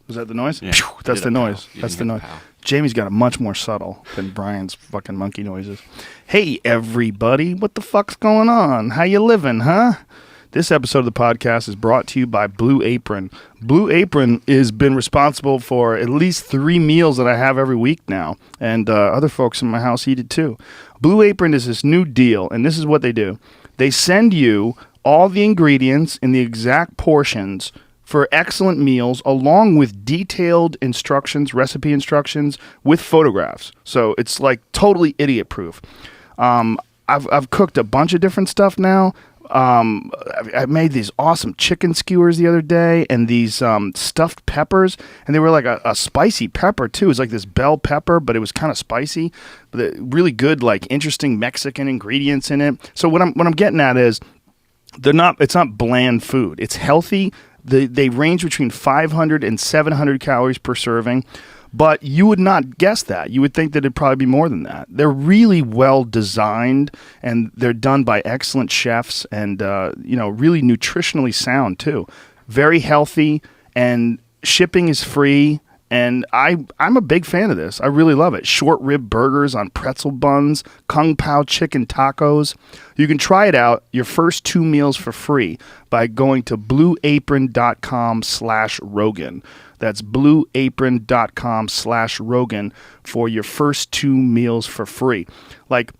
Was that the noise? Yeah. Pew! That's the noise. That's the noise. Pow. Jamie's got a much more subtle than Brian's fucking monkey noises. Hey, everybody. What the fuck's going on? How you living, huh? This episode of the podcast is brought to you by Blue Apron. Blue Apron has been responsible for at least 3 meals that I have every week now, and other folks in my house eat it too. Blue Apron is this new deal, and this is what they do. They send you all the ingredients in the exact portions for excellent meals, along with detailed instructions, recipe instructions, with photographs. So it's like totally idiot-proof. I've cooked a bunch of different stuff now. I made these awesome chicken skewers the other day, and these stuffed peppers, and they were like a spicy pepper too. It was like this bell pepper, but it was kind of spicy. But really good, like interesting Mexican ingredients in it. So what I'm getting at is it's not bland food. It's healthy. They range between 500 and 700 calories per serving. But you would not guess that. You would think that it'd probably be more than that. They're really well designed, and they're done by excellent chefs, and really nutritionally sound too. Very healthy, and shipping is free. And I'm a big fan of this. I really love it. Short rib burgers on pretzel buns, kung pao chicken tacos. You can try it out, your first 2 meals for free, by going to blueapron.com/Rogan. That's blueapron.com/Rogan for your first 2 meals for free. Like,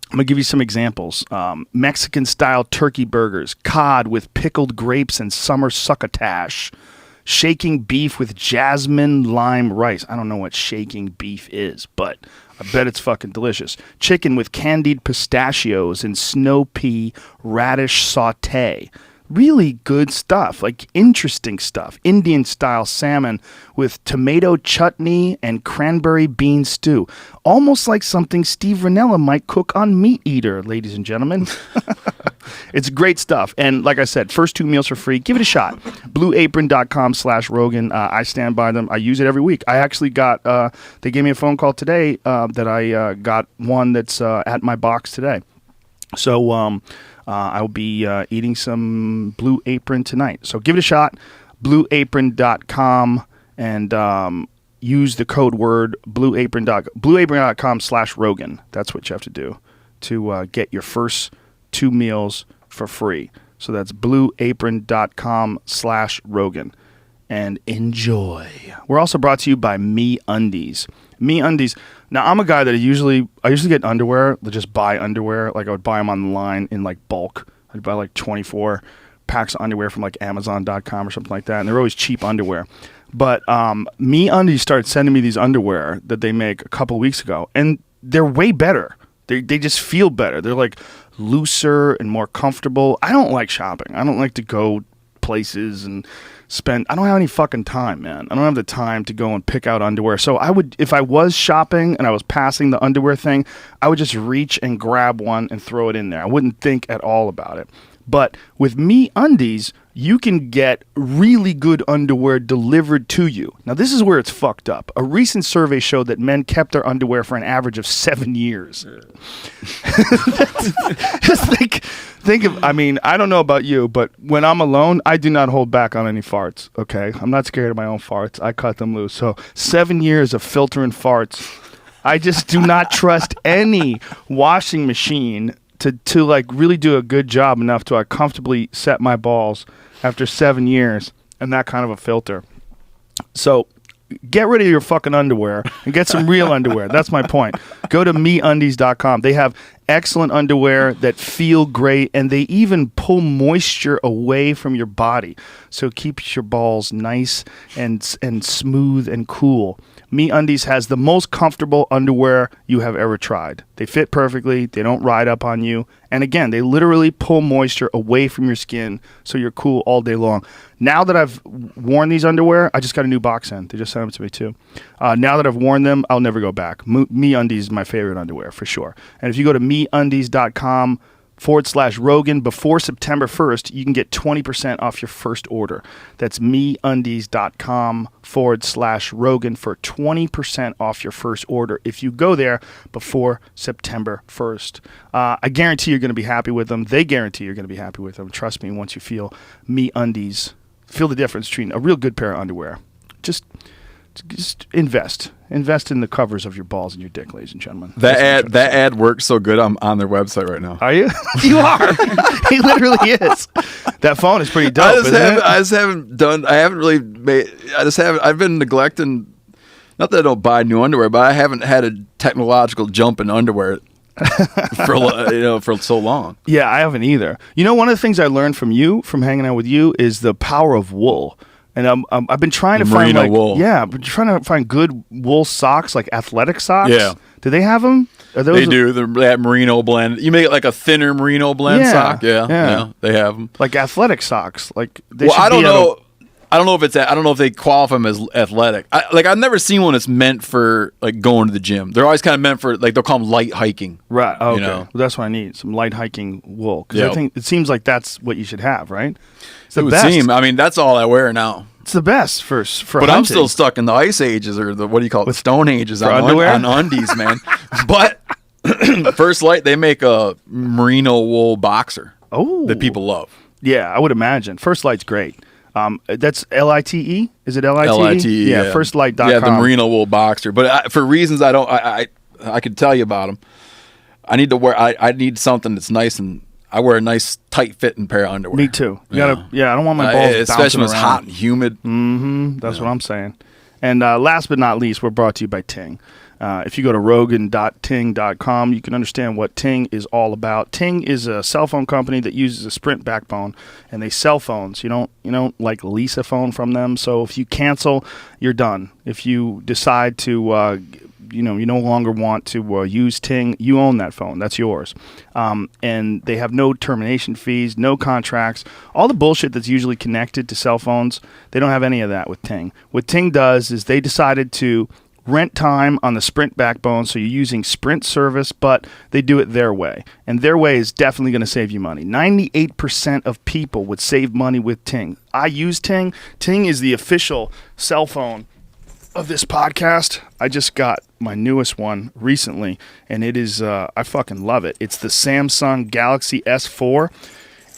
I'm going to give you some examples. Mexican-style turkey burgers, cod with pickled grapes and summer succotash. Shaking beef with jasmine lime rice. I don't know what shaking beef is, but I bet it's fucking delicious. Chicken with candied pistachios and snow pea radish saute. Really good stuff, like interesting stuff. Indian-style salmon with tomato chutney and cranberry bean stew. Almost like something Steve Rinella might cook on MeatEater, ladies and gentlemen. It's great stuff. And like I said, first 2 meals for free. Give it a shot. Blueapron.com/Rogan. I stand by them. I use it every week. I actually got, they gave me a phone call today that I got one that's at my box today. So I'll be eating some Blue Apron tonight. So give it a shot. Blueapron.com and use the code word blueapron.com/Rogan. That's what you have to do to get your first 2 meals for free. So that's blueapron.com/Rogan. And enjoy. We're also brought to you by MeUndies. MeUndies. Now, I'm a guy that I usually get underwear, just buy underwear. Like, I would buy them online in like bulk. I'd buy like 24 packs of underwear from like Amazon.com or something like that. And they're always cheap underwear. But MeUndies started sending me these underwear that they make a couple weeks ago. And they're way better. They just feel better. They're like looser and more comfortable. I don't like shopping. I don't like to go places and I don't have any fucking time, man. I don't have the time to go and pick out underwear. So if I was shopping and I was passing the underwear thing, I would just reach and grab one and throw it in there. I wouldn't think at all about it. But with MeUndies, you can get really good underwear delivered to you. Now, this is where it's fucked up. A recent survey showed that men kept their underwear for an average of 7 years. Just think of, I mean, I don't know about you, but when I'm alone, I do not hold back on any farts, okay? I'm not scared of my own farts. I cut them loose. So 7 years of filtering farts. I just do not trust any washing machine to like really do a good job enough to comfortably set my balls after 7 years and that kind of a filter. So get rid of your fucking underwear and get some real underwear. That's my point. Go to MeUndies.com. They have excellent underwear that feel great, and they even pull moisture away from your body, so it keeps your balls nice and smooth and cool. MeUndies has the most comfortable underwear you have ever tried. They fit perfectly. They don't ride up on you. And again, they literally pull moisture away from your skin so you're cool all day long. Now that I've worn these underwear, I just got a new box in. They just sent them to me too. Now that I've worn them, I'll never go back. MeUndies is my favorite underwear for sure. And if you go to MeUndies.com/Rogan before September 1st, you can get 20% off your first order. That's MeUndies.com/Rogan for 20% off your first order if you go there before September 1st. I guarantee you're going to be happy with them. They guarantee you're going to be happy with them. Trust me, once you feel MeUndies, feel the difference between a real good pair of underwear just invest in the covers of your balls and your dick, ladies and gentlemen. That ad works so good. I'm on their website right now. Are you? You are. He literally is. That phone is pretty dope. I've been neglecting. Not that I don't buy new underwear, but I haven't had a technological jump in underwear for so long. Yeah, I haven't either. You know, one of the things I learned from hanging out with you, is the power of wool. And I've been trying to find wool. Yeah, I've been trying to find good wool socks, like athletic socks. Yeah. Do they have them? They do. That merino blend. You make it like a thinner merino blend sock. Yeah, they have them. Like athletic socks. Like I don't know. I don't know if they qualify them as athletic. I've never seen one that's meant for like going to the gym. They're always kind of meant for like they'll call them light hiking. Right. Okay. You know? Well, that's what I need. Some light hiking wool. Because I think it seems like that's what you should have, right? It's the best. I mean, that's all I wear now. It's the best for But hunting. I'm still stuck in the ice ages or the what do you call it? Stone ages on undies, man. But First Light, they make a merino wool boxer. Oh, that people love. Yeah, I would imagine. First Light's great. That's LITE. Is it LITE? LITE. Yeah, firstlight.com. Yeah, the merino wool boxer. But for reasons I could tell you about them. I need to wear. I need something that's nice, and I wear a nice tight fitting pair of underwear. Me too. I don't want my balls especially when it's around. hot and humid. That's what I'm saying. And last but not least, we're brought to you by Ting. If you go to rogan.ting.com, you can understand what Ting is all about. Ting is a cell phone company that uses a Sprint backbone, and they sell phones. You don't like lease a phone from them. So if you cancel, you're done. If you decide to you no longer want to use Ting, you own that phone. That's yours. And they have no termination fees, no contracts. All the bullshit that's usually connected to cell phones, they don't have any of that with Ting. What Ting does is they decided to rent time on the Sprint backbone, so you're using Sprint service, but they do it their way. And their way is definitely going to save you money. 98% of people would save money with Ting. I use Ting. Ting is the official cell phone of this podcast. I just got my newest one recently, and it is, I fucking love it. It's the Samsung Galaxy S4.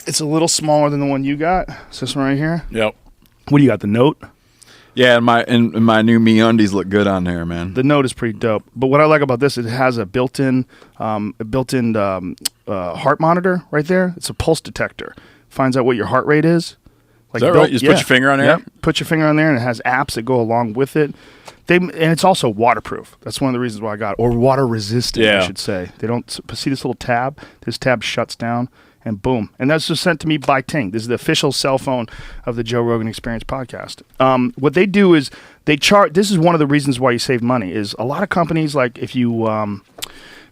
It's a little smaller than the one you got. Is this one right here? Yep. What do you got, the Note? Yeah, and my new MeUndies look good on there, man. The Note is pretty dope. But what I like about this, it has a built-in heart monitor right there. It's a pulse detector. Finds out what your heart rate is. Is that right? You just put your finger on there? Yep. Put your finger on there, and it has apps that go along with it. And it's also waterproof. That's one of the reasons why I got it. Or water resistant, I should say. They don't see this little tab? This tab shuts down, and boom. And that's just sent to me by Ting. This is the official cell phone of the Joe Rogan Experience podcast. What they do is they charge. This is one of the reasons why you save money. Is a lot of companies, like if you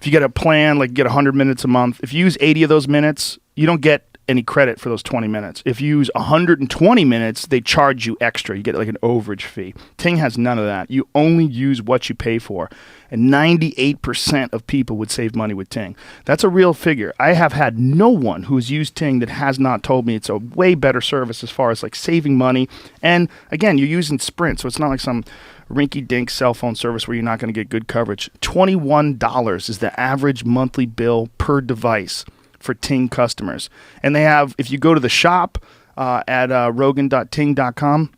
get a plan, like get 100 minutes a month, if you use 80 of those minutes, you don't get any credit for those 20 minutes. If you use 120 minutes, they charge you extra. You get like an overage fee. Ting has none of that. You only use what you pay for. And 98% of people would save money with Ting. That's a real figure. I have had no one who has used Ting that has not told me it's a way better service as far as like saving money. And again, you're using Sprint, so it's not like some rinky-dink cell phone service where you're not going to get good coverage. $21 is the average monthly bill per device for Ting customers. And they have, if you go to the shop at rogan.ting.com,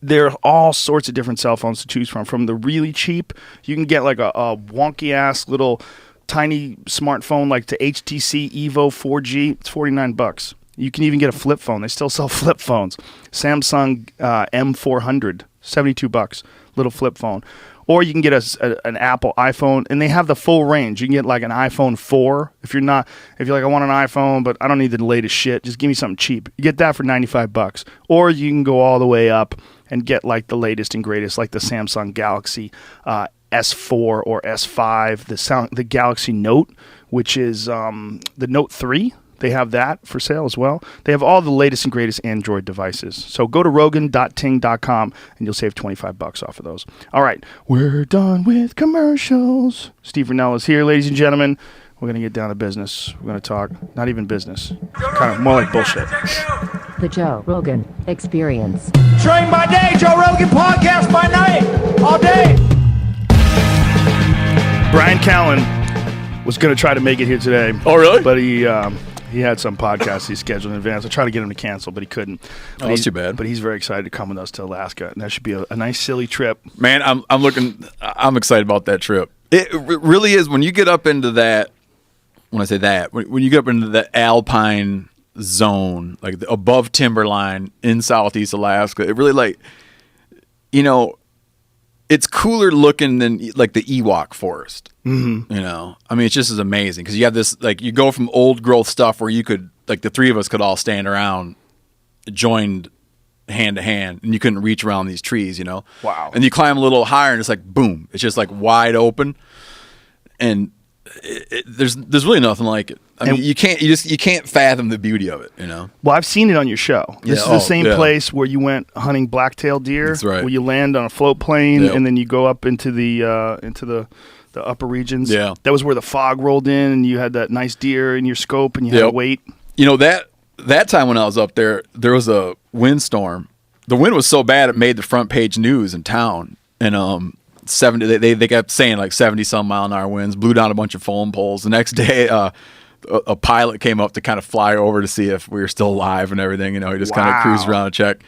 there are all sorts of different cell phones to choose from. From the really cheap, you can get like a wonky-ass little tiny smartphone like the HTC Evo 4G. It's $49. You can even get a flip phone. They still sell flip phones. Samsung M400, $72, little flip phone. Or you can get an Apple iPhone, and they have the full range. You can get like an iPhone 4. If you're like, I want an iPhone, but I don't need the latest shit, just give me something cheap. You get that for $95. Or you can go all the way up and get like the latest and greatest, like the Samsung Galaxy S4 or S5, the Galaxy Note, which is the Note 3. They have that for sale as well. They have all the latest and greatest Android devices. So go to rogan.ting.com and you'll save $25 off of those. All right, we're done with commercials. Steve Rinella is here, ladies and gentlemen. We're going to get down to business. We're going to talk, not even business, kind of more like bullshit. The Joe Rogan Experience. Train by day, Joe Rogan podcast by night, all day. Brian Callen was going to try to make it here today. Oh, really? But he He had some podcast he scheduled in advance. I tried to get him to cancel, but he couldn't. But that's too bad. But he's very excited to come with us to Alaska, and that should be a nice, silly trip. Man, I'm excited about that trip. It really is. When you get up into that, when I say that, when you get up into the alpine zone, like above timberline in southeast Alaska, it really like, you know, it's cooler looking than like the Ewok forest. Mm-hmm. You know, I mean, it's just as amazing because you have this, like, you go from old growth stuff where you could, like, the three of us could all stand around, joined hand to hand, and you couldn't reach around these trees, you know? Wow. And you climb a little higher and it's like, boom, it's just like wide open. And there's really nothing like it. I mean, you can't fathom the beauty of it, you know? Well, I've seen it on your show. This is the same yeah. place where you went hunting black-tailed deer. That's right. Where you land on a float plane, Yep. and then you go up into the upper regions. Yeah. That was where the fog rolled in, and you had that nice deer in your scope, and you had to Yep. wait. You know, that time when I was up there, there was a windstorm. The wind was so bad it made the front page news in town. And 70, they kept saying like 70-some mile-an-hour winds, blew down a bunch of phone poles. The next day, a pilot came up to kind of fly over to see if we were still alive and everything. You know, he just kind of cruised around and checked.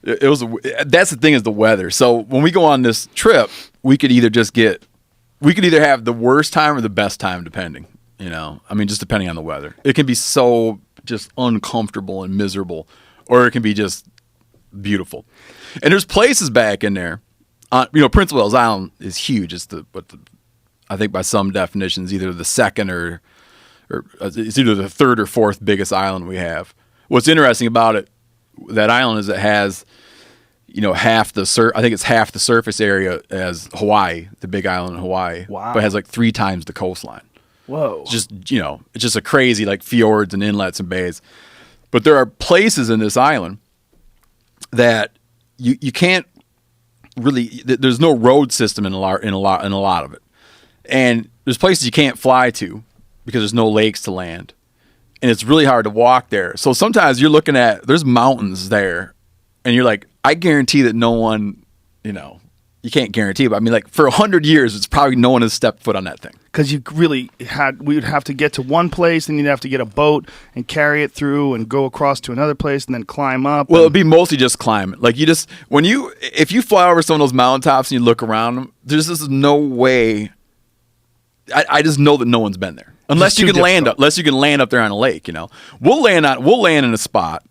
That's the thing, is the weather. So when we go on this trip, we could either have the worst time or the best time, depending. You know, I mean, just depending on the weather. It can be so just uncomfortable and miserable, or it can be just beautiful. And there's places back in there. You know, Prince of Wales Island is huge. It's I think by some definitions, either the second or it's either the third or fourth biggest island we have. What's interesting about it, that island, is it has, you know, I think it's half the surface area as Hawaii, the big island in Hawaii. Wow. But it has like 3 times the coastline. Whoa. It's just, you know, it's just a crazy, like, fjords and inlets and bays. But there are places in this island that you can't really, there's no road system in a lot of it. And there's places you can't fly to because there's no lakes to land. And it's really hard to walk there. So sometimes you're looking at, there's mountains there, and you're like, I guarantee that no one, you know, you can't guarantee, but I mean, like, for 100 years, it's probably no one has stepped foot on that thing. Because we would have to get to one place, then you'd have to get a boat and carry it through and go across to another place and then climb up. Well, it'd be mostly just climbing. Like, if you fly over some of those mountaintops and you look around them, there's just no way. I just know that no one's been there. Unless you can land up there on a lake, you know. We'll land in a spot,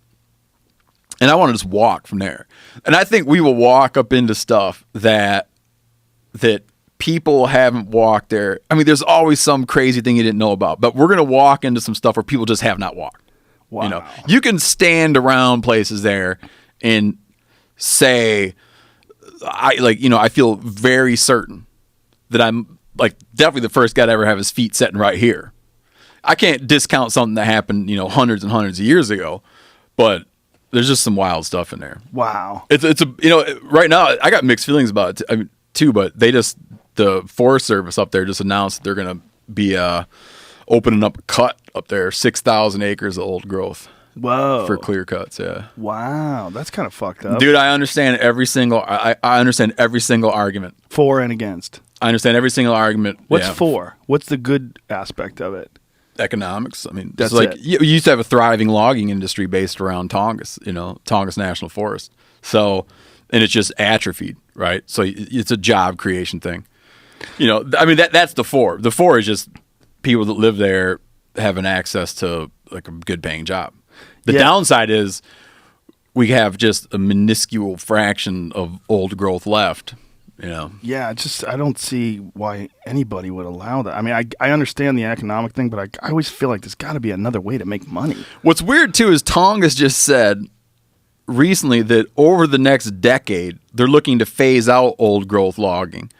and I want to just walk from there. And I think we will walk up into stuff that people haven't walked there. I mean, there's always some crazy thing you didn't know about, but we're going to walk into some stuff where people just have not walked. Wow. You know, you can stand around places there and say, I feel very certain that I'm, like, definitely the first guy to ever have his feet setting right here. I can't discount something that happened, you know, hundreds and hundreds of years ago, but there's just some wild stuff in there. Wow. Right now I got mixed feelings about it too, but the Forest Service up there just announced that they're going to be opening up a cut up there, 6,000 acres of old growth. Whoa. For clear cuts, yeah. Wow, that's kind of fucked up. Dude, I understand every single argument. For and against. I understand every single argument. What's for? What's the good aspect of it? Economics. I mean, that's like it. You used to have a thriving logging industry based around Tongass, you know, Tongass National Forest. So, and it's just atrophied, right? So it's a job creation thing. You know, I mean, that's the for. The for is just people that live there having access to, like, a good paying job. The downside is we have just a minuscule fraction of old growth left. You know? Yeah, I don't see why anybody would allow that. I mean, I understand the economic thing, but I always feel like there's got to be another way to make money. What's weird, too, is Tongass just said recently that over the next decade, they're looking to phase out old growth logging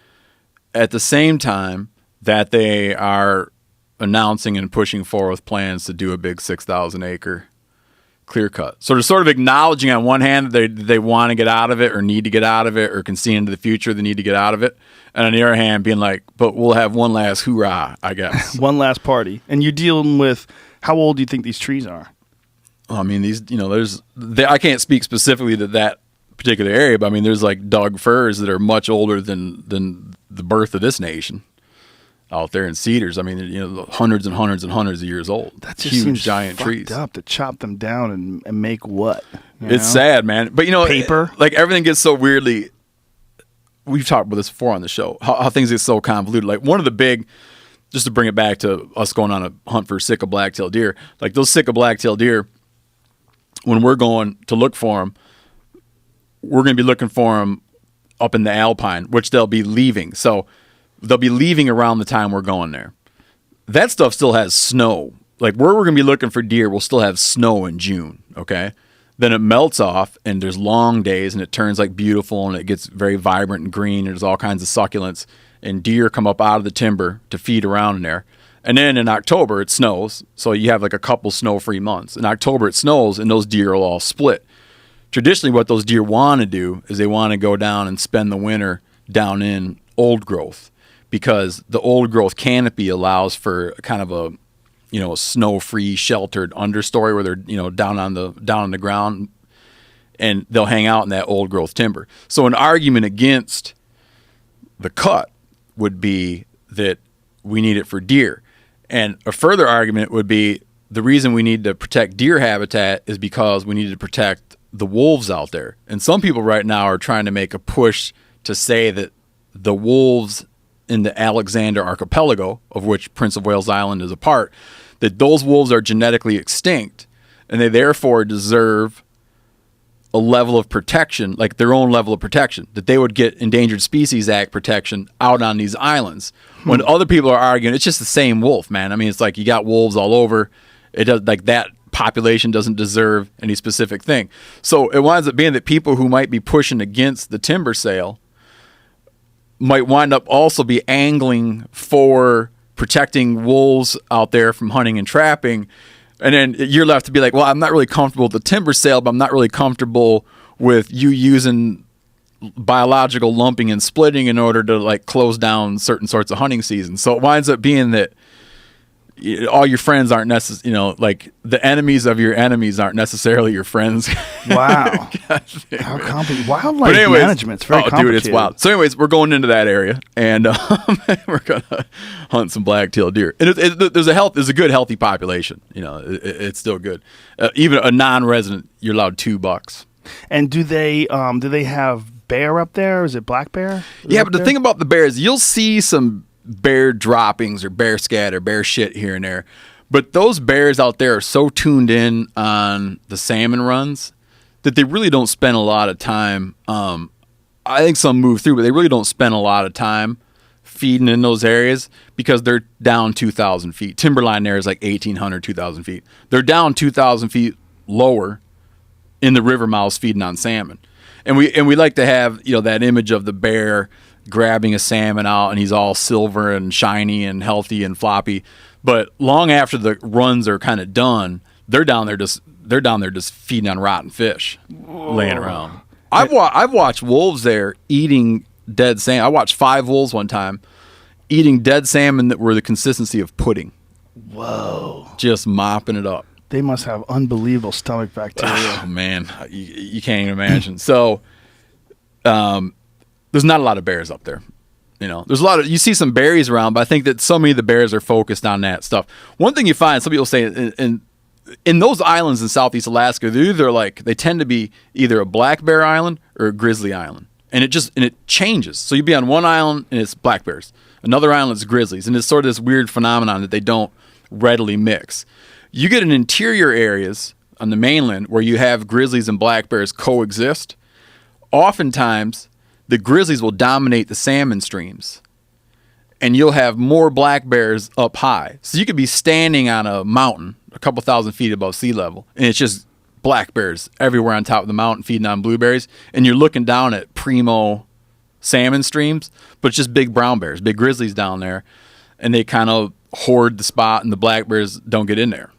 at the same time that they are announcing and pushing forward with plans to do a big 6,000 acre clear cut. So they're sort of acknowledging on one hand that they want to get out of it or need to get out of it or can see into the future they need to get out of it. And on the other hand, being like, but we'll have one last hoorah, I guess. One last party. And you're dealing with, how old do you think these trees are? I mean, these, you know, I can't speak specifically to that particular area, but I mean, there's like Doug firs that are much older than the birth of this nation. out there in cedars. I mean, hundreds and hundreds and hundreds of years old. That just huge, seems giant fucked trees. up to chop them down and make what? It's sad, man. But paper. Like everything gets so weirdly. We've talked about this before on the show. How things get so convoluted. Like one of the big, just to bring it back to us going on a hunt for Sitka black-tailed deer. Like those Sitka black-tailed deer, when we're going to look for them, we're going to be looking for them up in the Alpine, which they'll be leaving. So they'll be leaving around the time we're going there. That stuff still has snow. Like where we're going to be looking for deer, we'll still have snow in June, okay? Then it melts off, and there's long days, and it turns like beautiful, and it gets very vibrant and green, and there's all kinds of succulents, and deer come up out of the timber to feed around in there. And then in October, it snows, so you have like a couple snow-free months. In October, it snows, and those deer will all split. Traditionally, what those deer want to do is they want to go down and spend the winter down in old growth, because the old growth canopy allows for kind of a snow-free, sheltered understory where they're, down on the ground, and they'll hang out in that old growth timber. So an argument against the cut would be that we need it for deer. And a further argument would be the reason we need to protect deer habitat is because we need to protect the wolves out there. And some people right now are trying to make a push to say that the wolves in the Alexander Archipelago, of which Prince of Wales Island is a part, that those wolves are genetically extinct, and they therefore deserve a level of protection, like their own level of protection, that they would get Endangered Species Act protection out on these islands. When other people are arguing, it's just the same wolf, man. I mean, it's like you got wolves all over. It does, like that population doesn't deserve any specific thing. So it winds up being that people who might be pushing against the timber sale might wind up also be angling for protecting wolves out there from hunting and trapping. And then you're left to be like, well, I'm not really comfortable with the timber sale, but I'm not really comfortable with you using biological lumping and splitting in order to like close down certain sorts of hunting seasons. So it winds up being that all your friends aren't necessarily, like the enemies of your enemies aren't necessarily your friends. Wow. How complicated. Wildlife management's very complicated. Dude, it's wild. So anyways, we're going into that area, and we're going to hunt some black-tailed deer. And there's a good, healthy population. It's still good. Even a non-resident, you're allowed 2 bucks. And do they have bear up there? Is it black bear? Yeah, but the thing about the bears, you'll see some bear droppings or bear scat or bear shit here and there, but those bears out there are so tuned in on the salmon runs that they really don't spend a lot of time. I think some move through, but they really don't spend a lot of time feeding in those areas because they're down 2,000 feet. Timberline there is like 1,800, 2,000 feet. They're down 2,000 feet lower in the river mouths feeding on salmon. And we like to have, that image of the bear grabbing a salmon out and he's all silver and shiny and healthy and floppy. But long after the runs are kind of done, they're down there just feeding on rotten fish. Whoa. Laying around. I've watched wolves there eating dead salmon. I watched 5 wolves one time eating dead salmon that were the consistency of pudding. Whoa. Just mopping it up. They must have unbelievable stomach bacteria. Oh, man. You can't even imagine. So, there's not a lot of bears up there. There's you see some berries around, but I think that so many of the bears are focused on that stuff. One thing you find, some people say in those islands in Southeast Alaska, they tend to be either a black bear island or a grizzly island. And it changes. So you'd be on one island and it's black bears. Another island is grizzlies. And it's sort of this weird phenomenon that they don't readily mix. You get in interior areas on the mainland where you have grizzlies and black bears coexist. Oftentimes, the grizzlies will dominate the salmon streams, and you'll have more black bears up high. So you could be standing on a mountain a couple thousand feet above sea level, and it's just black bears everywhere on top of the mountain feeding on blueberries, and you're looking down at primo salmon streams, but it's just big brown bears, big grizzlies down there, and they kind of hoard the spot, and the black bears don't get in there.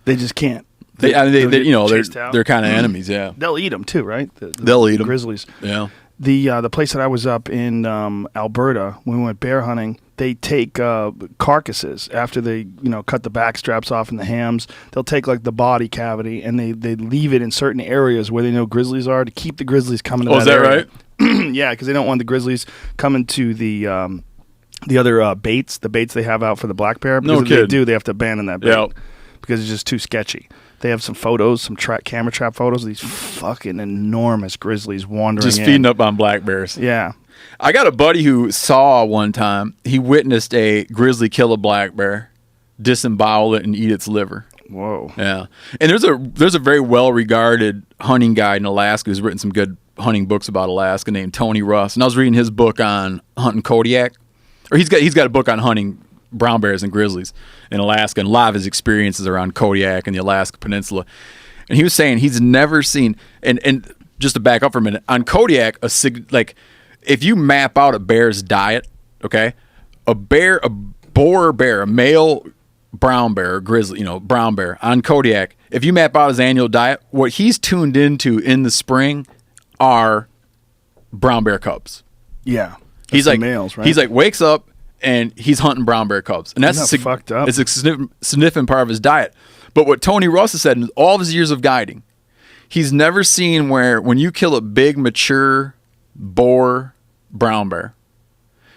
They just can't. They're kind of enemies. Yeah, they'll eat them too, right? They'll eat them. Grizzlies. Yeah. The place that I was up in Alberta when we went bear hunting, they take carcasses after they cut the back straps off and the hams. They'll take like the body cavity and they leave it in certain areas where they know grizzlies are to keep the grizzlies coming to that area. Right? Yeah, because they don't want the grizzlies coming to the the other baits they have out for the black bear. Because No if they kidding. do, they have to abandon that bait Yep. because it's just too sketchy. They have some photos, some camera trap photos of these fucking enormous grizzlies wandering Just in. feeding up on black bears. Yeah. I got a buddy who saw one time, he witnessed a grizzly kill a black bear, disembowel it, and eat its liver. Whoa. Yeah. And there's a very well-regarded hunting guide in Alaska who's written some good hunting books about Alaska named Tony Russ. And I was reading his book on hunting Kodiak. Or he's got a book on hunting brown bears and grizzlies in Alaska, and a lot of his experiences around Kodiak and the Alaska Peninsula. And he was saying he's never seen, and just to back up for a minute, on Kodiak, if you map out a bear's diet, okay, a boar bear, a male brown bear, or grizzly, brown bear on Kodiak, if you map out his annual diet, what he's tuned into in the spring are brown bear cubs. Yeah. He's That's like the males, right? He's like wakes up and he's hunting brown bear cubs, and that's Isn't that fucked up? It's a significant part of his diet. But what Tony Russ has said in all of his years of guiding, he's never seen where when you kill a big mature boar brown bear,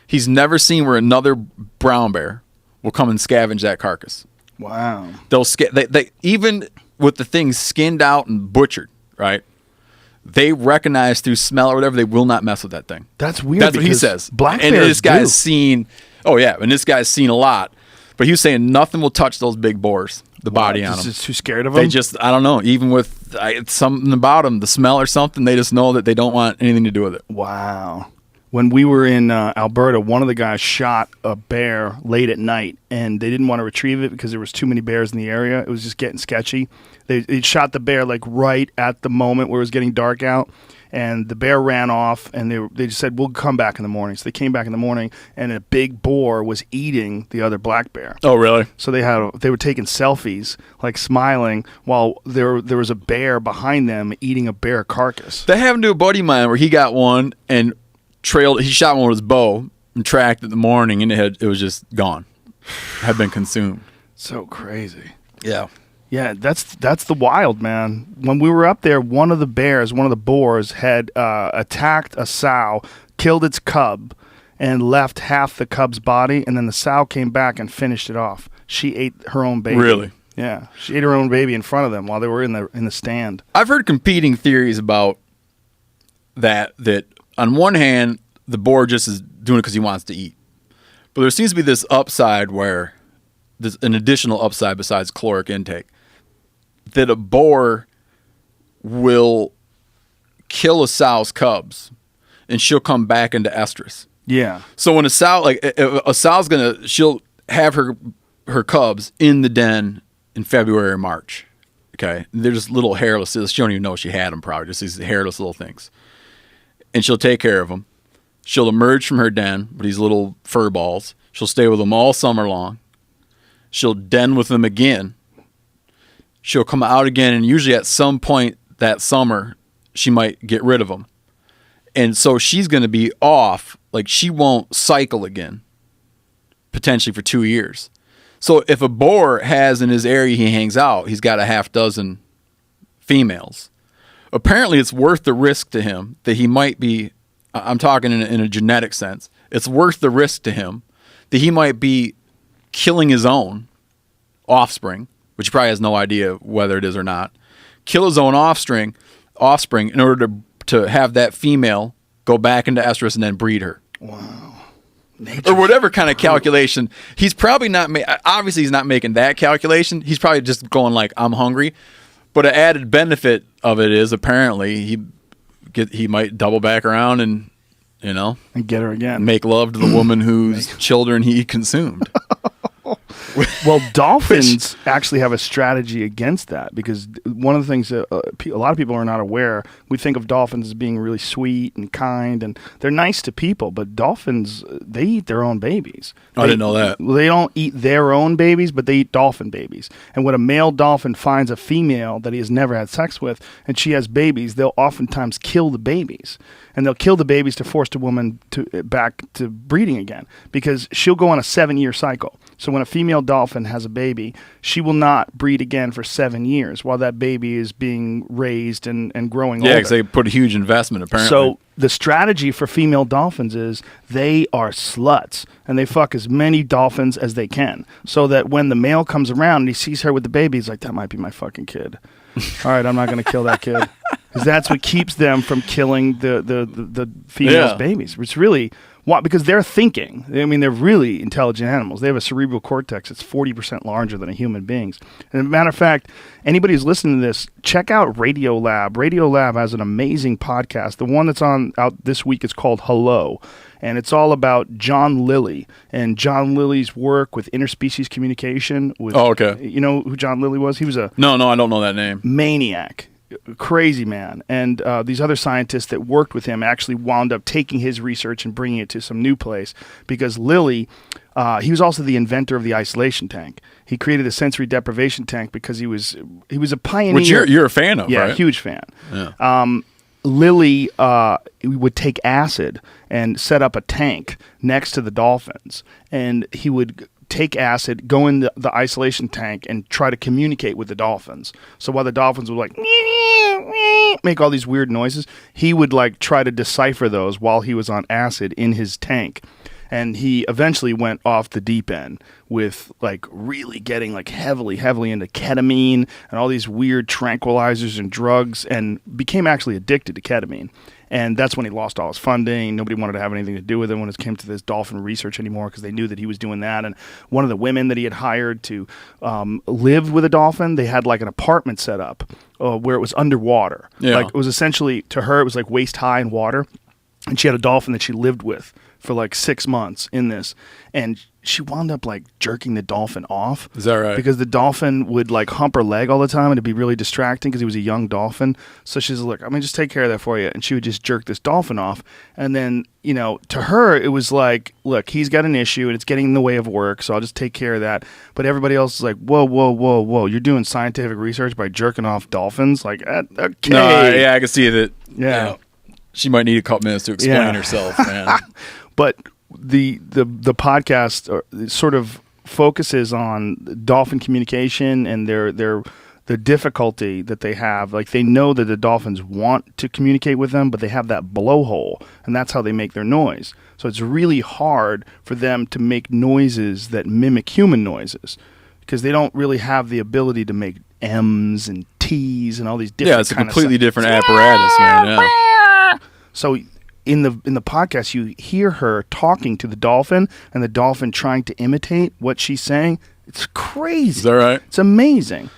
he's never seen where another brown bear will come and scavenge that carcass. Wow. They'll they even with the thing skinned out and butchered, right? They recognize through smell or whatever, they will not mess with that thing. That's weird. That's what he because says. Black and bears this guy's do. seen. Oh yeah, and this guy's seen a lot. But he was saying nothing will touch those big boars. The body on them. Just too scared of them. They just, I don't know. Even with something about them, the smell or something, they just know that they don't want anything to do with it. Wow. When we were in Alberta, one of the guys shot a bear late at night, and they didn't want to retrieve it because there was too many bears in the area. It was just getting sketchy. They shot the bear like right at the moment where it was getting dark out, and the bear ran off, and they just said, we'll come back in the morning. So they came back in the morning, and a big boar was eating the other black bear. Oh, really? So they were taking selfies, like smiling, while there was a bear behind them eating a bear carcass. That happened to a buddy of mine where he got one and he shot one with his bow and tracked it in the morning, and it was just gone. Had been consumed. So crazy. Yeah. Yeah, that's the wild, man. When we were up there, one of the boars had attacked a sow, killed its cub, and left half the cub's body, and then the sow came back and finished it off. She ate her own baby. Really? Yeah, she ate her own baby in front of them while they were in the stand. I've heard competing theories about that on one hand, the boar just is doing it because he wants to eat. But there seems to be this upside where there's an additional upside besides caloric intake, that a boar will kill a sow's cubs and she'll come back into estrus. Yeah. So when a sow, she'll have her cubs in the den in February or March. Okay. They're just little hairless. She don't even know she had them probably, just these hairless little things. And she'll take care of them. She'll emerge from her den with these little fur balls. She'll stay with them all summer long. She'll den with them again. She'll come out again, and usually at some point that summer, she might get rid of them. And so she's going to be off, like she won't cycle again, potentially for 2 years. So if a boar has in his area he hangs out, he's got a half dozen females. Apparently it's worth the risk to him that he might be, I'm talking in a genetic sense, it's worth the risk to him that he might be killing his own offspring, which he probably has no idea whether it is or not, kill his own offspring in order to have that female go back into estrus and then breed her. Wow. Or whatever kind of calculation. He's probably not, obviously he's not making that calculation. He's probably just going like, I'm hungry. But an added benefit of it is apparently he might double back around and, and get her again. Make love to the woman whose children he consumed. Well, dolphins actually have a strategy against that, because one of the things that a lot of people are not aware, we think of dolphins as being really sweet and kind, and they're nice to people, but dolphins, they eat their own babies. I didn't know that. They don't eat their own babies, but they eat dolphin babies. And when a male dolphin finds a female that he has never had sex with, and she has babies, they'll oftentimes kill the babies. And they'll kill the babies to force the woman back to breeding again, because she'll go on a 7-year cycle. So when a female female dolphin has a baby, she will not breed again for 7 years while that baby is being raised and growing older. Yeah, because they put a huge investment, apparently. So the strategy for female dolphins is they are sluts, and they fuck as many dolphins as they can, so that when the male comes around and he sees her with the baby, he's like, that might be my fucking kid. All right, I'm not going to kill that kid. Because that's what keeps them from killing the female's babies. It's really... Because they're thinking. I mean, they're really intelligent animals. They have a cerebral cortex that's 40% larger than a human being's. And as a matter of fact, anybody who's listening to this, check out Radiolab. Radiolab has an amazing podcast. The one that's out this week is called Hello. And it's all about John Lilly and John Lilly's work with interspecies communication. Okay. You know who John Lilly was? He was a... No, I don't know that name. Maniac. Crazy man. And these other scientists that worked with him actually wound up taking his research and bringing it to some new place, because Lilly, he was also the inventor of the isolation tank. He created the sensory deprivation tank because he was a pioneer. Which you're a fan of, yeah, right? Yeah, huge fan. Yeah. Lilly would take acid and set up a tank next to the dolphins, and he would take acid, go in the isolation tank, and try to communicate with the dolphins. So while the dolphins would like make all these weird noises, he would like try to decipher those while he was on acid in his tank. And he eventually went off the deep end with like really getting like heavily into ketamine and all these weird tranquilizers and drugs, and became actually addicted to ketamine. And that's when he lost all his funding. Nobody wanted to have anything to do with him when it came to this dolphin research anymore, because they knew that he was doing that. And one of the women that he had hired to live with a dolphin, they had like an apartment set up where it was underwater. Yeah. Like it was essentially, to her, it was like waist high in water. And she had a dolphin that she lived with for like 6 months in this. And she wound up like jerking the dolphin off. Is that right? Because the dolphin would like hump her leg all the time, and it'd be really distracting because he was a young dolphin. So she's like, I'm going to just take care of that for you. And she would just jerk this dolphin off. And then, you know, to her, it was like, look, he's got an issue and it's getting in the way of work, so I'll just take care of that. But everybody else is like, whoa. You're doing scientific research by jerking off dolphins? Like, okay. No, yeah, I can see that. Yeah. You know, she might need a couple minutes to explain herself, man. But the podcast sort of focuses on dolphin communication and the difficulty that they have. Like, they know that the dolphins want to communicate with them, but they have that blowhole, and that's how they make their noise. So it's really hard for them to make noises that mimic human noises, because they don't really have the ability to make M's and T's and all these different. Yeah, it's a completely different apparatus, man. Yeah. So in the podcast, you hear her talking to the dolphin, and the dolphin trying to imitate what she's saying. It's crazy. Is that right? It's amazing.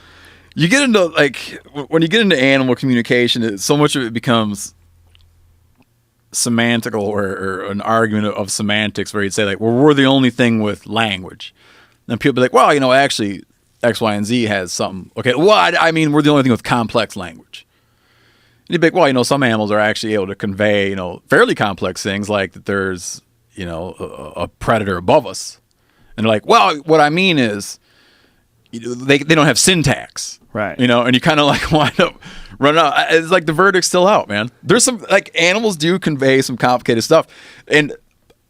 You get into, like, when you get into animal communication, so much of it becomes semantical or an argument of semantics, where you'd say, like, well, we're the only thing with language. And people be like, well, you know, actually, X, Y, and Z has something. Okay, well, I mean, we're the only thing with complex language. And you'd be like, well, you know, some animals are actually able to convey, you know, fairly complex things, like that there's, you know, a predator above us. And they're like, well, what I mean is, you know, they don't have syntax. Right. You know, and you kind of like wind up running out. It's like the verdict's still out, man. There's some, like, animals do convey some complicated stuff. And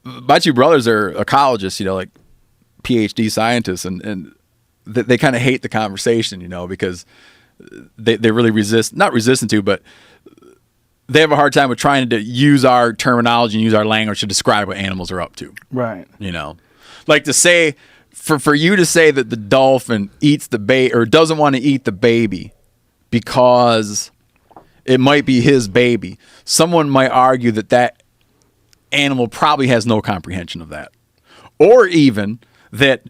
my two brothers are ecologists, you know, like PhD scientists, and they kind of hate the conversation, you know, because they really not resistant to, but they have a hard time with trying to use our terminology and use our language to describe what animals are up to. Right. You know, like to say, for you to say that the dolphin eats the baby or doesn't want to eat the baby because it might be his baby, someone might argue that that animal probably has no comprehension of that. Or even that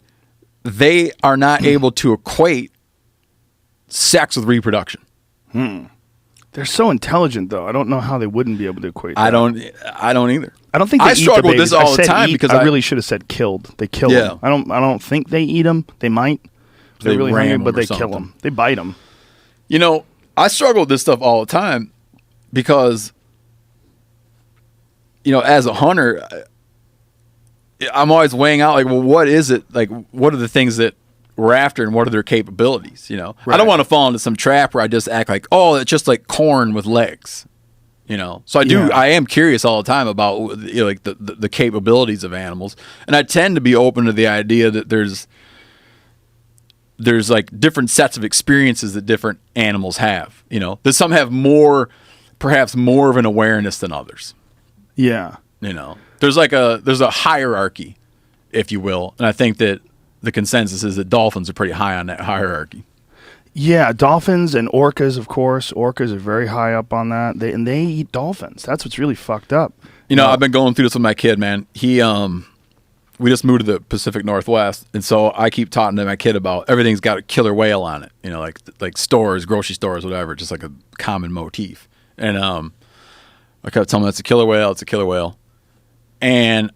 they are not able to equate sex with reproduction. They're so intelligent, though. I don't know how they wouldn't be able to equate that. I don't either. I don't think they I eat struggle the with this babies. all the time because I really should have said killed. They kill them. I don't think they eat them. They might. They're really hungry, but they kill them. They bite them. You know, I struggle with this stuff all the time because, you know, as a hunter, I'm always weighing out, like, well, what is it? Like, what are the things that we're after and what are their capabilities? You know, right. I don't want to fall into some trap where I just act like, oh, it's just like corn with legs. You know, so I am curious all the time about, you know, like the capabilities of animals, and I tend to be open to the idea that there's there's like different sets of experiences that different animals have. You know, that some have perhaps more of an awareness than others. Yeah. You know, there's a hierarchy, if you will, and I think that the consensus is that dolphins are pretty high on that hierarchy. Yeah, dolphins and orcas, of course. Orcas are very high up on that. They eat dolphins. That's what's really fucked up. You know, I've been going through this with my kid, man. We just moved to the Pacific Northwest, and so I keep talking to my kid about everything's got a killer whale on it. You know, like stores, grocery stores, whatever, just like a common motif. And I kept telling him it's a killer whale. It's a killer whale. And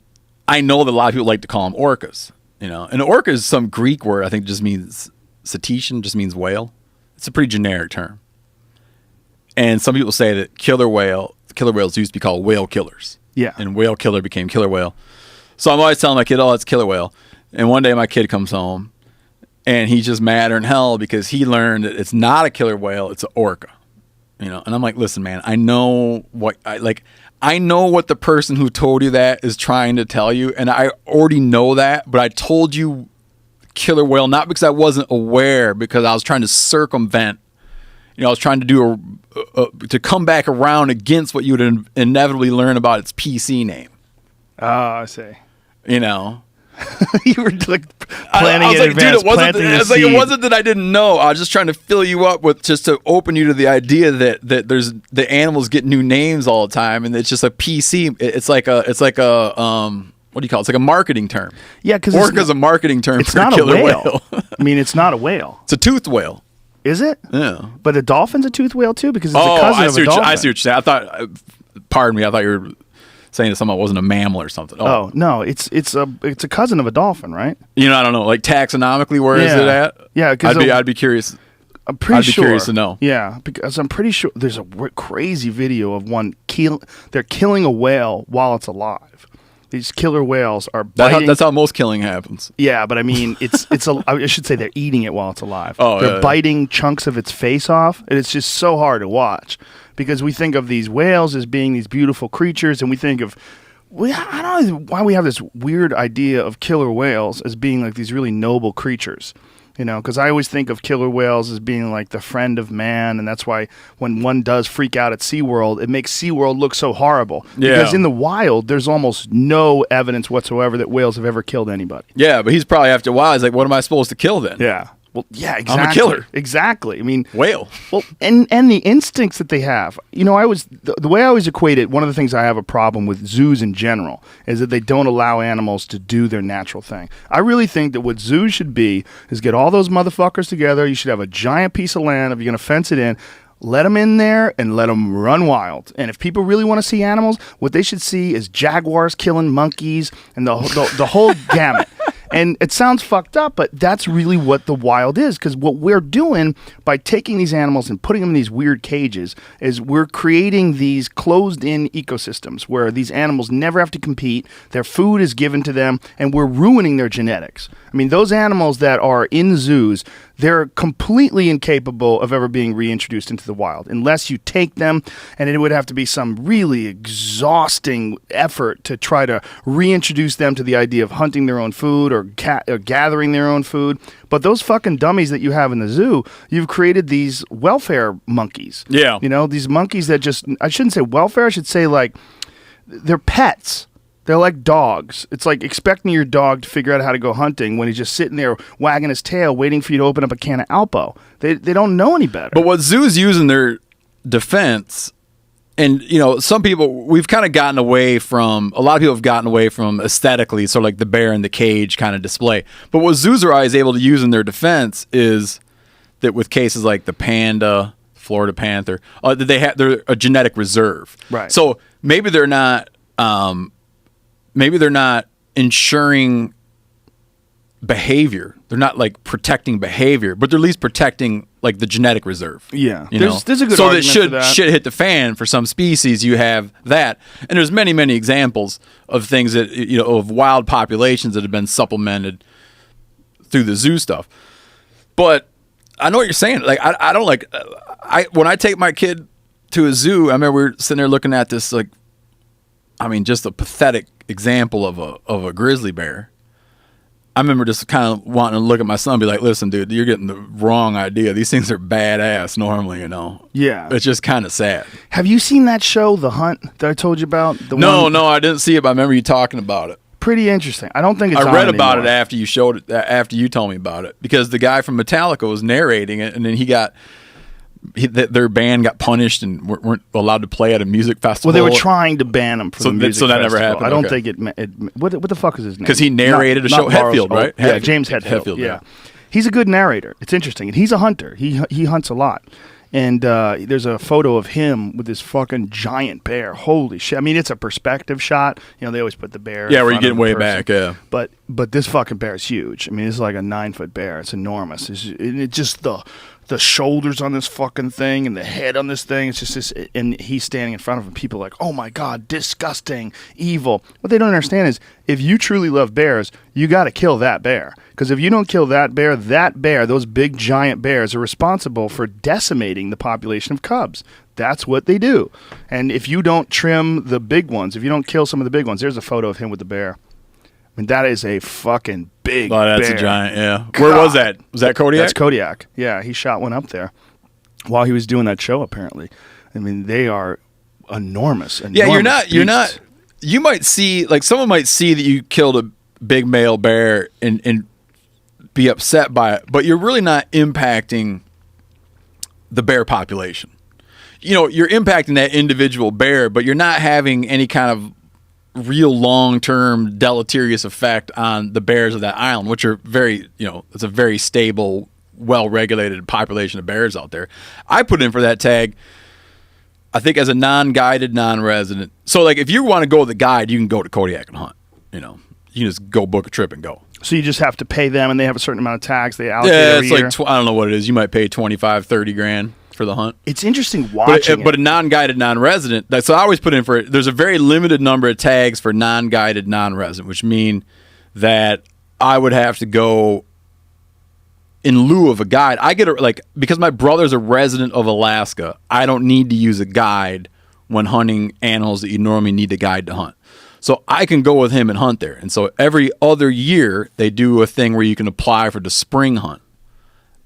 I know that a lot of people like to call them orcas. You know, and orca is some Greek word. I think just means cetacean, just means whale. It's a pretty generic term. And some people say that killer whales used to be called whale killers. Yeah. And whale killer became killer whale. So I'm always telling my kid, oh, it's killer whale. And one day my kid comes home and he's just madder than hell because he learned that it's not a killer whale, it's an orca. You know, and I'm like, listen, man, I know what the person who told you that is trying to tell you, and I already know that, but I told you killer whale not because I wasn't aware, because I was trying to circumvent. You know, I was trying to do to come back around against what you would inevitably learn about its PC name. Oh, I see. You know, you were like planning in advance, planting the seed. It wasn't that I didn't know. I was just trying to fill you up with, just to open you to the idea that there's the animals get new names all the time, and it's just a PC. It's like a what do you call it? It's like a marketing term. Yeah, because orca's a marketing term it's for not a killer a whale. whale. I mean, it's not a whale. It's a toothed whale. Is it? Yeah. But a dolphin's a toothed whale too, because it's a cousin of a dolphin. I see what you're saying. Pardon me. I thought you were saying that someone wasn't a mammal or something. Oh no, it's a cousin of a dolphin, right? You know, I don't know. Like taxonomically, where is it at? Yeah, I'd be curious. I'm pretty sure. I'd be curious to know. Yeah, because I'm pretty sure there's a crazy video of one they're killing a whale while it's alive. These killer whales are biting. That's how most killing happens. Yeah, but I mean, I should say they're eating it while it's alive. Oh, they're biting chunks of its face off, and it's just so hard to watch because we think of these whales as being these beautiful creatures, and we think of I don't know why we have this weird idea of killer whales as being like these really noble creatures. You know, because I always think of killer whales as being like the friend of man, and that's why when one does freak out at SeaWorld, it makes SeaWorld look so horrible. Yeah. Because in the wild, there's almost no evidence whatsoever that whales have ever killed anybody. Yeah, but he's probably after a while, he's like, what am I supposed to kill then? Yeah. Well, yeah, exactly. I'm a killer. Exactly. I mean, whale. Well, and the instincts that they have. You know, the way I always equate it, one of the things I have a problem with zoos in general is that they don't allow animals to do their natural thing. I really think that what zoos should be is get all those motherfuckers together. You should have a giant piece of land. If you're going to fence it in, let them in there and let them run wild. And if people really want to see animals, what they should see is jaguars killing monkeys and the whole gamut. And it sounds fucked up, but that's really what the wild is. Because what we're doing by taking these animals and putting them in these weird cages is we're creating these closed-in ecosystems where these animals never have to compete, their food is given to them, and we're ruining their genetics. I mean, those animals that are in zoos, they're completely incapable of ever being reintroduced into the wild unless you take them, and it would have to be some really exhausting effort to try to reintroduce them to the idea of hunting their own food or gathering their own food. But those fucking dummies that you have in the zoo, you've created these welfare monkeys. Yeah. You know, these monkeys that just, I shouldn't say welfare, I should say like, they're pets. They're like dogs. It's like expecting your dog to figure out how to go hunting when he's just sitting there wagging his tail waiting for you to open up a can of Alpo. They don't know any better. But what zoos use in their defense, and, you know, some people, we've kind of gotten away from, a lot of people have gotten away from aesthetically, sort of like the bear in the cage kind of display. But what zoos are always able to use in their defense is that with cases like the panda, Florida panther, they're a genetic reserve. Right. So maybe they're not ensuring behavior. They're not like protecting behavior, but they're at least protecting like the genetic reserve. Yeah. You know? There's a good so argument that should for that. shit hit the fan for some species, you have that. And there's many, many examples of things that, you know, of wild populations that have been supplemented through the zoo stuff. But I know what you're saying. Like, I don't like, when I take my kid to a zoo, I remember we were sitting there looking at this, like, I mean, just a pathetic example of a grizzly bear. I remember just kind of wanting to look at my son and be like, listen, dude, you're getting the wrong idea. These things are badass normally, you know. Yeah. It's just kind of sad. Have you seen that show, The Hunt, that I told you about? No, I didn't see it, but I remember you talking about it. Pretty interesting. I don't think it's I on read about anymore. it after you showed it, after you told me about it, because the guy from Metallica was narrating it, and then their band got punished and weren't allowed to play at a music festival. Well, they were trying to ban him from the music so that never festival. happened. I don't Okay. think it what the fuck is his name? Because he narrated a show. Hetfield, right? Yeah, James Hetfield. Yeah. He's a good narrator. It's interesting. And he's a hunter. He hunts a lot. And there's a photo of him with this fucking giant bear. Holy shit. I mean, it's a perspective shot. You know, they always put the bear Yeah, where you in front get of the way person. back, yeah. But this fucking bear is huge. I mean, it's like a 9-foot bear. It's enormous. It's just the shoulders on this fucking thing and the head on this thing. It's just this, and he's standing in front of him. People are like, oh my God, disgusting, evil. What they don't understand is if you truly love bears, you got to kill that bear. Because if you don't kill that bear, those big giant bears are responsible for decimating the population of cubs. That's what they do. And if you don't trim the big ones, if you don't kill some of the big ones, there's a photo of him with the bear. I mean, that is a fucking big bear. Oh, that's a giant, yeah. Where was that? Was that Kodiak? That's Kodiak. Yeah, he shot one up there while he was doing that show, apparently. I mean, they are enormous. Yeah, you're not, you might see, like someone might see that you killed a big male bear and be upset by it, but you're really not impacting the bear population. You know, you're impacting that individual bear, but you're not having any kind of real long-term deleterious effect on the bears of that island, which are very, it's a very stable, well-regulated population of bears out there. I put in for that tag, I think, as a non-guided, non-resident. So, like, if you want to go with a guide, you can go to Kodiak and hunt. You can just go book a trip and go. So you just have to pay them, and they have a certain amount of tags they allocate every it's year? like, I don't know what it is. You might pay $25,000-$30,000 for the hunt. It's interesting watching but a non-guided, non-resident. So I always put in for it. There's a very limited number of tags for non-guided, non-resident, which mean that I would have to go in lieu of a guide. I get because my brother's a resident of Alaska, I don't need to use a guide when hunting animals that you normally need a guide to hunt. So I can go with him and hunt there. And so every other year they do a thing where you can apply for the spring hunt.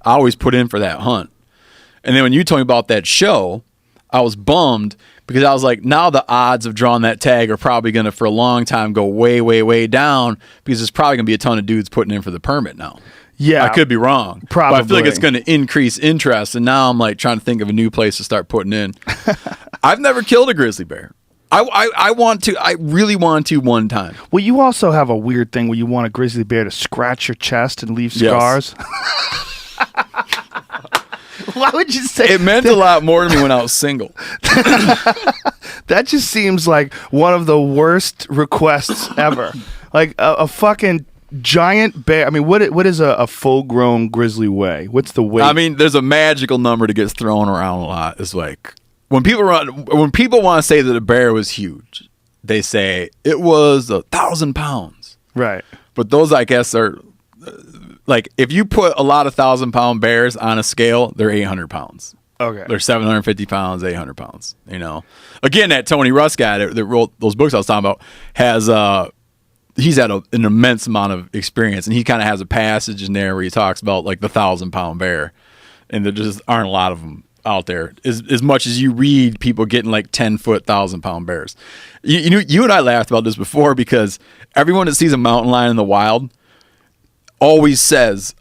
I always put in for that hunt. And then when you told me about that show, I was bummed because I was like, now the odds of drawing that tag are probably going to, for a long time, go way, way, way down because there's probably going to be a ton of dudes putting in for the permit now. Yeah. I could be wrong. Probably. But I feel like it's going to increase interest. And now I'm like trying to think of a new place to start putting in. I've never killed a grizzly bear. I really want to one time. Well, you also have a weird thing where you want a grizzly bear to scratch your chest and leave scars. Yes. Why would you say it meant a lot more to me when I was single? That just seems like one of the worst requests ever. Like a fucking giant bear. I mean, what is a full-grown grizzly weigh? What's the weight? I mean, there's a magical number that gets thrown around a lot. It's like when people want to say that a bear was huge, they say it was 1,000 pounds. Right. But those, I guess, are like if you put a lot of 1,000-pound bears on a scale, they're 800 pounds. Okay. They're 750 pounds, 800 pounds. Again, that Tony Russ guy that wrote those books I was talking about has he's had an immense amount of experience, and he kind of has a passage in there where he talks about like the 1,000-pound bear, and there just aren't a lot of them out there as much as you read people getting like 10-foot 1,000-pound bears. You and I laughed about this before because everyone that sees a mountain lion in the wild always says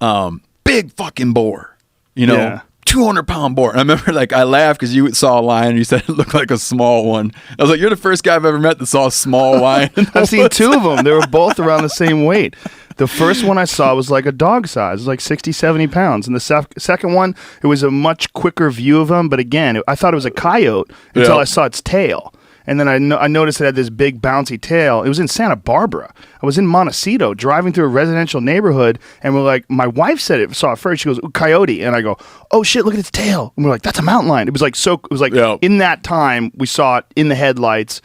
big fucking boar, 200-pound boar. And I remember I laughed because you saw a lion and you said it looked like a small one. I was like, you're the first guy I've ever met that saw a small lion. I've seen two of them. They were both around the same weight. The first one I saw was like a dog size. It was like 60, 70 pounds. And the second one, it was a much quicker view of him. But again, I thought it was a coyote until I saw its tail. And then I noticed it had this big bouncy tail. It was in Santa Barbara. I was in Montecito driving through a residential neighborhood, and we're like, my wife saw it first. She goes, coyote. And I go, oh shit, look at its tail. And we're like, that's a mountain lion. It was like in that time, we saw it in the headlights.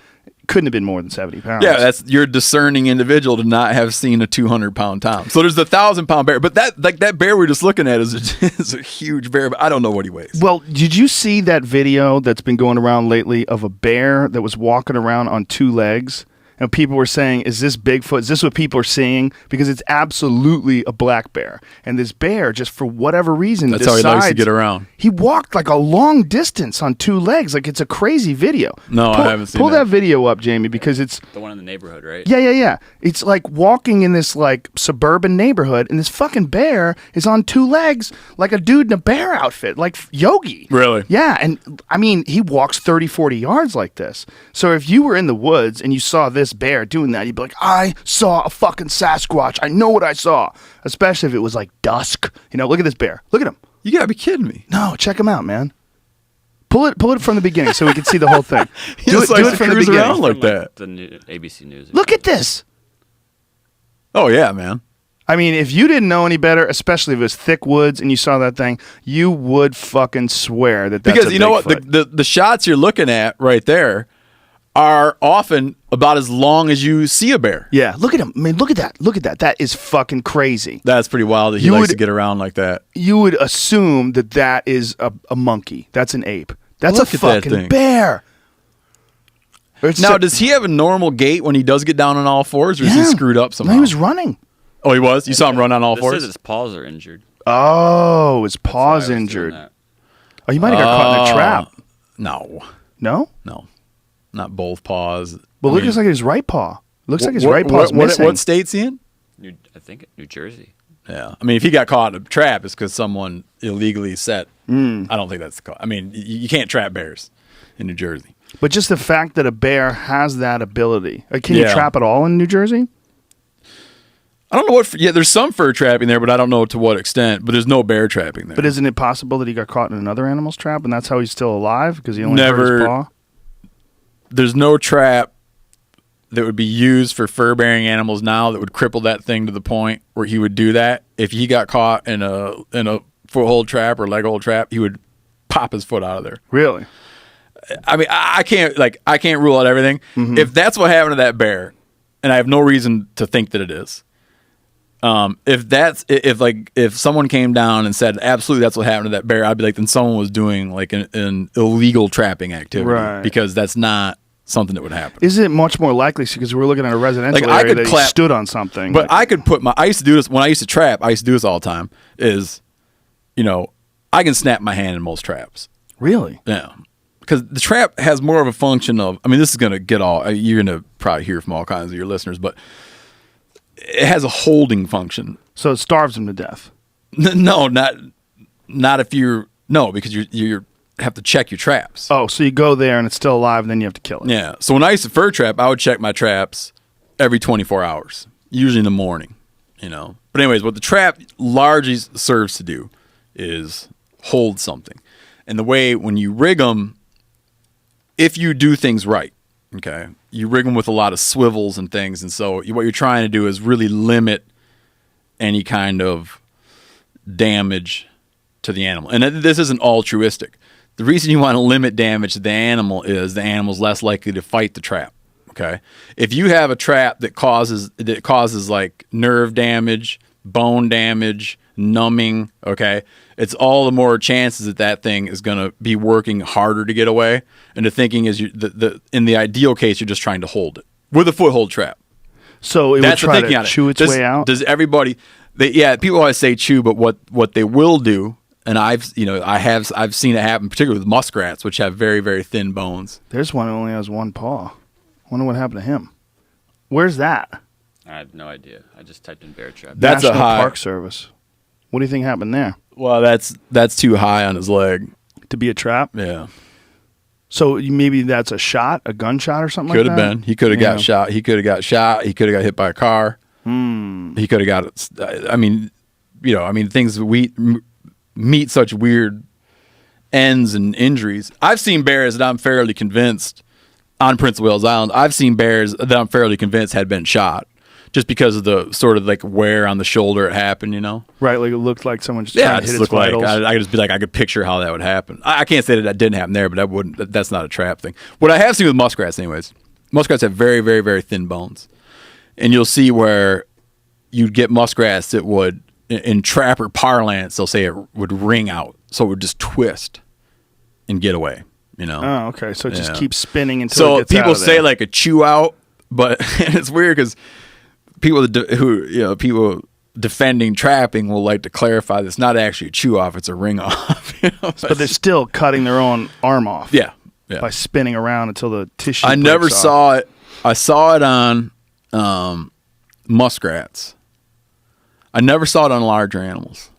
Couldn't have been more than 70 pounds. Yeah, you're a discerning individual to not have seen a 200-pound tom. So there's the 1,000-pound bear, but that bear we're just looking at is a huge bear. But I don't know what he weighs. Well, did you see that video that's been going around lately of a bear that was walking around on two legs, And people were saying, is this Bigfoot? Is this what people are seeing? Because it's absolutely a black bear. And this bear, just for whatever reason, That's how he likes to get around. He walked like a long distance on 2 legs. Like, it's a crazy video. No, I haven't seen Pull that video up, Jamie, because it's... The one in the neighborhood, right? Yeah. It's like walking in this like suburban neighborhood, and this fucking bear is on 2 legs like a dude in a bear outfit, like Yogi. Really? Yeah, and I mean, he walks 30, 40 yards like this. So if you were in the woods and you saw this bear doing that, you'd be like, I saw a fucking Sasquatch. I know what I saw. Especially if it was like dusk. You know, look at this bear. Look at him. You gotta be kidding me. No, check him out, man. Pull it from the beginning so we can see the whole thing. He just likes to cruise around like that. The ABC News. Look at this. Oh yeah, man. I mean, if you didn't know any better, especially if it was thick woods and you saw that thing, you would fucking swear that's because you know what, Bigfoot. the shots you're looking at right there are often about as long as you see a bear. Yeah, look at him. I mean, look at that. Look at that. That is fucking crazy. That's pretty wild that he likes to get around like that. You would assume that is a monkey. That's an ape. That's Look a at that fucking thing. bear. Now, does he have a normal gait when he does get down on all fours, or is he screwed up somehow? No, he was running. Oh, he was? You saw him run on all This fours? says his paws are injured. Oh, his paw's That's why I was doing injured. that. Oh, he might have got caught in a trap. No. No? No. Not both paws. Well, it looks like his right paw. Looks like his right paw's missing. What state's he in? I think New Jersey. Yeah. I mean, if he got caught in a trap, it's because someone illegally set. I don't think that's the cause. I mean, you can't trap bears in New Jersey. But just the fact that a bear has that ability. Can you Yeah. trap at all in New Jersey? I don't know what. Yeah, there's some fur trapping there, but I don't know to what extent. But there's no bear trapping there. But isn't it possible that he got caught in another animal's trap and that's how he's still alive? Because he only hurt his paw? There's no trap that would be used for fur-bearing animals now that would cripple that thing to the point where he would do that. If he got caught in a foothold trap or leg hold trap, he would pop his foot out of there. Really? I mean, I can't rule out everything. Mm-hmm. If that's what happened to that bear, and I have no reason to think that it is. If someone came down and said absolutely that's what happened to that bear, I'd be like, then someone was doing like an illegal trapping activity, Right. because that's not something that would happen. Is it much more likely because we're looking at a residential Like, I area could that clap- he stood on something? But I could put I used to do this when I used to trap. I used to do this all the time. I can snap my hand in most traps. Really? Yeah. Because the trap has more of a function of, I mean, this is going to get you're going to probably hear from all kinds of your listeners, but it has a holding function. So it starves him to death. No, not if because you have to check your traps. Oh, so you go there and it's still alive and then you have to kill it. Yeah. So when I used to fur trap, I would check my traps every 24 hours, usually in the morning, But anyways, what the trap largely serves to do is hold something. And the way when you rig them, if you do things right, okay, you rig them with a lot of swivels and things. And so what you're trying to do is really limit any kind of damage to the animal. And this isn't altruistic. The reason you want to limit damage to the animal is the animal's less likely to fight the trap. Okay. If you have a trap that causes like nerve damage, bone damage, numbing, okay, it's all the more chances that thing is going to be working harder to get away. And the thinking is, in the ideal case, you're just trying to hold it with a foothold trap. So it That's would try the thinking to on it. chew its way out? Does everybody? People always say chew, but what they will do, and I've seen it happen, particularly with muskrats, which have very, very thin bones. There's one who only has one paw. Wonder what happened to him. Where's that? I have no idea. I just typed in bear trap. That's National a high Park Service. What do you think happened there? Well, that's too high on his leg. To be a trap? Yeah, So maybe that's a gunshot or something could like have that? been. He could have got shot. He could have got shot. He could have got hit by a car. He could have got. Things we meet such weird ends and injuries. I've seen bears that I'm fairly convinced on Prince of Wales Island. I've seen bears that I'm fairly convinced had been shot, just because of the sort of like wear on the shoulder it happened. Right, like it looked like someone just Yeah, trying it to just hit its looked like vitals. I could just be like, I could picture how that would happen. I can't say that didn't happen there, but that's not a trap thing. What I have seen with muskrats, anyways, muskrats have very, very, very thin bones, and you'll see where you'd get muskrats that would, in trapper parlance, they'll say it would ring out, so it would just twist and get away. Oh, okay. So it just Yeah. keeps spinning until So it gets people out of say there. like a chew out, But it's weird because people people defending trapping will like to clarify that it's not actually a chew off, it's a ring off. But they're still cutting their own arm off. Yeah. By spinning around until the tissue. I never breaks off. saw it. I saw it on muskrats. I never saw it on larger animals.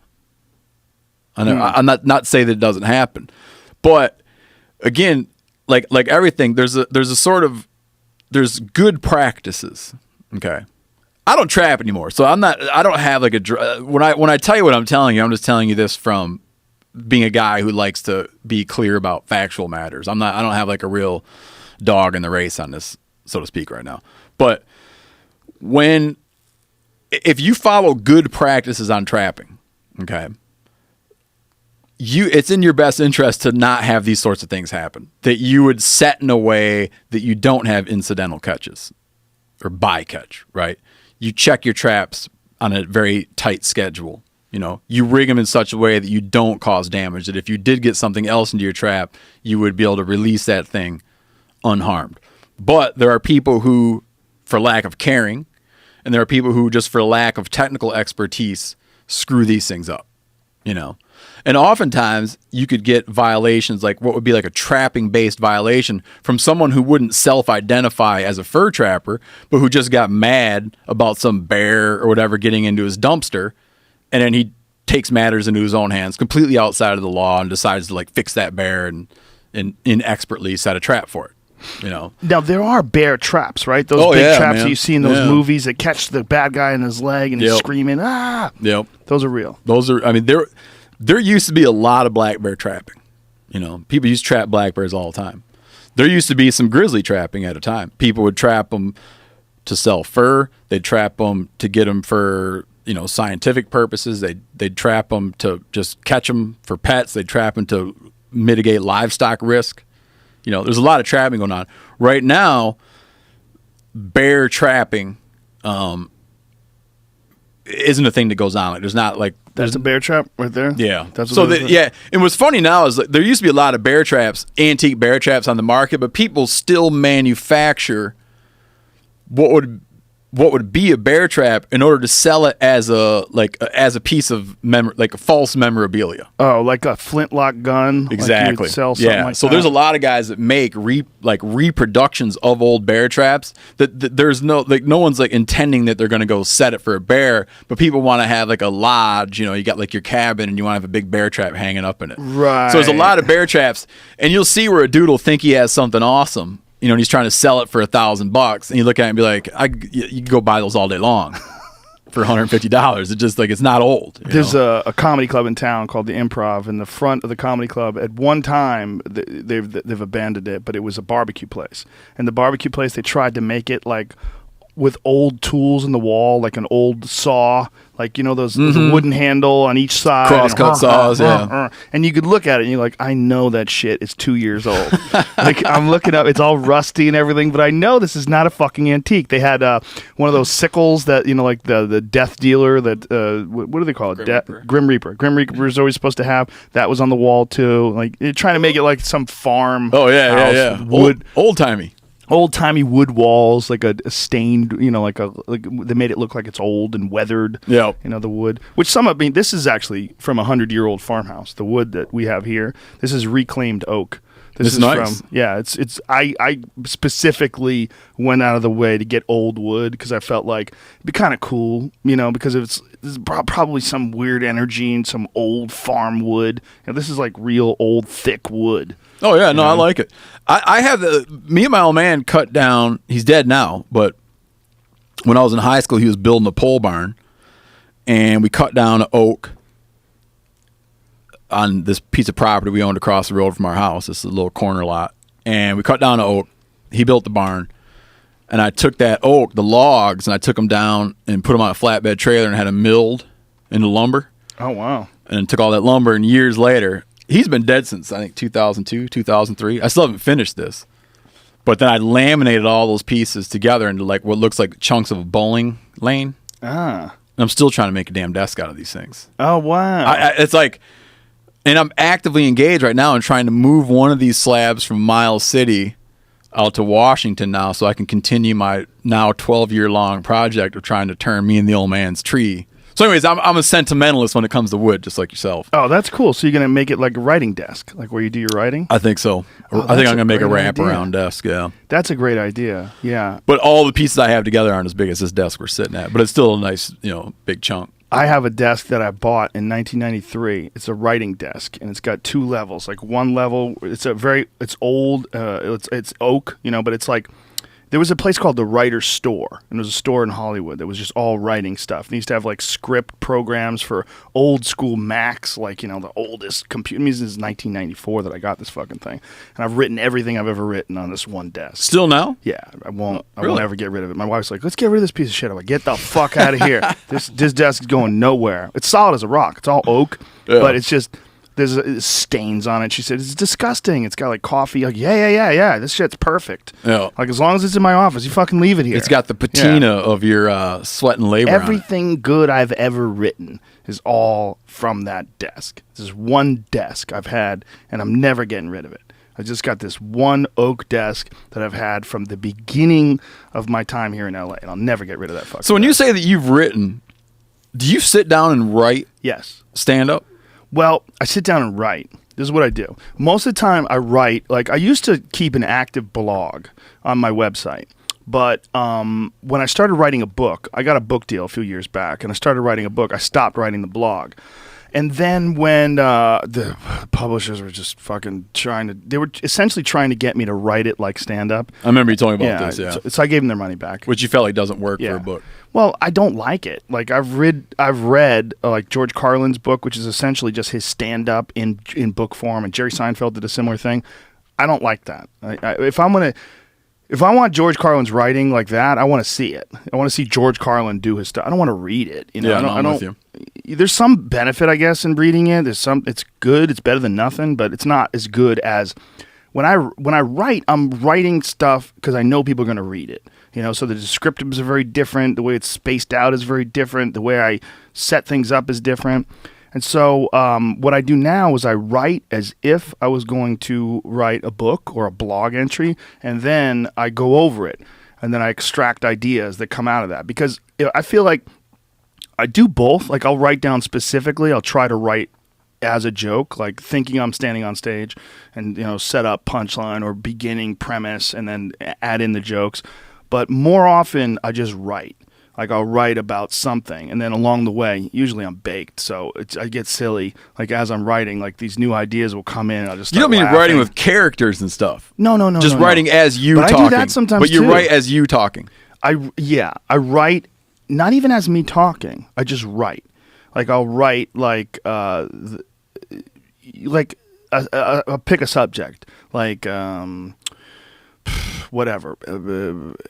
I'm not saying that it doesn't happen, but again, like everything, there's good practices. Okay, I don't trap anymore, so I don't have like when I tell you what I'm telling you, I'm just telling you this from being a guy who likes to be clear about factual matters. I don't have like a real dog in the race on this, so to speak, right now. But if you follow good practices on trapping, okay, it's in your best interest to not have these sorts of things happen. That you would set in a way that you don't have incidental catches or bycatch, right? You check your traps on a very tight schedule. You rig them in such a way that you don't cause damage, that if you did get something else into your trap, you would be able to release that thing unharmed. But there are people who, for lack of caring, and there are people who just for lack of technical expertise, screw these things up, And oftentimes you could get violations like what would be like a trapping-based violation from someone who wouldn't self-identify as a fur trapper, but who just got mad about some bear or whatever getting into his dumpster, and then he takes matters into his own hands, completely outside of the law, and decides to like fix that bear and inexpertly set a trap for it. Now there are bear traps, right? Those big traps that you see in those movies that catch the bad guy in his leg and he's screaming, ah. Yep. Those are real. There used to be a lot of black bear trapping. People used to trap black bears all the time. There used to be some grizzly trapping at a time. People would trap them to sell fur. They'd trap them to get them for scientific purposes. They'd trap them to just catch them for pets. They'd trap them to mitigate livestock risk. There's a lot of trapping going on right now. Bear trapping isn't a thing that goes on. Like there's not like that's a bear trap right there. Yeah, that's And what's funny now is like, there used to be a lot of bear traps, antique bear traps on the market, but people still manufacture what would be a bear trap in order to sell it as a piece of like a false memorabilia. Oh, like a flintlock gun. Exactly. Like you would sell something like so that. there's a lot of guys that make reproductions of old bear traps that there's no one's like intending that they're going to go set it for a bear, but people want to have like a lodge. You got like your cabin and you want to have a big bear trap hanging up in it. Right. So there's a lot of bear traps, and you'll see where a dude will think he has something awesome. And he's trying to sell it for $1,000, and you look at it and be like, you can go buy those all day long for $150. It's just like, it's not old. There's a comedy club in town called the Improv, and the front of the comedy club, at one time, they've abandoned it, but it was a barbecue place. And the barbecue place, they tried to make it like with old tools in the wall, like an old saw, like, those wooden handle on each side. Crosscut saws, yeah. And you could look at it and you're like, I know that shit is 2 years old. Like, I'm looking up, it's all rusty and everything, but I know this is not a fucking antique. They had one of those sickles that, like the death dealer that, what do they call it? Grim Reaper. Grim Reaper is always supposed to have. That was on the wall too. Like, they're trying to make it like some farm. Oh, yeah, house, wood. Old-timey. Old-timey wood walls, like a stained, like they made it look like it's old and weathered. Yeah. The wood. Which this is actually from a 100-year-old farmhouse. The wood that we have here, this is reclaimed oak. This is nice. I specifically went out of the way to get old wood because I felt like it'd be kind of cool, because there's probably some weird energy in some old farm wood. This is like real old thick wood. Oh, yeah. No, I like it. I have me and my old man cut down, he's dead now, but when I was in high school, he was building a pole barn, and we cut down an oak on this piece of property we owned across the road from our house. This is a little corner lot. And we cut down an oak. He built the barn. And I took that oak, the logs, and I took them down and put them on a flatbed trailer and had them milled into lumber. Oh, wow. And then took all that lumber, and years later, he's been dead since, I think, 2002, 2003. I still haven't finished this. But then I laminated all those pieces together into like what looks like chunks of a bowling lane. Ah. And I'm still trying to make a damn desk out of these things. Oh, wow. It's like... And I'm actively engaged right now in trying to move one of these slabs from Miles City out to Washington now so I can continue my now 12-year-long project of trying to turn me and the old man's tree. So anyways, I'm a sentimentalist when it comes to wood, just like yourself. Oh, that's cool. So you're going to make it like a writing desk, like where you do your writing? I think so. Oh, I think I'm going to make a great wrap-around idea. desk, yeah. That's a great idea. Yeah. But all the pieces I have together aren't as big as this desk we're sitting at. But it's still a nice, big chunk. I have a desk that I bought in 1993. It's a writing desk, and it's got 2 levels. Like one level, it's old, it's oak, but it's like, there was a place called the Writer's Store, and there was a store in Hollywood that was just all writing stuff. They used to have like script programs for old school Macs, like, the oldest computer. I mean, this is 1994 that I got this fucking thing. And I've written everything I've ever written on this one desk. Still now? Yeah, I won't Really? ever get rid of it. My wife's like, let's get rid of this piece of shit. I'm like, get the fuck out of here. This desk is going nowhere. It's solid as a rock. It's all oak, but it's just, there's stains on it. She said, it's disgusting. It's got like coffee. Like, yeah. This shit's perfect. Yeah. Like, as long as it's in my office, you fucking leave it here. It's got the patina of your sweat and labor on it. Everything good I've ever written is all from that desk. This is one desk I've had, and I'm never getting rid of it. I just got this one oak desk that I've had from the beginning of my time here in LA, and I'll never get rid of that fucking So when you desk. say that you've written, do you sit down and write Yes. stand up? Well, I sit down and write. This is what I do. Most of the time I write, like I used to keep an active blog on my website. But when I started writing a book, I got a book deal a few years back, and I started writing a book. I stopped writing the blog. And then when the publishers were just fucking they were essentially trying to get me to write it like stand-up. I remember you telling me about this, yeah. So I gave them their money back. Which you felt like doesn't work for a book. Well, I don't like it. Like I've read like George Carlin's book, which is essentially just his stand-up in book form, and Jerry Seinfeld did a similar thing. I don't like that. If I want George Carlin's writing like that, I want to see it. I want to see George Carlin do his stuff. I don't want to read it. Yeah, I'm with you. There's some benefit, I guess, in reading it. It's good. It's better than nothing, but it's not as good as when I write. I'm writing stuff because I know people are going to read it. So the descriptives are very different. The way it's spaced out is very different. The way I set things up is different. And so what I do now is I write as if I was going to write a book or a blog entry, and then I go over it, and then I extract ideas that come out of that. Because I feel like I do both. Like I'll write down specifically. I'll try to write as a joke, like thinking I'm standing on stage and, set up punchline or beginning premise and then add in the jokes. But more often I just write. Like I'll write about something, and then along the way, usually I'm baked, so I get silly. Like as I'm writing, like these new ideas will come in, and I'll just You start don't mean laughing. writing with characters and stuff. No. Just no. writing as you But talking. I do that sometimes But you too. write as you talking. I write not even as me talking. I just write. Like I'll write like I'll pick a subject like whatever,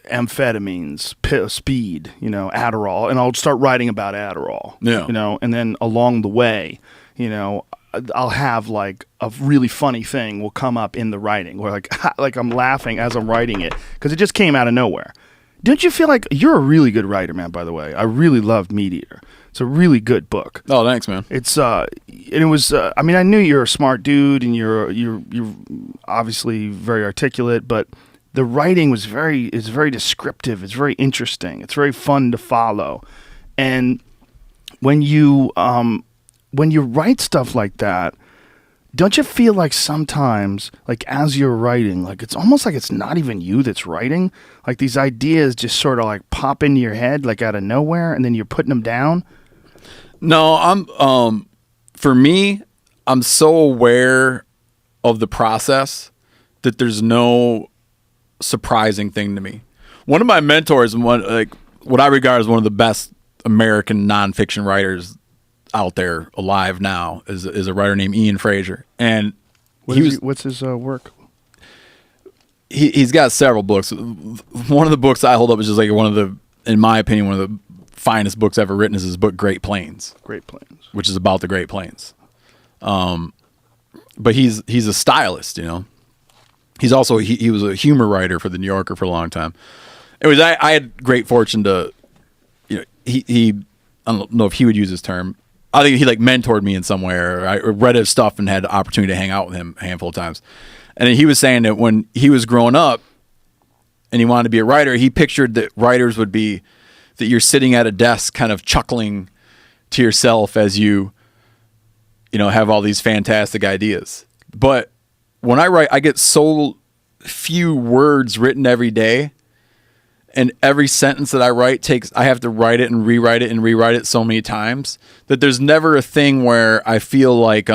amphetamines, speed, Adderall, and I'll start writing about Adderall. Yeah. And then along the way, I'll have like a really funny thing will come up in the writing, where like I'm laughing as I'm writing it because it just came out of nowhere. Don't you feel like you're a really good writer, man? By the way, I really loved MeatEater. It's a really good book. Oh, thanks, man. It's and it was. I mean, I knew you're a smart dude, and you're obviously very articulate, but the writing was very descriptive. It's very interesting. It's very fun to follow, and when you write stuff like that, don't you feel like sometimes, like as you're writing, like it's almost like it's not even you that's writing? Like these ideas just sort of like pop into your head like out of nowhere, and then you're putting them down? No, for me, I'm so aware of the process that there's no surprising thing to me. One of my mentors, and what I regard as one of the best American nonfiction writers out there alive now, is a writer named Ian Fraser. And What's his work? He's got several books. One of the books I hold up is just like in my opinion, one of the finest books ever written is his book Great Plains. Great Plains. Which is about the Great Plains. But he's a stylist, He's also he was a humor writer for the New Yorker for a long time. Anyways, I had great fortune to, he I don't know if he would use this term. I think he like mentored me in some way, or I read his stuff and had the opportunity to hang out with him a handful of times. And he was saying that when he was growing up, and he wanted to be a writer, he pictured that writers would be that you're sitting at a desk kind of chuckling to yourself as you have all these fantastic ideas. But when I write, I get so few words written every day, and every sentence that I write I have to write it and rewrite it so many times that there's never a thing where I feel like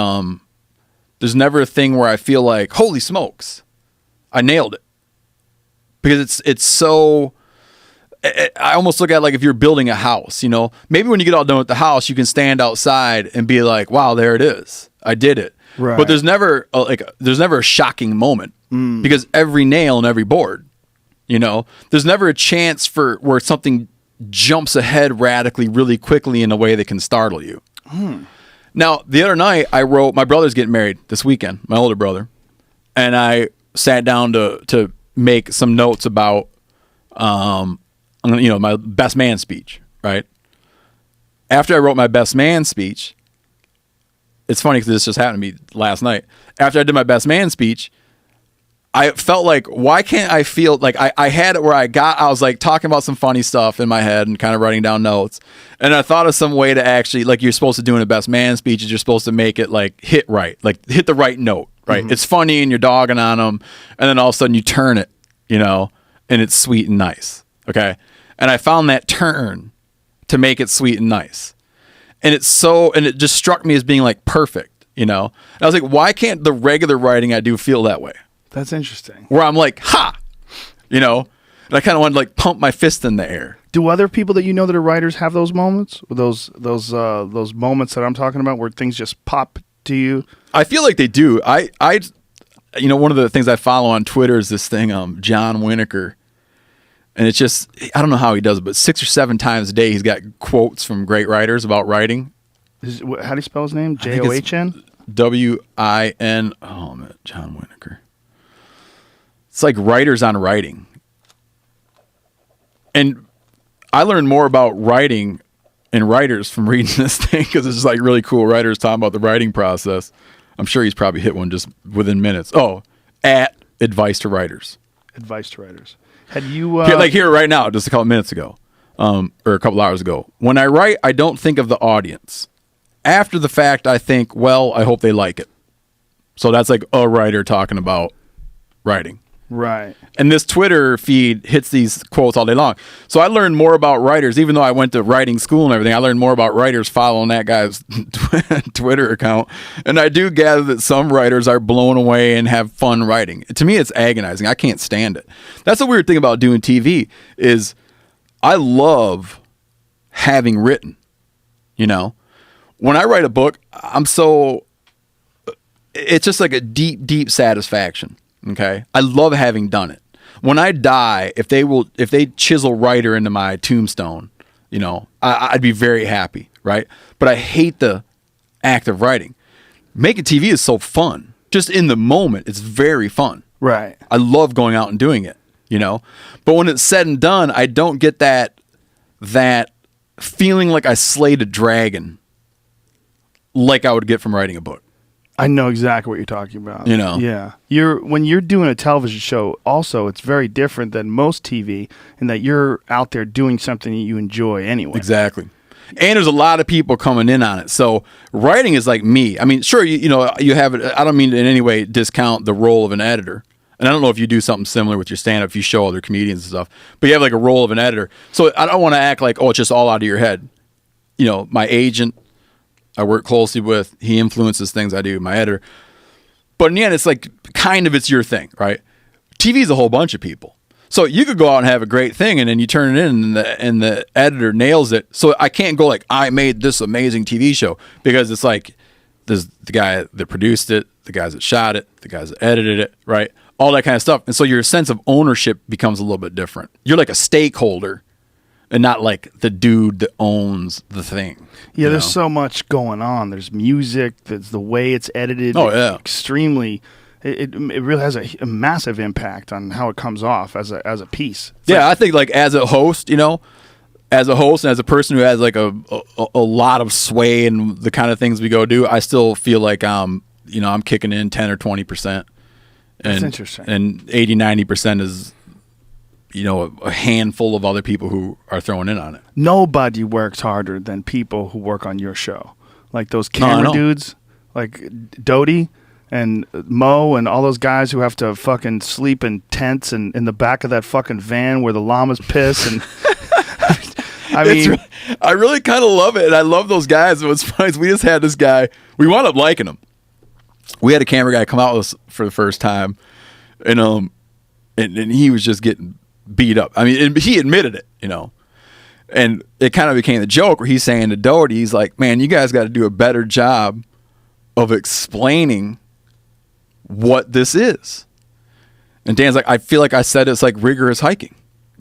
holy smokes, I nailed it. Because it's so, I almost look at it like if you're building a house, maybe when you get all done with the house, you can stand outside and be like, wow, there it is. I did it. Right. But there's never a shocking moment because every nail in every board, there's never a chance where something jumps ahead radically really quickly in a way that can startle you. Now, the other night I wrote, my brother's getting married this weekend, my older brother, and I sat down to make some notes about, my best man speech, right? After I wrote my best man speech, it's funny because this just happened to me last night. After I did my best man speech, I felt like, why can't I feel like I had it where I was like talking about some funny stuff in my head and kind of writing down notes. And I thought of some way to actually, like you're supposed to do in a best man speech, is you're supposed to make it like hit right, like hit the right note, right? It's funny and you're dogging on them. And then all of a sudden you turn it, and it's sweet and nice. Okay. And I found that turn to make it sweet and nice. And it just struck me as being like perfect, And I was like, why can't the regular writing I do feel that way? That's interesting. Where I'm like, ha, and I kind of want to like pump my fist in the air. Do other people that that are writers have those moments? Those moments that I'm talking about where things just pop to you? I feel like they do. One of the things I follow on Twitter is this thing, John Winokur. And it's just, I don't know how he does it, but 6 or 7 times a day he's got quotes from great writers about writing. How do you spell his name? John? Win. Oh, man, John Winokur. It's like writers on writing. And I learned more about writing and writers from reading this thing because it's just like really cool writers talking about the writing process. I'm sure he's probably hit one just within minutes. Oh, at Advice to Writers. Advice to Writers. Had you... here right now, just a couple minutes ago, or a couple hours ago. When I write, I don't think of the audience. After the fact, I think, well, I hope they like it. So that's like a writer talking about writing. Right. And this Twitter feed hits these quotes all day long. So I learned more about writers, even though I went to writing school and everything. I learned more about writers following that guy's Twitter account. And I do gather that some writers are blown away and have fun writing. To me, it's agonizing. I can't stand it. That's the weird thing about doing TV is I love having written, When I write a book, it's just like a deep, deep satisfaction. Okay. I love having done it. When I die, if they chisel writer into my tombstone, I'd be very happy. Right. But I hate the act of writing. Making TV is so fun. Just in the moment, it's very fun. Right. I love going out and doing it, but when it's said and done, I don't get that feeling like I slayed a dragon like I would get from writing a book. I know exactly what you're talking about. Yeah. When you're doing a television show, also, it's very different than most TV in that you're out there doing something that you enjoy anyway. Exactly. And there's a lot of people coming in on it. So writing is like me. I mean, sure, you have it. I don't mean to in any way discount the role of an editor. And I don't know if you do something similar with your stand-up, if you show other comedians and stuff, but you have like a role of an editor. So I don't want to act like, it's just all out of your head. My agent, I work closely with, he influences things I do, my editor. But in the end, it's like it's your thing, right? TV is a whole bunch of people. So you could go out and have a great thing, and then you turn it in, and the editor nails it. So I can't go like, I made this amazing TV show, because it's like there's the guy that produced it, the guys that shot it, the guys that edited it, right? All that kind of stuff. And so your sense of ownership becomes a little bit different. You're like a stakeholder and not like the dude that owns the thing. Yeah, there's so much going on. There's music, there's the way it's edited. Oh, yeah. Extremely... It really has a massive impact on how it comes off as a piece. I think like as a host, as a host and as a person who has like a lot of sway in the kind of things we go do, I still feel like I'm kicking in 10 or 20%. That's interesting. And 80-90% is a handful of other people who are throwing in on it. Nobody works harder than people who work on your show. Like those No, I camera know. dudes, like Doty and Mo and all those guys who have to fucking sleep in tents and in the back of that fucking van where the llamas piss. And I mean, I really kind of love it, and I love those guys. What's funny is we just had this guy. We wound up liking him. We had a camera guy come out with us for the first time, and he was just getting beat up. I mean, and he admitted it, and it kind of became the joke where he's saying to Doherty, he's like, "Man, you guys got to do a better job of explaining what this is." And Dan's like, "I feel like I said it's like rigorous hiking."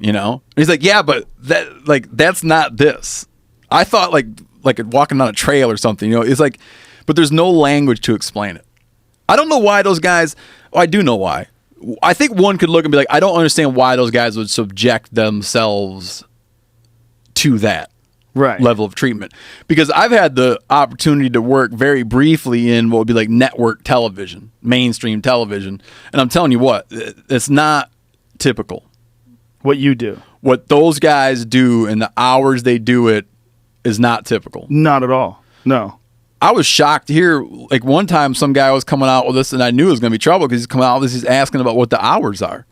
And he's like, yeah, but that's not this. I thought like walking on a trail or something, it's like, but there's no language to explain it. I don't know why those guys, I do know why. I think one could look and be like, I don't understand why those guys would subject themselves to that level of treatment. Because I've had the opportunity to work very briefly in what would be like network television, mainstream television. And I'm telling you what, it's not typical. what you do. What those guys do and the hours they do it is not typical. Not at all. No. I was shocked to hear, like one time some guy was coming out with this and I knew it was going to be trouble because he's coming out with this, he's asking about what the hours are.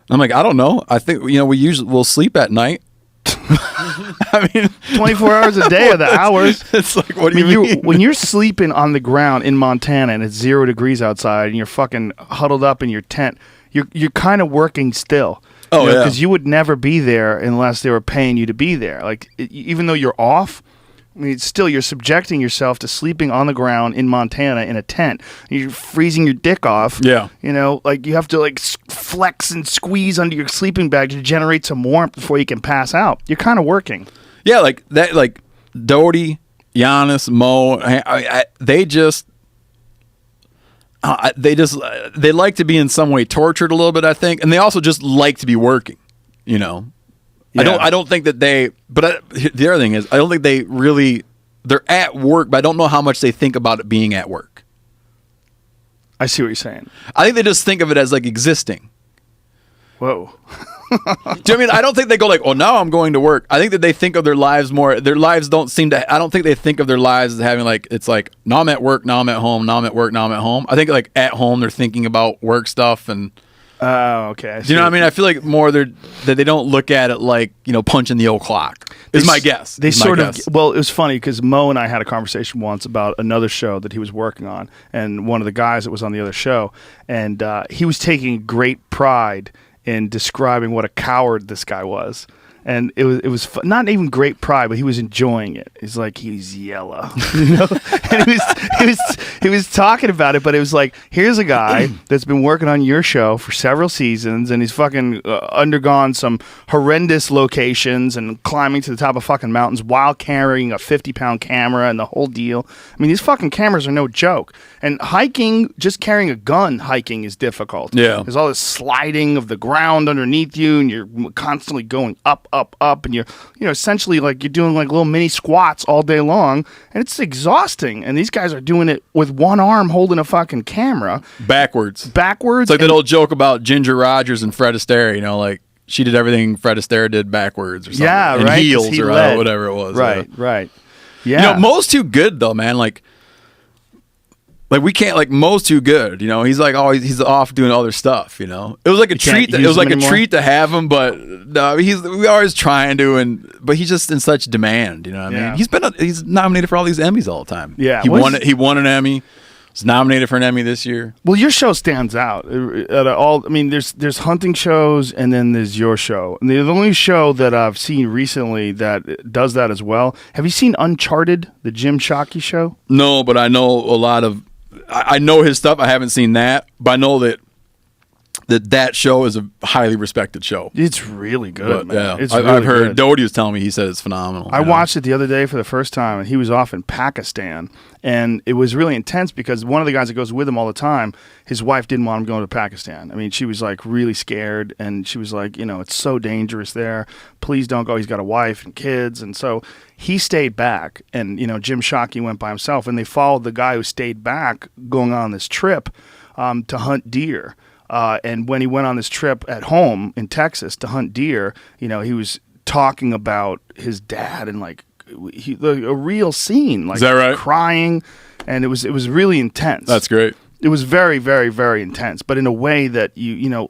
And I'm like, I don't know. I think, we'll sleep at night. I mean, 24 hours a day are the hours. It's like, what do you mean? When you're sleeping on the ground in Montana and it's 0 degrees outside and you're fucking huddled up in your tent, you're kind of working still. Oh, yeah. Because you would never be there unless they were paying you to be there. Like, even though you're off, I mean, still, you're subjecting yourself to sleeping on the ground in Montana in a tent. You're freezing your dick off. Yeah. Like you have to flex and squeeze under your sleeping bag to generate some warmth before you can pass out. You're kind of working. Yeah, like that, like Doty, Giannis, Mo, they like to be in some way tortured a little bit, I think, and they also just like to be working. Yeah. I don't think that they. But the other thing is, I don't think they really. They're at work, but I don't know how much they think about it being at work. I see what you're saying. I think they just think of it as like existing. Whoa. Do you know what I mean? I don't think they go like, oh, now I'm going to work. I think that they think of their lives more. Their lives don't seem to. I don't think they think of their lives as having like, it's like, now I'm at work, now I'm at home, now I'm at work, now I'm at home. I think like at home they're thinking about work stuff and. Oh, okay. Do you know what I mean? I feel like more that they don't look at it like, punching the old clock. Is my guess. Well, it was funny because Mo and I had a conversation once about another show that he was working on, and one of the guys that was on the other show, and he was taking great pride in describing what a coward this guy was. And it was not even great pride, but he was enjoying it. He's like, he's yellow, And he was talking about it, but it was like, here's a guy that's been working on your show for several seasons, and he's fucking undergone some horrendous locations and climbing to the top of fucking mountains while carrying a 50-pound camera and the whole deal. I mean, these fucking cameras are no joke. And hiking, just carrying a gun, hiking is difficult. Yeah, there's all this sliding of the ground underneath you, and you're constantly going up, and you're essentially like you're doing like little mini squats all day long, and it's exhausting. And these guys are doing it with one arm holding a fucking camera backwards. It's like that old joke about Ginger Rogers and Fred Astaire. Like she did everything Fred Astaire did backwards or something. Yeah, in right. Heels or whatever it was. Right. Yeah. Mo's too good though, man. Like we can't, like, Mo's too good, he's like, oh, he's off doing other stuff, It was like a treat. It was like a treat to have him, but no, we always trying to, but he's just in such demand, you know what I mean? He's nominated for all these Emmys all the time. Yeah. He won an Emmy. Was nominated for an Emmy this year. Well, your show stands out. There's hunting shows and then there's your show. And the only show that I've seen recently that does that as well. Have you seen Uncharted, the Jim Shockey show? No, but I know a lot of. I know his stuff. I haven't seen that, but I know that show is a highly respected show. It's really good, man. Yeah, It's I've heard good. Doty was telling me, he said it's phenomenal. I watched it the other day for the first time, and he was off in Pakistan, and it was really intense because one of the guys that goes with him all the time, his wife didn't want him going to Pakistan. I mean, she was like really scared, and she was like, it's so dangerous there. Please don't go. He's got a wife and kids, and so he stayed back, and Jim Shockey went by himself, and they followed the guy who stayed back going on this trip to hunt deer. And when he went on this trip at home in Texas to hunt deer, he was talking about his dad and like a real scene, like Is that right? crying, and it was really intense. That's great. It was very, very, very intense, but in a way that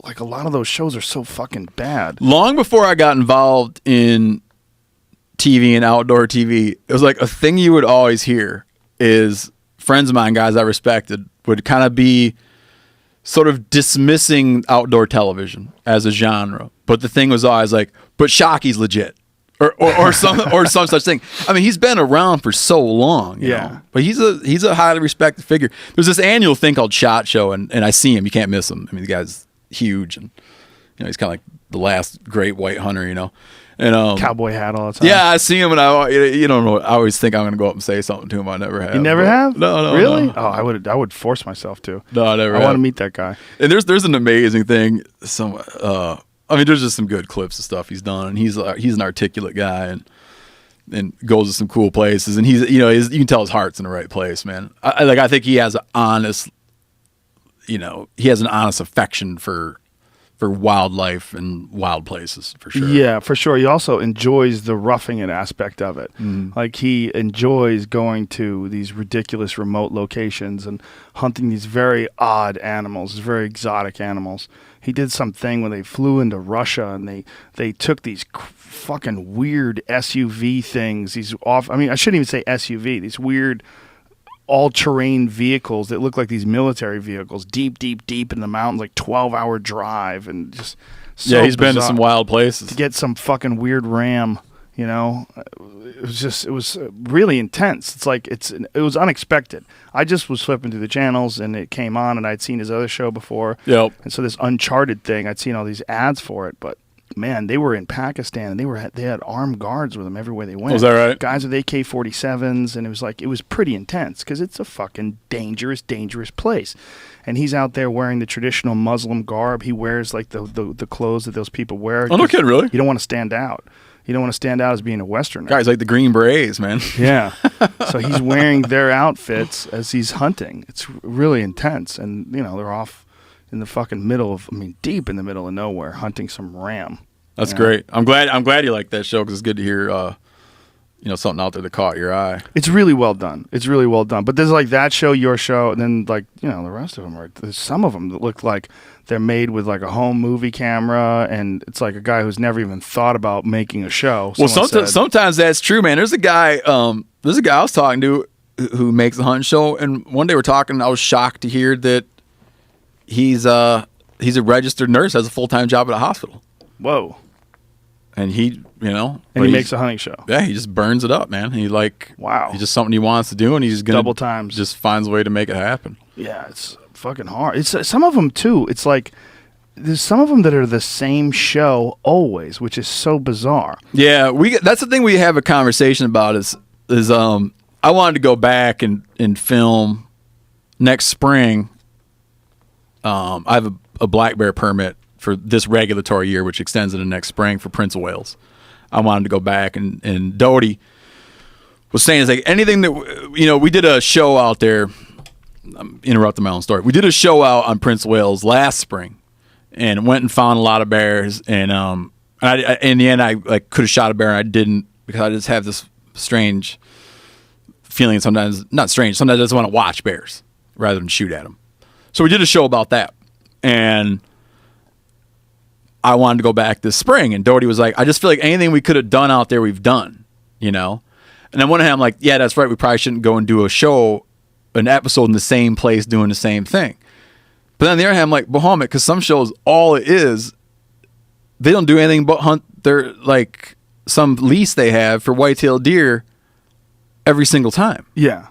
like a lot of those shows are so fucking bad. Long before I got involved in TV and outdoor TV, it was like a thing you would always hear is friends of mine, guys I respected, would kind of be sort of dismissing outdoor television as a genre. But the thing was always like, but Shocky's legit. Or some such thing. I mean, he's been around for so long, you know? But he's a highly respected figure. There's this annual thing called SHOT Show, and I see him. You can't miss him. I mean, the guy's huge, and he's kind of like the last great white hunter, and Cowboy hat all the time. Yeah, I see him, and I don't know. I always think I'm going to go up and say something to him. I never have. You never have? No. Really? No. Oh, I would force myself to. No, I never. I want to meet that guy. And there's an amazing thing. There's just some good clips of stuff he's done, and he's an articulate guy, and goes to some cool places, and he's you can tell his heart's in the right place, man. I think he has an honest, affection for wildlife and wild places, for sure. Yeah, for sure. He also enjoys the roughing it aspect of it. Like he enjoys going to these ridiculous remote locations and hunting these very odd animals, very exotic animals. He did something when they flew into Russia and they took these fucking weird SUV things. I shouldn't even say SUV. These weird all-terrain vehicles that look like these military vehicles, deep in the mountains, like 12-hour drive, and just so he's been to bizarre. some wild places To get some fucking weird ram, it was really intense. It's like it was unexpected. I just was flipping through the channels and it came on, and I'd seen his other show before. Yep. And so this Uncharted thing, I'd seen all these ads for it, but man, they were in Pakistan and they had armed guards with them everywhere they went. Was that right? Guys with AK-47s, and it was pretty intense because it's a fucking dangerous place. And he's out there wearing the traditional Muslim garb. He wears like the clothes that those people wear. Oh, no kidding, really? You don't want to stand out. You don't want to stand out as being a Westerner. Guys like the Green Berets, man. Yeah. So he's wearing their outfits as he's hunting. It's really intense. And, they're off in the fucking deep in the middle of nowhere hunting some ram. That's great. I'm glad you like that show, because it's good to hear, something out there that caught your eye. It's really well done. But there's like that show, your show, and then like, the rest of them there's some of them that look like they're made with like a home movie camera, and it's like a guy who's never even thought about making a show. Well, sometimes that's true, man. There's a guy I was talking to who makes a hunting show, and one day we're talking, and I was shocked to hear that he's a registered nurse, has a full-time job at a hospital. Whoa. And he makes a hunting show. Yeah, he just burns it up, man. Wow. He's just something he wants to do, and he's gonna double times. Just finds a way to make it happen. Yeah, it's fucking hard. It's some of them too. It's like there's some of them that are the same show always, which is so bizarre. Yeah, that's the thing we have a conversation about is I wanted to go back and film next spring. I have a black bear permit for this regulatory year, which extends into next spring for Prince of Wales. I wanted to go back, and Doty was saying, it's like anything that, we did a show out there. I'm interrupting my own story. We did a show out on Prince of Wales last spring, and went and found a lot of bears. And in the end, I could have shot a bear, and I didn't, because I just have this strange feeling sometimes, not strange, sometimes I just want to watch bears rather than shoot at them. So we did a show about that, and I wanted to go back this spring, and Doty was like, I just feel like anything we could have done out there, we've done, And on one hand, I'm like, yeah, that's right. We probably shouldn't go and do an episode in the same place doing the same thing. But then on the other hand, I'm like, Bahamut, because some shows, all it is, they don't do anything but hunt some lease they have for white-tailed deer every single time. Yeah.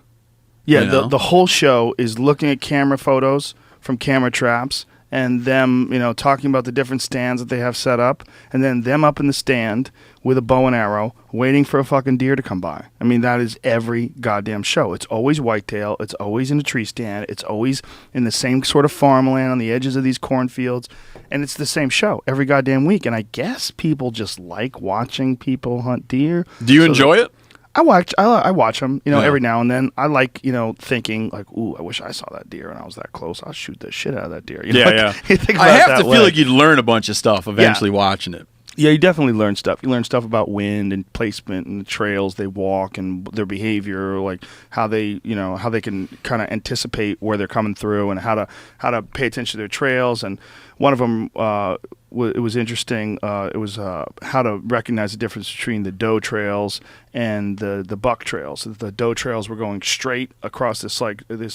Yeah, the whole show is looking at camera photos from camera traps, and them, talking about the different stands that they have set up, and then them up in the stand with a bow and arrow waiting for a fucking deer to come by. I mean, that is every goddamn show. It's always whitetail. It's always in a tree stand. It's always in the same sort of farmland on the edges of these cornfields, and it's the same show every goddamn week. And I guess people just like watching people hunt deer. Do you enjoy it? I watch them, Yeah. every now and then. I like, thinking like, ooh, I wish I saw that deer and I was that close. I'll shoot the shit out of that deer. You think about I it have that to way. feel like you'd learn a bunch of stuff eventually watching it. Yeah, you definitely learn stuff. You learn stuff about wind and placement and the trails they walk and their behavior, like how they can kind of anticipate where they're coming through and how to pay attention to their trails. And one of them, it was interesting. It was how to recognize the difference between the doe trails and the buck trails. The doe trails were going straight across this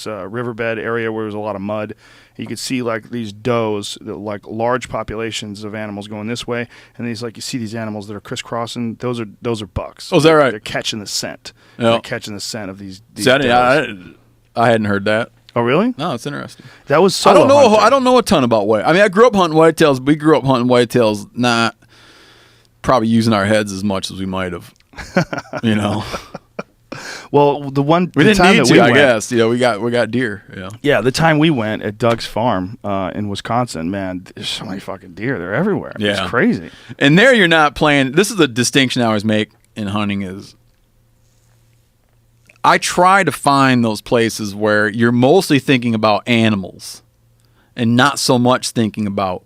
riverbed area where there was a lot of mud. You could see like these does, like large populations of animals going this way, and you see these animals that are crisscrossing. Those are bucks. Oh, is that right? They're catching the scent. Yeah. They're catching the scent of these See, I does. hadn't heard that. Oh, really? No, it's interesting. That was I don't know. hunting. I don't know a ton about white. I mean, I grew up hunting whitetails. We grew up hunting whitetails, not probably using our heads as much as we might have. Well, we Didn't need to. I guess. We got deer. Yeah. Yeah, the time we went at Doug's farm in Wisconsin, man, there's so many fucking deer. They're everywhere. Yeah. It's crazy. And there, you're not playing. This is a distinction I always make in hunting is. I try to find those places where you're mostly thinking about animals and not so much thinking about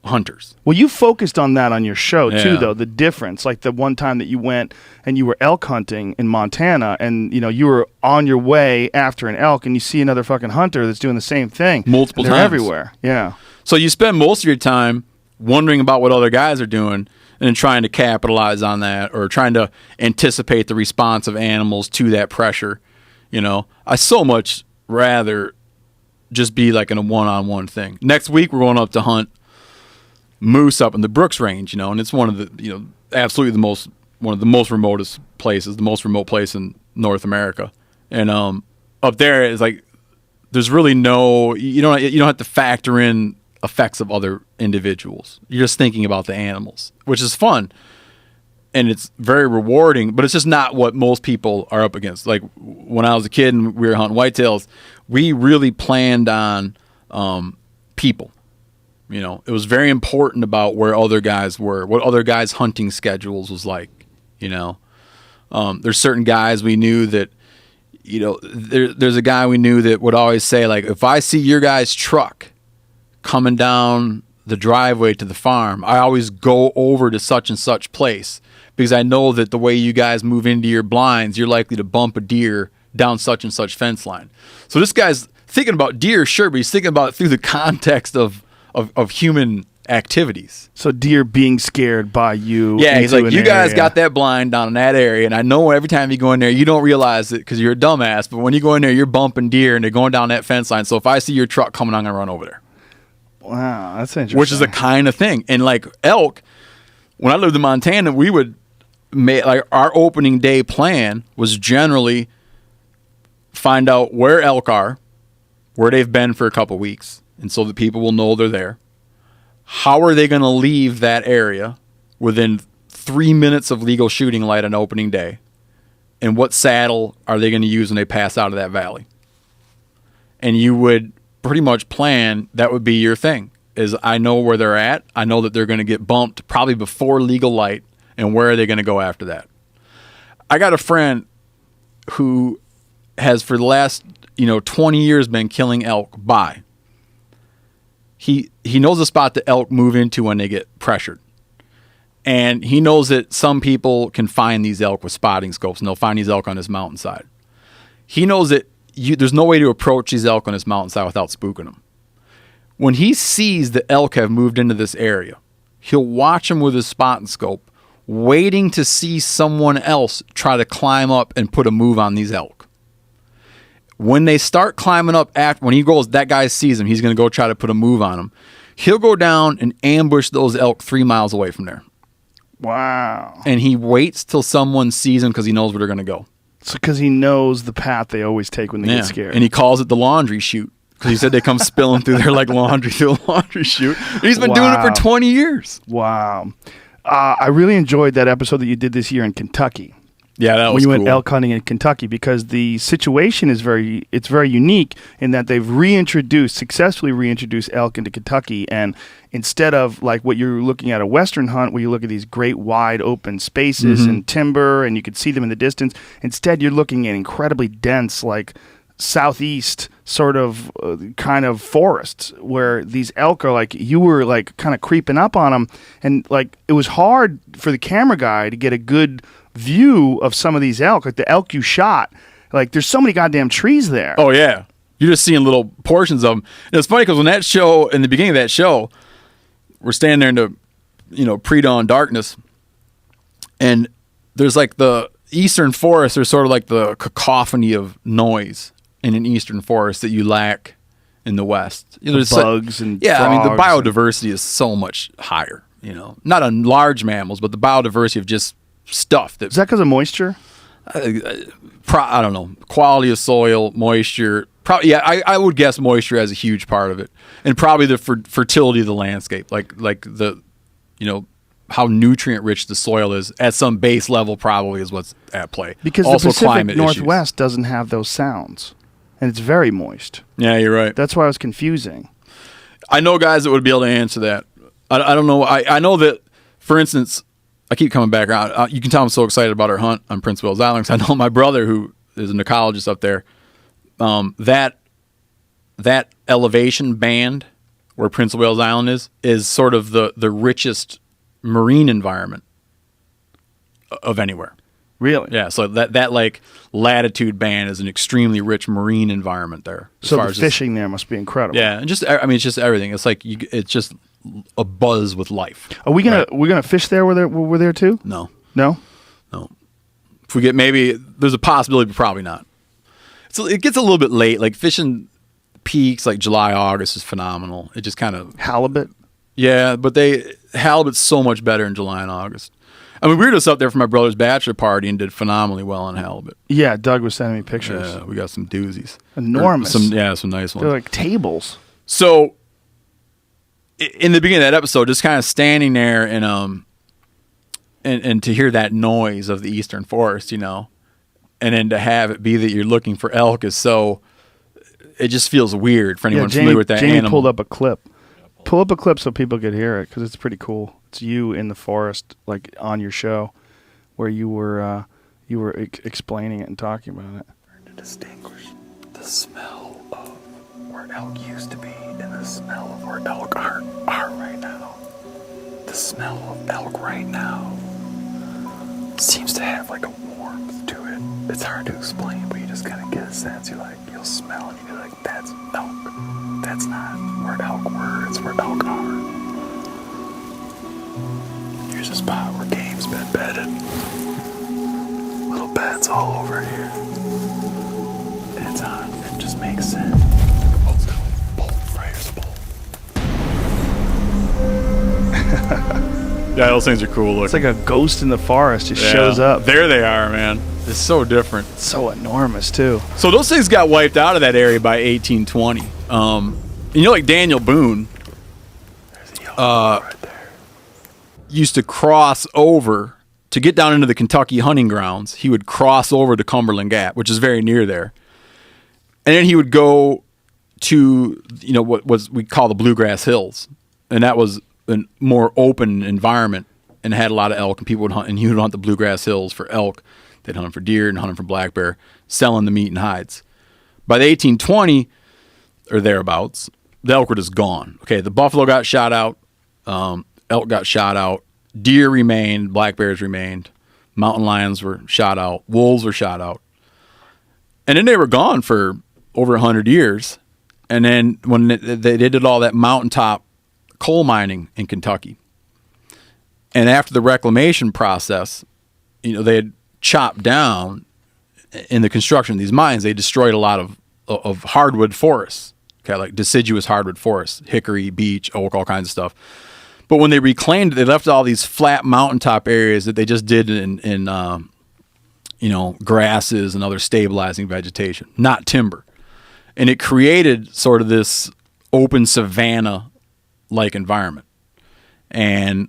hunters. Well, you focused on that on your show too, Yeah. though. The difference, like the one time that you went and you were elk hunting in Montana, and you were on your way after an elk, and you see another fucking hunter that's doing the same thing. Multiple They're times. everywhere. Yeah. So you spend most of your time wondering about what other guys are doing and then trying to capitalize on that or trying to anticipate the response of animals to that pressure. I so much rather just be like in a one-on-one thing. Next week, we're going up to hunt moose up in the Brooks Range, and it's one of the, absolutely one of the most remotest places, the most remote place in North America. And up there is like, there's really no, you don't have to factor in effects of other individuals. You're just thinking about the animals, which is fun. And it's very rewarding, but it's just not what most people are up against. Like when I was a kid and we were hunting whitetails, we really planned on people. It was very important about where other guys were, what other guys' hunting schedules was like. There's certain guys we knew that, there's a guy we knew that would always say, like, if I see your guy's truck coming down the driveway to the farm, I always go over to such and such place because I know that the way you guys move into your blinds, you're likely to bump a deer down such and such fence line. So this guy's thinking about deer, sure, but he's thinking about it through the context of human activities. So deer being scared by you. Yeah, he's into like, an you guys area. got that blind down in that area, and I know every time you go in there, you don't realize it because you're a dumbass, but when you go in there, you're bumping deer, and they're going down that fence line. So if I see your truck coming, I'm going to run over there. Wow, that's interesting. Which is a kind of thing. And like elk, when I lived in Montana, we would make, like, our opening day plan was generally find out where elk are, where they've been for a couple weeks, and so that people will know they're there. How are they going to leave that area within 3 minutes of legal shooting light on opening day? And what saddle are they going to use when they pass out of that valley? And you would pretty much plan that would be your thing. Is I know where they're at. I know that they're going to get bumped probably before legal light. And where are they going to go after that? I got a friend who has for the last 20 years been killing elk by. He knows the spot that elk move into when they get pressured. And he knows that some people can find these elk with spotting scopes, and they'll find these elk on this mountainside. He knows that there's no way to approach these elk on this mountainside without spooking them. When he sees the elk have moved into this area, he'll watch them with his spotting scope, waiting to see someone else try to climb up and put a move on these elk. When they start climbing up, when he goes, that guy sees him, he's going to go try to put a move on them. He'll go down and ambush those elk 3 miles away from there. Wow. And he waits till someone sees him because he knows where they're going to go. So because he knows the path they always take when they get scared. And he calls it the laundry chute because he said they come spilling through there like laundry through a laundry chute. And he's been doing it for 20 years. Wow. I really enjoyed that episode that you did this year in Kentucky. Yeah, that when was you went cool. elk hunting in Kentucky, because the situation is very unique in that they've successfully reintroduced elk into Kentucky, and instead of like what you're looking at a western hunt where you look at these great wide open spaces and timber and you could see them in the distance, instead you're looking at incredibly dense like southeast sort of kind of forests where these elk are like, you were like kind of creeping up on them, and like it was hard for the camera guy to get a good view of some of these elk, like the elk you shot. Like there's so many goddamn trees there. Oh yeah, you're just seeing little portions of them. And it's funny because when that show, in the beginning of that show, we're standing there in the pre-dawn darkness, and there's like the eastern forest. There's sort of like the cacophony of noise in an eastern forest that you lack in the west. There's bugs and I mean the frogs biodiversity is so much higher. Not on large mammals, but the biodiversity of just stuff that Is that because of moisture? I don't know, quality of soil, moisture. Probably, yeah. I would guess moisture has a huge part of it, and probably the fertility of the landscape, like the, how nutrient rich the soil is at some base level, probably is what's at play. Because also the Pacific climate Northwest doesn't have those sounds, and it's very moist. Yeah, you're right. That's why it was confusing. I know guys that would be able to answer that. I don't know. I know that, for instance, I keep coming back around. You can tell I'm so excited about our hunt on Prince Willis Island, 'cause I know my brother, who is an ecologist up there, that elevation band where Prince Willis Island is sort of the richest marine environment of anywhere. Really? Yeah, so that like latitude band is an extremely rich marine environment there. So the fishing there must be incredible. Yeah, and just it's just everything. It's like it's just a buzz with life. Are we gonna fish there? We're there too? No. If we get, maybe there's a possibility, but probably not. So it gets a little bit late. Like fishing peaks like July, August is phenomenal. It just kind of Halibut. Yeah, but halibut's so much better in July and August. I mean, we were just up there for my brother's bachelor party and did phenomenally well on halibut. Yeah, Doug was sending me pictures. Yeah, we got some doozies. Enormous. Some nice ones. They're like tables. So, in the beginning of that episode, just kind of standing there and to hear that noise of the eastern forest, and then to have it be that you're looking for elk is so, it just feels weird for anyone familiar with that Jamie animal. pulled up a clip. Pull up a clip so people could hear it, because it's pretty cool. It's you in the forest, like on your show, where you were explaining it and talking about it. To distinguish the smell of where elk used to be and the smell of where elk are right now. The smell of elk right now seems to have like a warmth to it. It's hard to explain, but you just kind of get a sense. You'll smell and you'll be like, that's elk. That's not where elk were, it's where elk are. Here's a spot where game's been bedded. Little beds all over here. And it's on. It just makes sense. Bolt, Freyr's bolt. Yeah, those things are cool looking. It's like a ghost in the forest just shows up. There they are, man. It's so different. It's so enormous too. So those things got wiped out of that area by 1820. Like Daniel Boone There's a yellow right there. used to cross over to get down into the Kentucky hunting grounds. He would cross over to Cumberland Gap, which is very near there. And then he would go to, what was we call the Bluegrass Hills. And that was a more open environment and had a lot of elk, and people would hunt, and he would hunt the Bluegrass Hills for elk. They'd hunt them for deer and hunt them for black bear, selling the meat and hides. By the 1820 or thereabouts, the elk were just gone. Okay, the buffalo got shot out, elk got shot out, deer remained, black bears remained, mountain lions were shot out, wolves were shot out. And then they were gone for over 100 years. And then when they did all that mountaintop coal mining in Kentucky, and after the reclamation process, they had chopped down in the construction of these mines, they destroyed a lot of hardwood forests, okay, like deciduous hardwood forests, hickory, beech, oak, all kinds of stuff. But when they reclaimed it, they left all these flat mountaintop areas that they just did in grasses and other stabilizing vegetation, not timber. And it created sort of this open savanna-like environment. And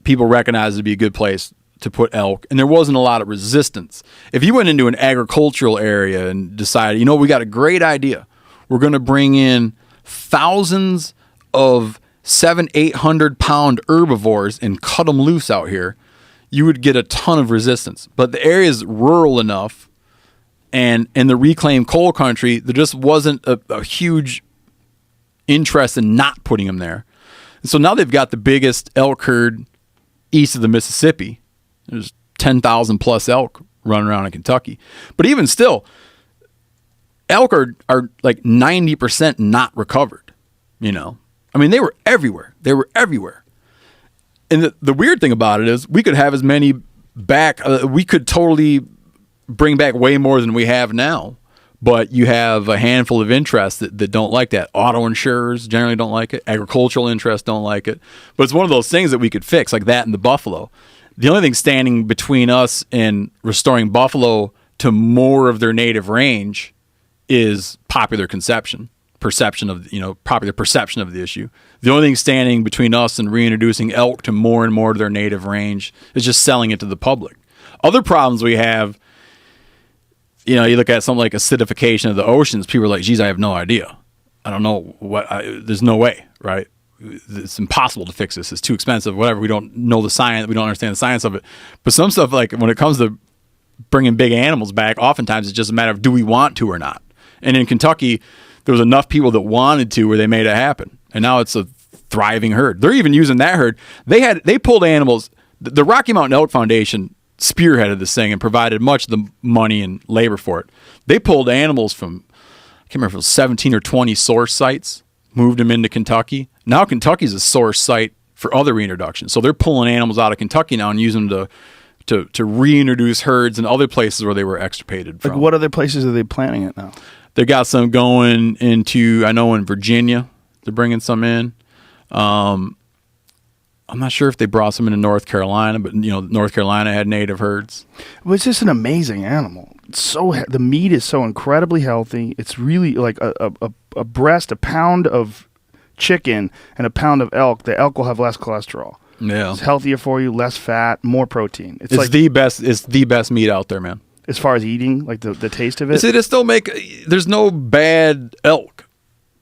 people recognized it to be a good place to put elk, and there wasn't a lot of resistance. If you went into an agricultural area and decided, we got a great idea, we're going to bring in thousands of 700-800 pound herbivores and cut them loose out here, you would get a ton of resistance. But the area is rural enough, and in the reclaimed coal country, there just wasn't a huge interest in not putting them there. And so now they've got the biggest elk herd east of the Mississippi. There's 10,000 plus elk running around in Kentucky. But even still, elk are like 90% not recovered, I mean, they were everywhere. And the weird thing about it is we could have as many back. We could totally bring back way more than we have now. But you have a handful of interests that don't like that. Auto insurers generally don't like it. Agricultural interests don't like it. But it's one of those things that we could fix, like that and the buffalo. The only thing standing between us and restoring buffalo to more of their native range is popular perception of the issue. The only thing standing between us and reintroducing elk to more and more of their native range is just selling it to the public. Other problems we have, you look at something like acidification of the oceans, people are like, geez, I have no idea. I don't know there's no way, right? It's impossible to fix this. It's too expensive, whatever. We don't know the science. We don't understand the science of it. But some stuff, like when it comes to bringing big animals back, oftentimes it's just a matter of do we want to or not. And in Kentucky, there was enough people that wanted to where they made it happen. And now it's a thriving herd. They're even using that herd. They pulled animals. The Rocky Mountain Elk Foundation spearheaded this thing and provided much of the money and labor for it. They pulled animals from, I can't remember if it was 17 or 20 source sites, moved them into Kentucky. Now Kentucky's a source site for other reintroductions. So they're pulling animals out of Kentucky now and using them to reintroduce herds in other places where they were extirpated from. Like what other places are they planning it now? They got some going into, I know in Virginia, they're bringing some in. I'm not sure if they brought some into North Carolina, but North Carolina had native herds. Well, it's just an amazing animal. The meat is so incredibly healthy. It's really like a breast, a pound of chicken and a pound of elk. The elk will have less cholesterol. Yeah, it's healthier for you, less fat, more protein. It's like the best. It's the best meat out there, man. As far as eating, like the taste of it. There's no bad elk.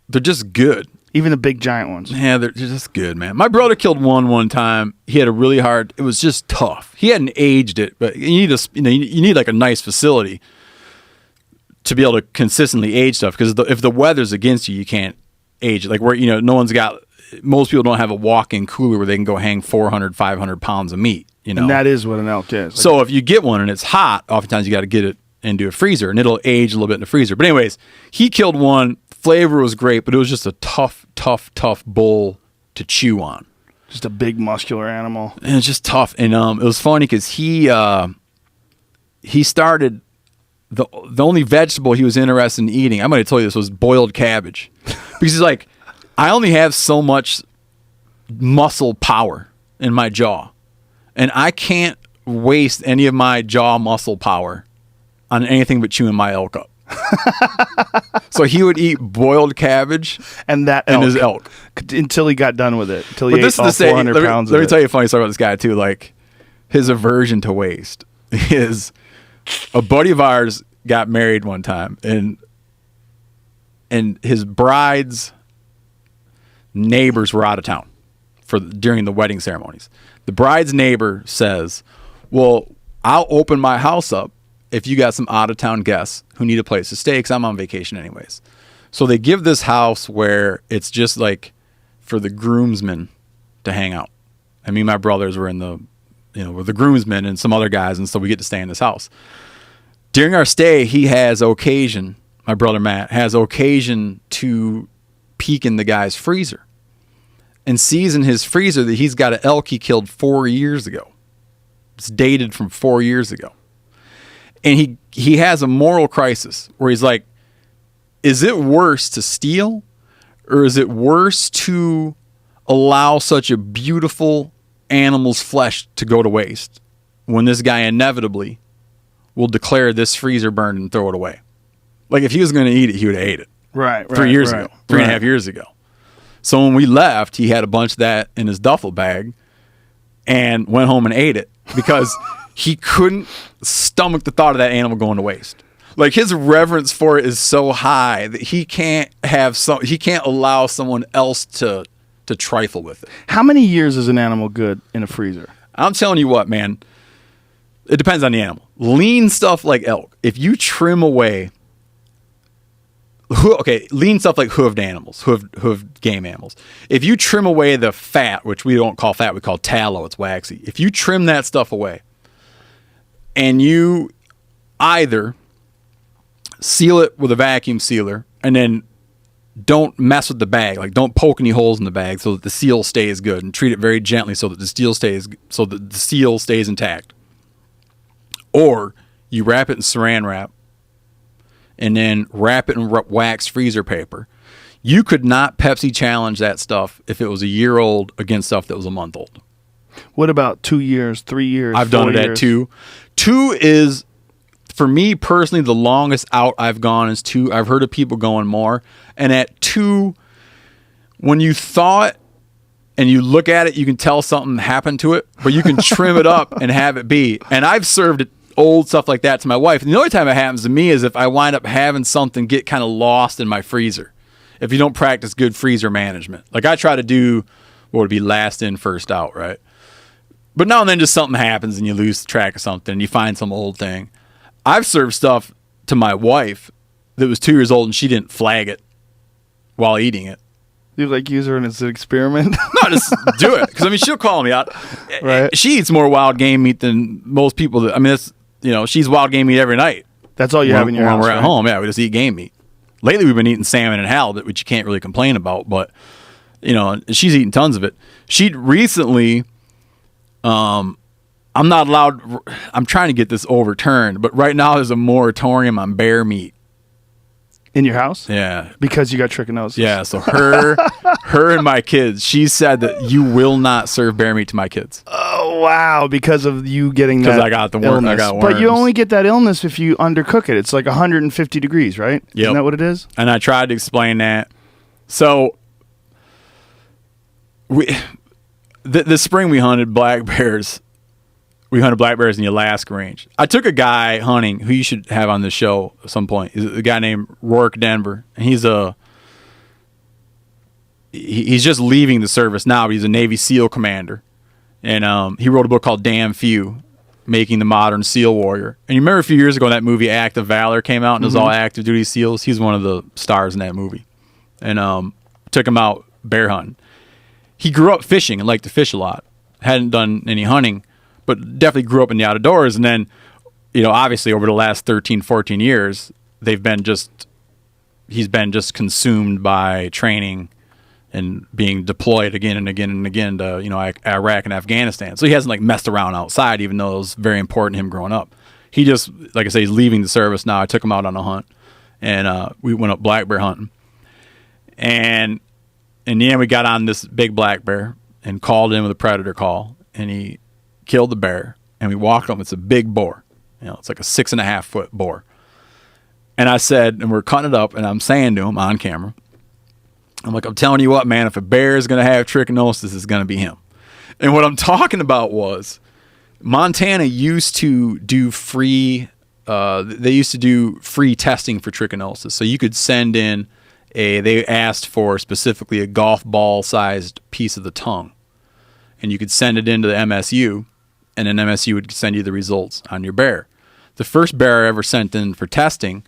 They're just good. Even the big giant ones. Yeah, they're just good, man. My brother killed one time. He had a really hard. It was just tough. He hadn't aged it, but you need like a nice facility to be able to consistently age stuff. Because if the weather's against you, you can't age it. Like where most people don't have a walk-in cooler where they can go hang 400, 500 pounds of meat. And that is what an elk is. Like so if you get one and it's hot, oftentimes you got to get it into a freezer, and it'll age a little bit in the freezer. But anyways, he killed one. Flavor was great, but it was just a tough bull to chew on. Just a big muscular animal. And it's just tough. And it was funny because he started the only vegetable he was interested in eating, I'm going to tell you this, was boiled cabbage. Because he's like, I only have so much muscle power in my jaw, and I can't waste any of my jaw muscle power on anything but chewing my elk up. So he would eat boiled cabbage and his elk until he got done with it. Until he but ate this all is the 400 same. pounds Let me of tell it. you a funny story about this guy too. Like his aversion to waste is a buddy of ours got married one time, and his bride's neighbors were out of town during the wedding ceremonies. The bride's neighbor says, "Well, I'll open my house up if you got some out-of-town guests who need a place to stay, because I'm on vacation anyways." So they give this house where it's just like for the groomsmen to hang out. And me and my brothers were were the groomsmen and some other guys, and so we get to stay in this house. During our stay, my brother Matt has occasion to peek in the guy's freezer and sees in his freezer that he's got an elk he killed 4 years ago. It's dated from 4 years ago. And he has a moral crisis where he's like, is it worse to steal, or is it worse to allow such a beautiful animal's flesh to go to waste when this guy inevitably will declare this freezer burned and throw it away? Like if he was going to eat it, he would have ate it. Right. 3 years ago, 3.5 years ago. So when we left, he had a bunch of that in his duffel bag. and went home and ate it because he couldn't stomach the thought of that animal going to waste. Like, his reverence for it is so high that he can't allow someone else to trifle with it. How many years is an animal good in a freezer? I'm telling you what, man. It depends on the animal. Lean stuff like elk, if you trim away, lean stuff like hooved animals, hooved game animals. If you trim away the fat, which we don't call fat, we call tallow, it's waxy. If you trim that stuff away and you either seal it with a vacuum sealer and then don't mess with the bag, like don't poke any holes in the bag so that the seal stays good, and treat it very gently so that the seal stays intact. Or you wrap it in saran wrap and then wrap it in wax freezer paper. You could not Pepsi challenge that stuff if it was a year old against stuff that was a month old. What about 2 years, 3 years? I've done it years? at 2. 2 is, for me personally, the longest out I've gone is 2. I've heard of people going more. And at 2, when you thaw it and you look at it, you can tell something happened to it, but you can trim it up and have it be. And I've served it old stuff like that to my wife. And the only time it happens to me is if I wind up having something get kind of lost in my freezer. If you don't practice good freezer management. Like, I try to do what would be last in, first out, right? But now and then just something happens and you lose track of something and you find some old thing. I've served stuff to my wife that was 2 years old and she didn't flag it while eating it. You like use her as an experiment? No, just do it. Because, I mean, she'll call me out. Right. She eats more wild game meat than most people. She's wild game meat every night. That's all you have in your house, when we're at right? home. Yeah, we just eat game meat. Lately, we've been eating salmon and halibut, which you can't really complain about. But, she's eating tons of it. She recently, I'm not allowed, I'm trying to get this overturned, but right now there's a moratorium on bear meat. In your house? Yeah. Because you got trichinosis. Yeah, so her and my kids, she said that you will not serve bear meat to my kids. Oh, wow. Because of you getting that Because I got the illness. I got worms. But you only get that illness if you undercook it. It's like 150 degrees, right? Yep. Isn't that what it is? And I tried to explain that. So, this spring we hunted black bears. We hunted black bears in the Alaska range. I took a guy hunting who you should have on the show at some point. He's a guy named Rourke Denver. And he's just leaving the service now, but he's a Navy SEAL commander. And he wrote a book called Damn Few, Making the Modern SEAL Warrior. And you remember a few years ago that movie Act of Valor came out and it was all active duty SEALs? He's one of the stars in that movie. And took him out bear hunting. He grew up fishing and liked to fish a lot. Hadn't done any hunting, but definitely grew up in the outdoors. And then, obviously over the last 13, 14 years, he's been just consumed by training and being deployed again and again and again to, Iraq and Afghanistan. So he hasn't messed around outside, even though it was very important to him growing up. He just, like I say, he's leaving the service now. I took him out on a hunt and we went up black bear hunting. And in the end, we got on this big black bear and called in with a predator call, and he killed the bear, and we walked him. It's a big boar. It's like a 6.5 foot boar. And I said, and we're cutting it up, and I'm saying to him on camera, I'm like, I'm telling you what, man, if a bear is going to have trichinosis, it's going to be him. And what I'm talking about was Montana used to do free testing for trichinosis. So you could send in they asked for specifically a golf ball sized piece of the tongue, and you could send it into the MSU, and then MSU would send you the results on your bear. The first bear I ever sent in for testing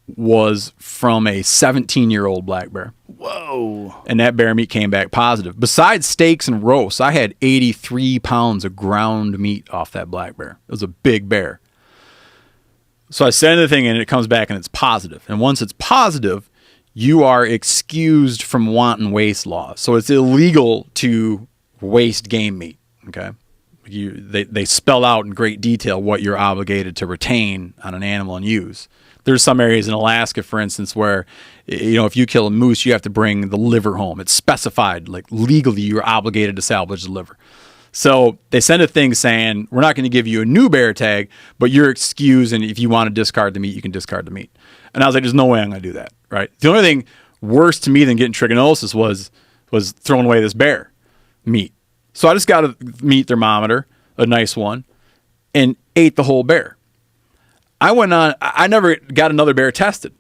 was from a 17-year-old black bear. Whoa. And that bear meat came back positive. Besides steaks and roasts, I had 83 pounds of ground meat off that black bear. It was a big bear. So I send the thing in, and it comes back, and it's positive. And once it's positive, you are excused from wanton waste laws. So it's illegal to waste game meat, okay? They spell out in great detail what you're obligated to retain on an animal and use. There's some areas in Alaska, for instance, where, if you kill a moose, you have to bring the liver home. It's specified, legally you're obligated to salvage the liver. So they send a thing saying, we're not going to give you a new bear tag, but you're excused, and if you want to discard the meat, you can discard the meat. And I was like, there's no way I'm going to do that, right? The only thing worse to me than getting trichinosis was throwing away this bear meat. So I just got a meat thermometer, a nice one, and ate the whole bear. I never got another bear tested.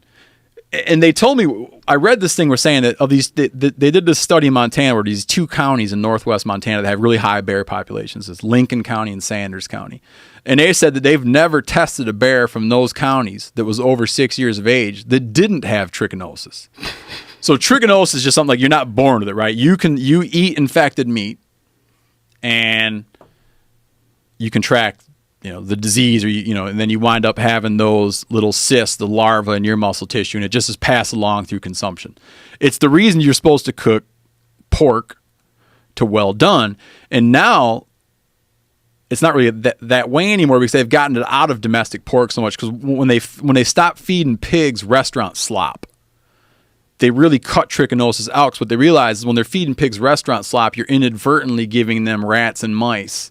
And they told me, I read this thing where saying that of these, they did this study in Montana where these 2 counties in northwest Montana that have really high bear populations. It's Lincoln County and Sanders County. And they said that they've never tested a bear from those counties that was over 6 years of age that didn't have trichinosis. So trichinosis is just something like you're not born with it, right? You eat infected meat and you contract the disease, or and then you wind up having those little cysts, the larva in your muscle tissue, and it just is passed along through consumption. It's the reason you're supposed to cook pork to well done. And now it's not really that way anymore because they've gotten it out of domestic pork so much. Because when they stop feeding pigs restaurant slop, they really cut trichinosis out. Because what they realize is when they're feeding pigs restaurant slop, you're inadvertently giving them rats and mice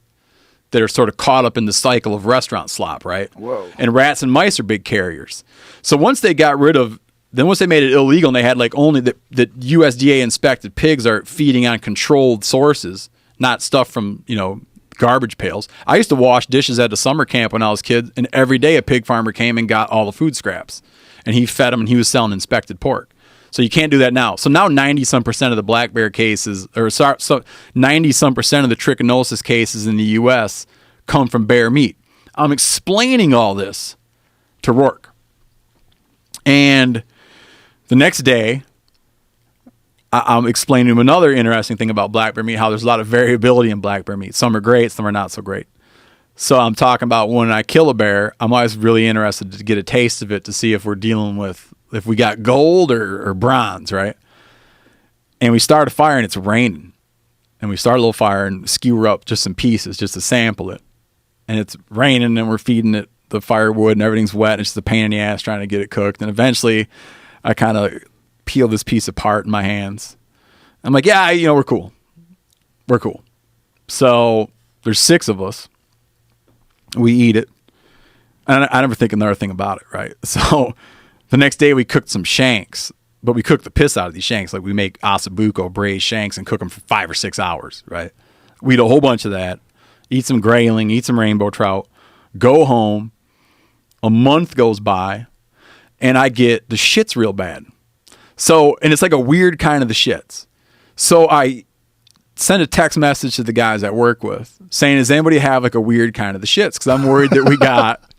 that are sort of caught up in the cycle of restaurant slop, right? Whoa. And rats and mice are big carriers. So once they got rid of, then once they made it illegal and they had like only that USDA inspected pigs are feeding on controlled sources, not stuff from, garbage pails. I used to wash dishes at the summer camp when I was a kid, and every day a pig farmer came and got all the food scraps. And he fed them and he was selling inspected pork. So you can't do that now. So now 90-some% of the black bear cases, or 90-some% of the trichinosis cases in the U.S. come from bear meat. I'm explaining all this to Rourke. And the next day, I'm explaining to him another interesting thing about black bear meat, how there's a lot of variability in black bear meat. Some are great, some are not so great. So I'm talking about when I kill a bear, I'm always really interested to get a taste of it to see if we're dealing with, if we got gold or bronze, right? And we start a fire and it's raining. And we start a little fire and skewer up just some pieces just to sample it. And it's raining and we're feeding it the firewood and everything's wet. It's just a pain in the ass trying to get it cooked. And eventually I kind of peel this piece apart in my hands. I'm like, yeah, we're cool. We're cool. So there's 6 of us. We eat it. And I never think another thing about it, right? So the next day we cooked some shanks, but we cooked the piss out of these shanks. Like we make ossobuco braised shanks and cook them for 5 or 6 hours, right? We eat a whole bunch of that, eat some grayling, eat some rainbow trout, go home. A month goes by and I get the shits real bad. So, and it's like a weird kind of the shits. So I send a text message to the guys I work with saying, does anybody have like a weird kind of the shits? Because I'm worried that we got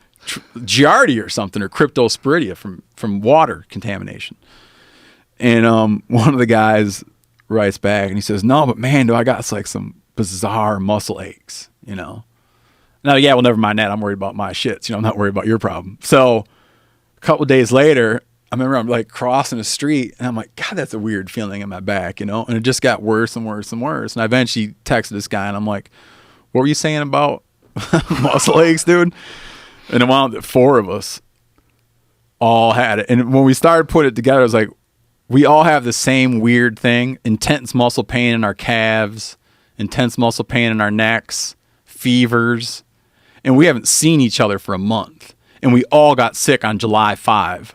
Giardia or something, or cryptosporidia from water contamination. And one of the guys writes back and he says, no, but man, do I got like some bizarre muscle aches, Now, yeah, well, never mind that. I'm worried about my shits. I'm not worried about your problem. So a couple of days later, I remember I'm like crossing the street and I'm like, God, that's a weird feeling in my back, And it just got worse and worse and worse. And I eventually texted this guy and I'm like, what were you saying about muscle aches, dude? And it wound up that 4 of us all had it. And when we started putting it together, it was like, we all have the same weird thing: intense muscle pain in our calves, intense muscle pain in our necks, fevers. And we haven't seen each other for a month. And we all got sick on July 5.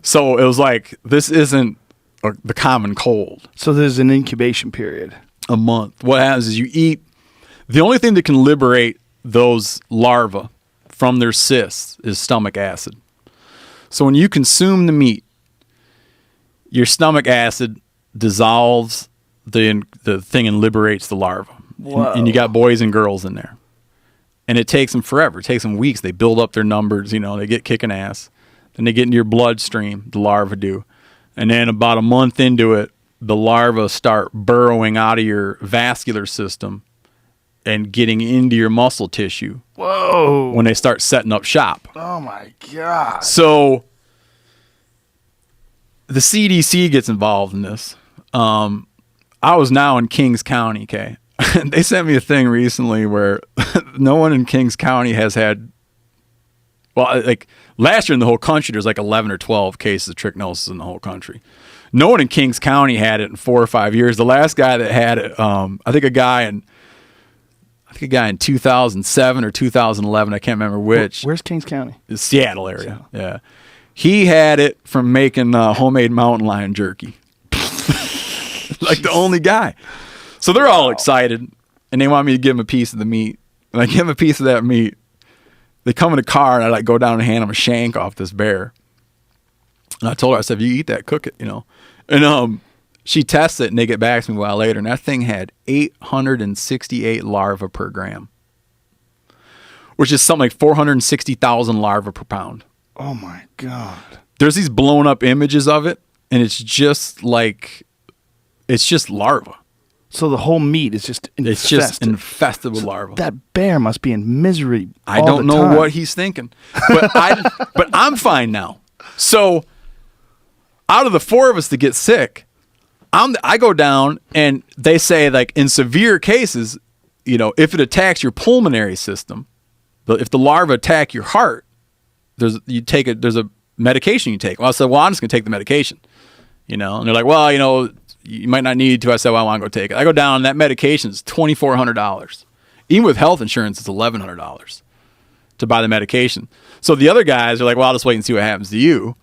So it was like, this isn't the common cold. So there's an incubation period. A month. What happens is you eat, the only thing that can liberate those larvae from their cysts is stomach acid. So when you consume the meat, your stomach acid dissolves the thing and liberates the larva. And you got boys and girls in there. And it takes them forever. It takes them weeks. They build up their numbers, they get kicking ass. Then they get into your bloodstream, the larvae do. And then about a month into it, the larvae start burrowing out of your vascular system and getting into your muscle tissue. Whoa. When they start setting up shop. Oh my God. So the CDC gets involved in this. I was now in Kings County, okay? They sent me a thing recently where no one in Kings County has had, well, like last year in the whole country, there's like 11 or 12 cases of trichinosis in the whole country. No one in Kings County had it in 4 or 5 years. The last guy that had it, I think a guy in 2007 or 2011, I can't remember which. Where's Kings County? The Seattle area. Yeah. He had it from making homemade mountain lion jerky. Like the only guy. So they're all excited. and they want me to give them a piece of the meat. And I give them a piece of that meat. They come in a car, and I like go down and hand them a shank off this bear. And I told her, I said, if you eat that, cook it, And she tests it, and they get back to me a while later, and that thing had 868 larvae per gram, which is something like 460,000 larvae per pound. Oh my God. There's these blown up images of it, and it's just larvae. So the whole meat is just infested. It's just infested with larvae. That bear must be in misery. I don't know what he's thinking, but but I'm fine now. So out of the 4 of us that get sick, I go down, and they say, like, in severe cases, if it attacks your pulmonary system, if the larvae attack your heart, there's a medication you take. Well, I said, well, I'm just gonna take the medication, and they're like, well, you might not need to. I said, well, I want to go take it. I go down, and that medication is $2,400. Even with health insurance, it's $1,100 to buy the medication. So the other guys are like, well, I'll just wait and see what happens to you.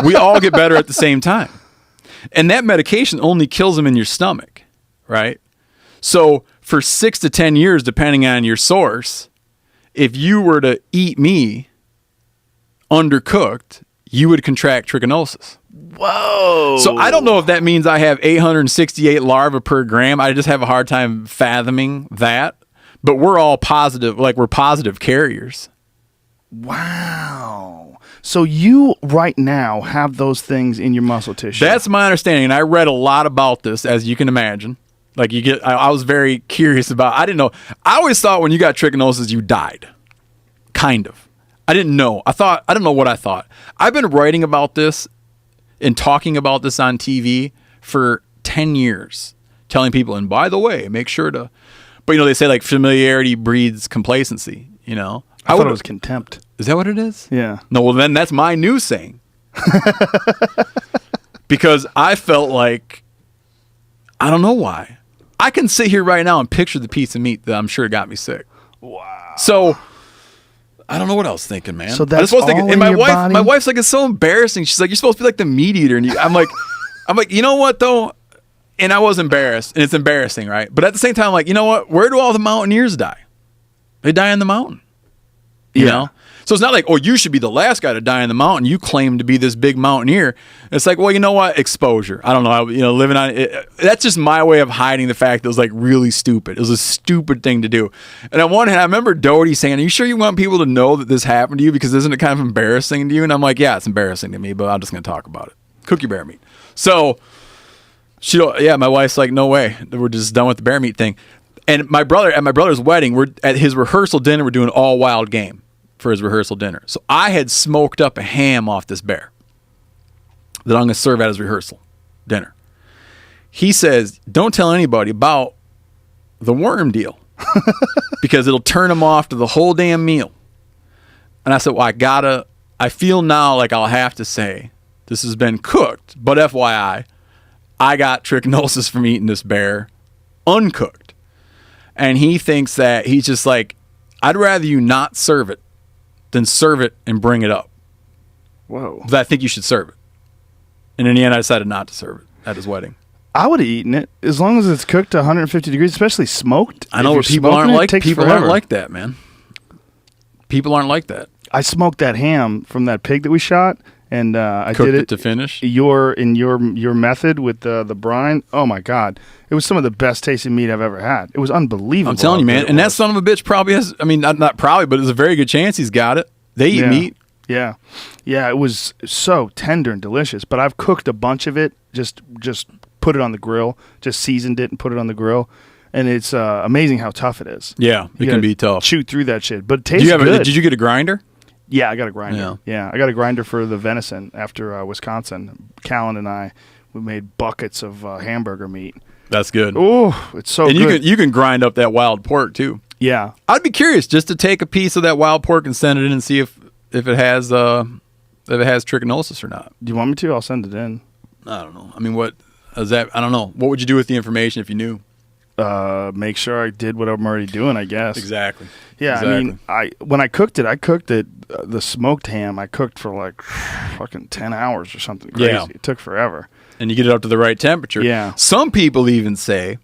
We all get better at the same time. And that medication only kills them in your stomach, right? So for 6 to 10 years, depending on your source, if you were to eat me undercooked, you would contract trichinosis. Whoa. So I don't know if that means I have 868 larvae per gram. I just have a hard time fathoming that. But we're all positive, like we're positive carriers. Wow. So you right now have those things in your muscle tissue. That's my understanding. And I read a lot about this, as you can imagine. Like I was very curious about, I didn't know. I always thought when you got trichinosis, you died. Kind of. I didn't know. I don't know what I thought. I've been writing about this and talking about this on TV for 10 years, telling people, and by the way, make sure to, but they say like familiarity breeds complacency, I thought it was contempt. Is that what it is? Yeah. No, well then that's my new saying. Because I felt like, I don't know why. I can sit here right now and picture the piece of meat that I'm sure got me sick. Wow. So I don't know what I was thinking, man. So that's I was supposed to all think, and in your body? my wife's like, it's so embarrassing. She's like, you're supposed to be like the MeatEater, and I'm like, you know what though? And I was embarrassed, and it's embarrassing, right? But at the same time, I'm like, you know what? Where do all the mountaineers die? They die in the mountain. You know? So it's not like, oh, you should be the last guy to die in the mountain. You claim to be this big mountaineer. It's like, well, you know what? Exposure. I don't know. Living on it. That's just my way of hiding the fact that it was like really stupid. It was a stupid thing to do. And on one hand, I remember Doty saying, are you sure you want people to know that this happened to you? Because isn't it kind of embarrassing to you? And I'm like, yeah, it's embarrassing to me, but I'm just going to talk about it. Cook your bear meat. So my wife's like, no way. We're just done with the bear meat thing. And my brother, at my brother's wedding, we're at his rehearsal dinner, we're doing all wild game for his rehearsal dinner. So I had smoked up a ham off this bear that I'm going to serve at his rehearsal dinner. He says, don't tell anybody about the worm deal because it'll turn him off to the whole damn meal. And I said, well, I feel now like I'll have to say this has been cooked, but FYI, I got trichinosis from eating this bear uncooked. And he thinks that he's just like, I'd rather you not serve it than serve it and bring it up. Whoa. But I think you should serve it. And in the end, I decided not to serve it at his wedding. I would have eaten it as long as it's cooked to 150 degrees, especially smoked. I know, but people aren't like that, man. People aren't like that. I smoked that ham from that pig that we shot, and I Cooked did it to finish. Your method with the brine. Oh my God, it was some of the best tasting meat I've ever had. It was unbelievable. I'm telling you, man. And that son of a bitch probably has. I mean, not probably, but there's a very good chance he's got it. They eat meat. Yeah, it was so tender and delicious. But I've cooked a bunch of it. Just put it on the grill. Just seasoned it and put it on the grill. And it's amazing how tough it is. Yeah, it can be tough. Chew through that shit, but it tastes good. Did you get a grinder? Yeah, I got a grinder. Yeah, I got a grinder for the venison after Wisconsin. Callan and I, we made buckets of hamburger meat. That's good. Oh, it's so good. And you can grind up that wild pork too. Yeah. I'd be curious just to take a piece of that wild pork and send it in and see if it has trichinosis or not. Do you want me to? I'll send it in. I don't know. I mean, what is that? I don't know. What would you do with the information if you knew? Make sure I did what I'm already doing, I guess. Exactly. Yeah, exactly. I mean, when I cooked it, the smoked ham, I cooked for like fucking 10 hours or something crazy. Yeah. It took forever. And you get it up to the right temperature. Yeah. Some people even say,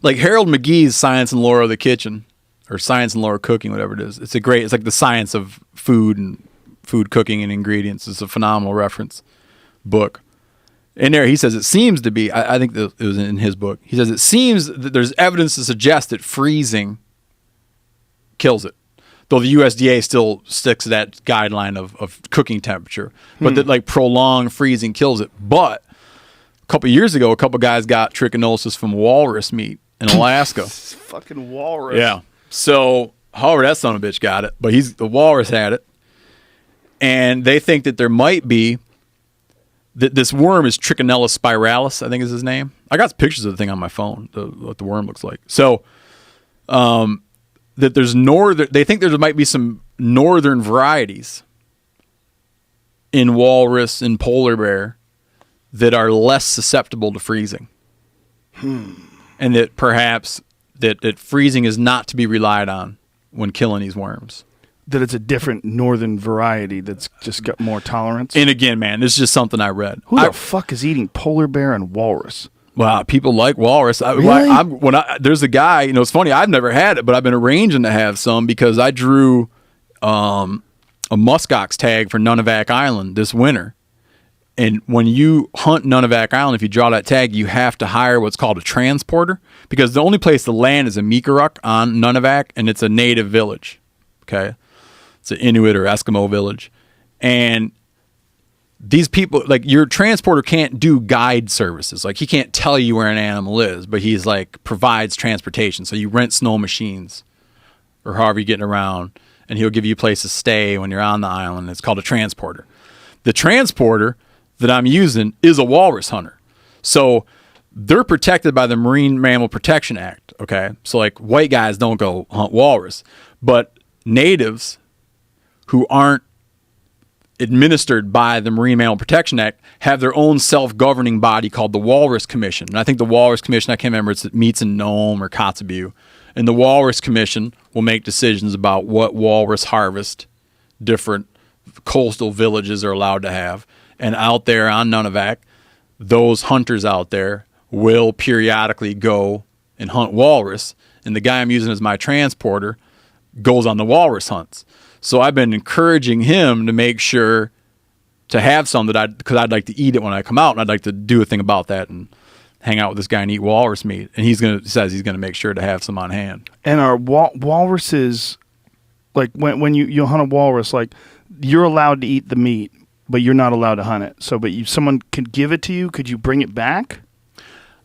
like Harold McGee's Science and Lore of the Kitchen, or Science and Lore of Cooking, whatever it is. It's like the science of food and food cooking and ingredients. It's a phenomenal reference book. In there, he says it seems to be, I think that it was in his book, he says it seems that there's evidence to suggest that freezing kills it. Though the USDA still sticks to that guideline of cooking temperature. But that like prolonged freezing kills it. But a couple years ago, a couple guys got trichinosis from walrus meat in Alaska. Fucking walrus. Yeah. So, however, that son of a bitch got it. But the walrus had it. And they think that there might be, that this worm is Trichinella spiralis, I think is his name. I got pictures of the thing on my phone, what the worm looks like. So, that there's they think there might be some northern varieties in walrus and polar bear that are less susceptible to freezing. And that perhaps that freezing is not to be relied on when killing these worms. That it's a different northern variety that's just got more tolerance. And again, man, this is just something I read. Who the fuck is eating polar bear and walrus? Wow, people like walrus. Really? There's a guy, it's funny, I've never had it, but I've been arranging to have some because I drew a muskox tag for Nunivak Island this winter. And when you hunt Nunivak Island, if you draw that tag, you have to hire what's called a transporter because the only place to land is a Mikaruk on Nunivak, and it's a native village. Okay? It's an Inuit or Eskimo village. And these people, like your transporter can't do guide services. Like he can't tell you where an animal is, but he's like provides transportation. So you rent snow machines or however you're getting around, and he'll give you a place to stay when you're on the island. It's called a transporter. The transporter that I'm using is a walrus hunter. So they're protected by the Marine Mammal Protection Act. Okay. So like white guys don't go hunt walrus, but natives who aren't administered by the Marine Mammal Protection Act have their own self-governing body called the Walrus Commission. And I think the Walrus Commission, I can't remember, it meets in Nome or Kotzebue. And the Walrus Commission will make decisions about what walrus harvest different coastal villages are allowed to have. And out there on Nunivak, those hunters out there will periodically go and hunt walrus. And the guy I'm using as my transporter goes on the walrus hunts. So I've been encouraging him to make sure to have some because I'd like to eat it when I come out, and I'd like to do a thing about that and hang out with this guy and eat walrus meat. And he says he's gonna make sure to have some on hand. And are walruses, like when you hunt a walrus, like you're allowed to eat the meat, but you're not allowed to hunt it. So, but someone could give it to you. Could you bring it back?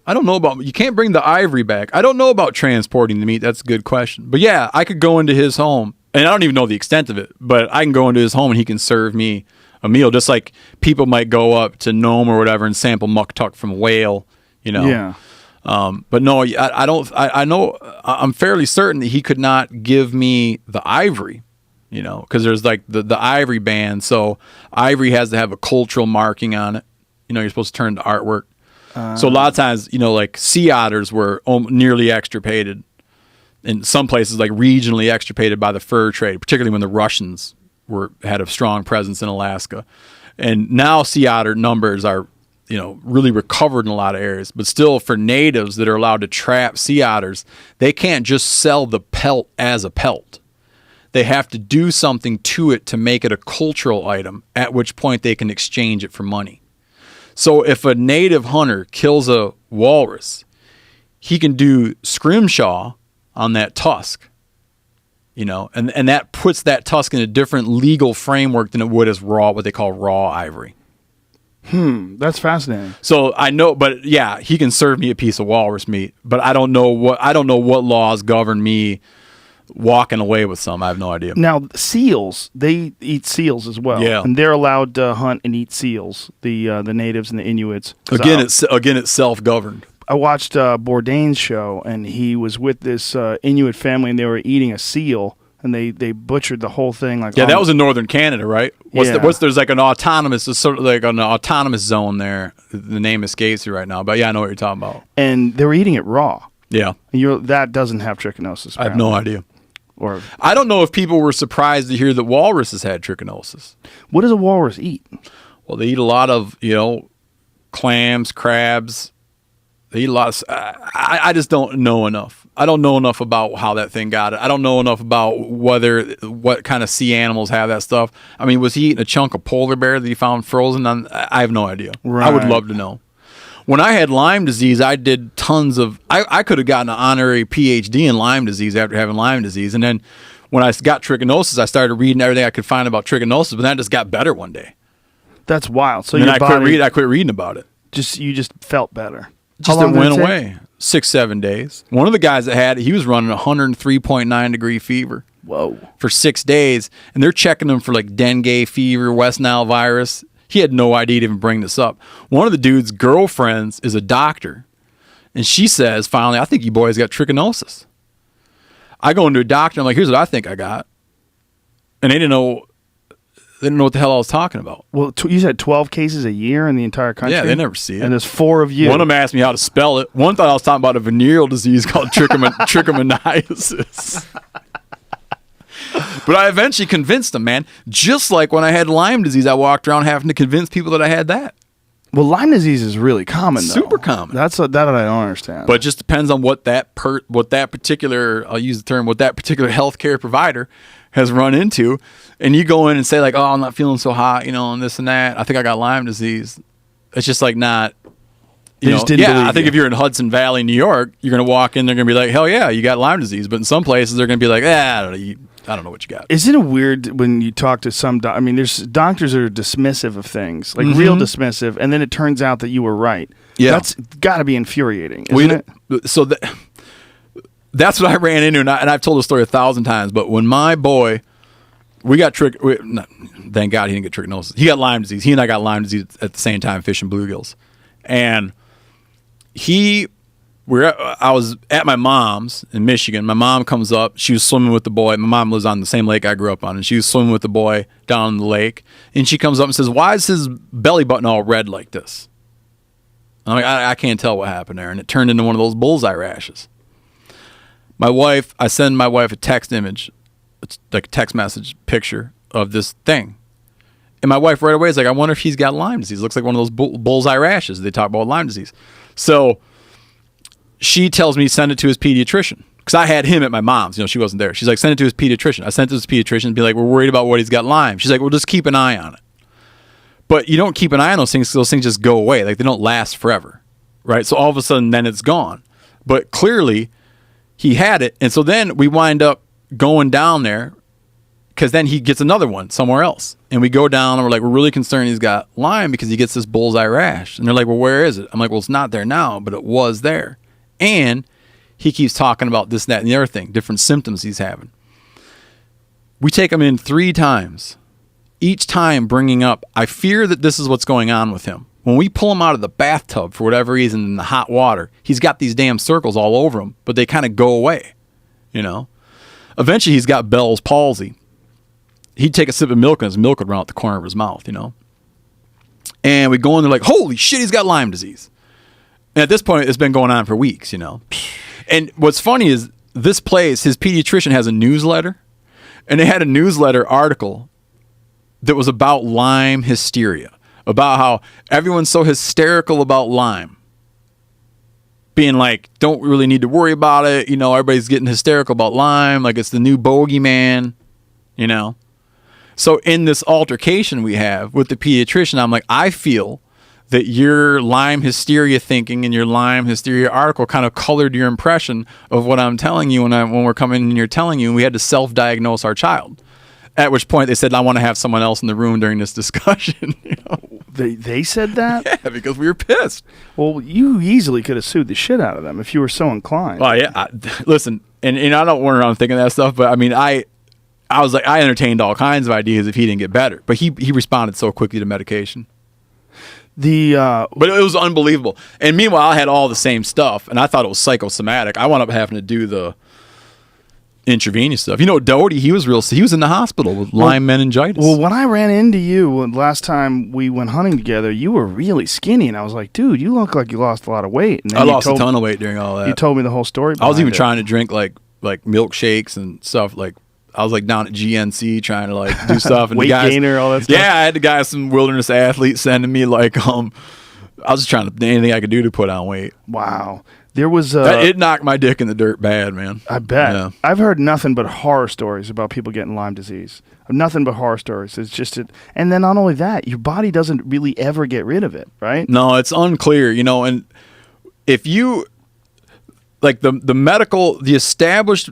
I don't know you can't bring the ivory back. I don't know about transporting the meat. That's a good question. But yeah, I could go into his home. And I don't even know the extent of it, but I can go into his home and he can serve me a meal, just like people might go up to Nome or whatever and sample muktuk from whale, Yeah. But no, I don't. I know. I'm fairly certain that he could not give me the ivory, because there's like the ivory ban. So ivory has to have a cultural marking on it. You're supposed to turn to artwork. So a lot of times, like sea otters were nearly extirpated. In some places, like regionally extirpated by the fur trade, particularly when the Russians had a strong presence in Alaska. And now sea otter numbers are, really recovered in a lot of areas. But still, for natives that are allowed to trap sea otters, they can't just sell the pelt as a pelt. They have to do something to it to make it a cultural item, at which point they can exchange it for money. So if a native hunter kills a walrus, he can do scrimshaw on that tusk, and that puts that tusk in a different legal framework than it would as what they call raw ivory. That's fascinating. So I know, but yeah, he can serve me a piece of walrus meat, but I don't know what laws govern me walking away with some. I have no idea. Now, seals, they eat seals as well. Yeah. And they're allowed to hunt and eat seals, the natives and the Inuits. Again, it's self-governed. I watched Bourdain's show, and he was with this Inuit family, and they were eating a seal, and they butchered the whole thing. That was in northern Canada, right? Yeah. There's like an autonomous, sort of like an autonomous zone there. The name escapes me right now, but yeah, I know what you're talking about. And they were eating it raw. Yeah, and that doesn't have trichinosis. I have no idea. Or I don't know if people were surprised to hear that walruses had trichinosis. What does a walrus eat? Well, they eat a lot of clams, crabs. They eat a lot of. I just don't know enough. I don't know enough about how that thing got it. I don't know enough about what kind of sea animals have that stuff. I mean, was he eating a chunk of polar bear that he found frozen? I have no idea. Right. I would love to know. When I had Lyme disease, I did tons of. I could have gotten an honorary PhD in Lyme disease after having Lyme disease, and then when I got trichinosis, I started reading everything I could find about trichinosis, but then I just got better one day. That's wild. So And your then body I quit reading about it. you just felt better. Just How it long did went it take? away. 6-7 days. One of the guys that had it, he was running 103.9 degree fever. Whoa. For 6 days, and they're checking him for like dengue fever, West Nile virus. He had no idea to even bring this up. One of the dude's girlfriends is a doctor, and she says, finally, I think you boys got trichinosis. I go into a doctor, I'm like, here's what I think I got. And they didn't know what the hell I was talking about. Well, you said 12 cases a year in the entire country? Yeah, they never see it. And there's 4 of you. One of them asked me how to spell it. One thought I was talking about a venereal disease called trichomoniasis. But I eventually convinced them, man. Just like when I had Lyme disease, I walked around having to convince people that I had that. Well, Lyme disease is really common, though. Super common. That I don't understand. But it just depends on what that particular, I'll use the term, what that particular healthcare provider has run into. And you go in and say like, oh, I'm not feeling so hot, and this and that. I think I got Lyme disease. It's just like not, just didn't believe I think you. if you're in Hudson Valley, New York, you're going to walk in, they're going to be like, hell yeah, you got Lyme disease. But in some places, they're going to be like, I don't know what you got. Isn't it weird when you talk to some there's doctors that are dismissive of things, like real dismissive, and then it turns out that you were right. Yeah. That's got to be infuriating, isn't it? So that's what I ran into, and I've told the story 1,000 times, but when my boy, thank God he didn't get trichinosis. He got Lyme disease. He and I got Lyme disease at the same time fishing bluegills. And I was at my mom's in Michigan. My mom comes up. She was swimming with the boy. My mom lives on the same lake I grew up on, and she was swimming with the boy down the lake. And she comes up and says, "Why is his belly button all red like this?" I'm like, I can't tell what happened there. And it turned into one of those bullseye rashes. I send my wife a text image, it's like a text message picture of this thing. And my wife right away is like, I wonder if he's got Lyme disease. It looks like one of those bullseye rashes. They talk about Lyme disease. So she tells me send it to his pediatrician. Because I had him at my mom's. She wasn't there. She's like, send it to his pediatrician. I sent it to his pediatrician and be like, we're worried about what he's got Lyme. She's like, well, just keep an eye on it. But you don't keep an eye on those things because those things just go away. Like, they don't last forever. Right? So all of a sudden, then it's gone. But clearly, he had it. And so then we wind up going down there because then he gets another one somewhere else. And we go down and we're like, we're really concerned he's got Lyme because he gets this bullseye rash. And they're like, well, where is it? I'm like, well, it's not there now, but it was there. And he keeps talking about this, that, and the other thing, different symptoms he's having. We take him in 3 times, each time bringing up, I fear that this is what's going on with him. When we pull him out of the bathtub for whatever reason in the hot water, he's got these damn circles all over him, but they kind of go away, Eventually, he's got Bell's palsy. He'd take a sip of milk and his milk would run out the corner of his mouth, And we go in there like, holy shit, he's got Lyme disease. And at this point, it's been going on for weeks, And what's funny is this place, his pediatrician has a newsletter, and they had a newsletter article that was about Lyme hysteria, about how everyone's so hysterical about Lyme. Being like, don't really need to worry about it. Everybody's getting hysterical about Lyme, like it's the new bogeyman, So in this altercation we have with the pediatrician, I'm like, I feel that your Lyme hysteria thinking and your Lyme hysteria article kind of colored your impression of what I'm telling you when we're coming in and you're telling you, and we had to self-diagnose our child. At which point they said, I want to have someone else in the room during this discussion. They said that? Yeah, because we were pissed. Well, you easily could have sued the shit out of them if you were so inclined. Well, yeah. Listen, and I don't run around thinking that stuff, but I mean, I was like, I entertained all kinds of ideas if he didn't get better. But he responded so quickly to medication. But it was unbelievable. And meanwhile, I had all the same stuff, and I thought it was psychosomatic. I wound up having to do the intravenous stuff. Doty, he was in the hospital with Lyme meningitis. Well, when I ran into you last time we went hunting together, you were really skinny, and I was like, dude, you look like you lost a lot of weight. And then I lost a ton of weight during all that. You told me the whole story. I was even trying to drink like milkshakes and stuff. Like, I was like down at GNC trying to do stuff. And weight gainer, all that stuff. Yeah, I had the guy, some wilderness athlete, sending me I was just trying to anything I could do to put on weight. Wow. There was It knocked my dick in the dirt bad, man. I bet. Yeah. I've heard nothing but horror stories about people getting Lyme disease. Nothing but horror stories. It's just and then not only that, your body doesn't really ever get rid of it, right? No, it's unclear, and if you like the established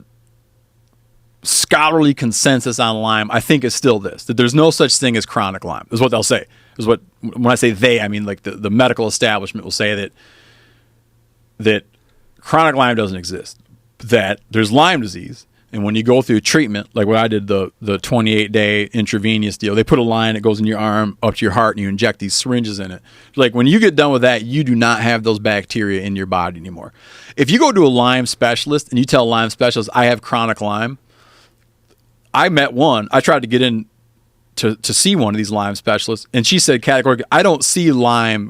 scholarly consensus on Lyme, I think is still this, that there's no such thing as chronic Lyme, is what they'll say. When I say they, I mean like the medical establishment will say that chronic Lyme doesn't exist, that there's Lyme disease. And when you go through treatment, like what I did, the 28-day intravenous deal, they put a line that goes in your arm up to your heart and you inject these syringes in it. Like when you get done with that, you do not have those bacteria in your body anymore. If you go to a Lyme specialist and you tell a Lyme specialist, I have chronic Lyme, I met one. I tried to get in to see one of these Lyme specialists, and she said categorically, I don't see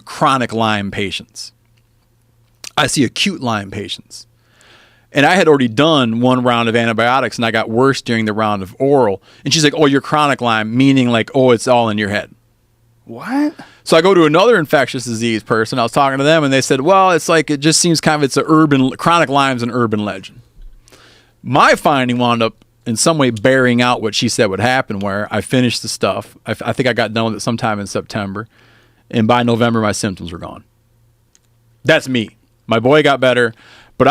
chronic Lyme patients. I see acute Lyme patients. And I had already done one round of antibiotics, and I got worse during the round of oral. And she's like, oh, you're chronic Lyme, meaning like, oh, it's all in your head. What? So I go to another infectious disease person. I was talking to them, and they said, well, it's like, it just seems kind of, chronic Lyme's an urban legend. My finding wound up in some way bearing out what she said would happen, where I finished the stuff. I think I got done with it sometime in September. And by November, my symptoms were gone. That's me. My boy got better. But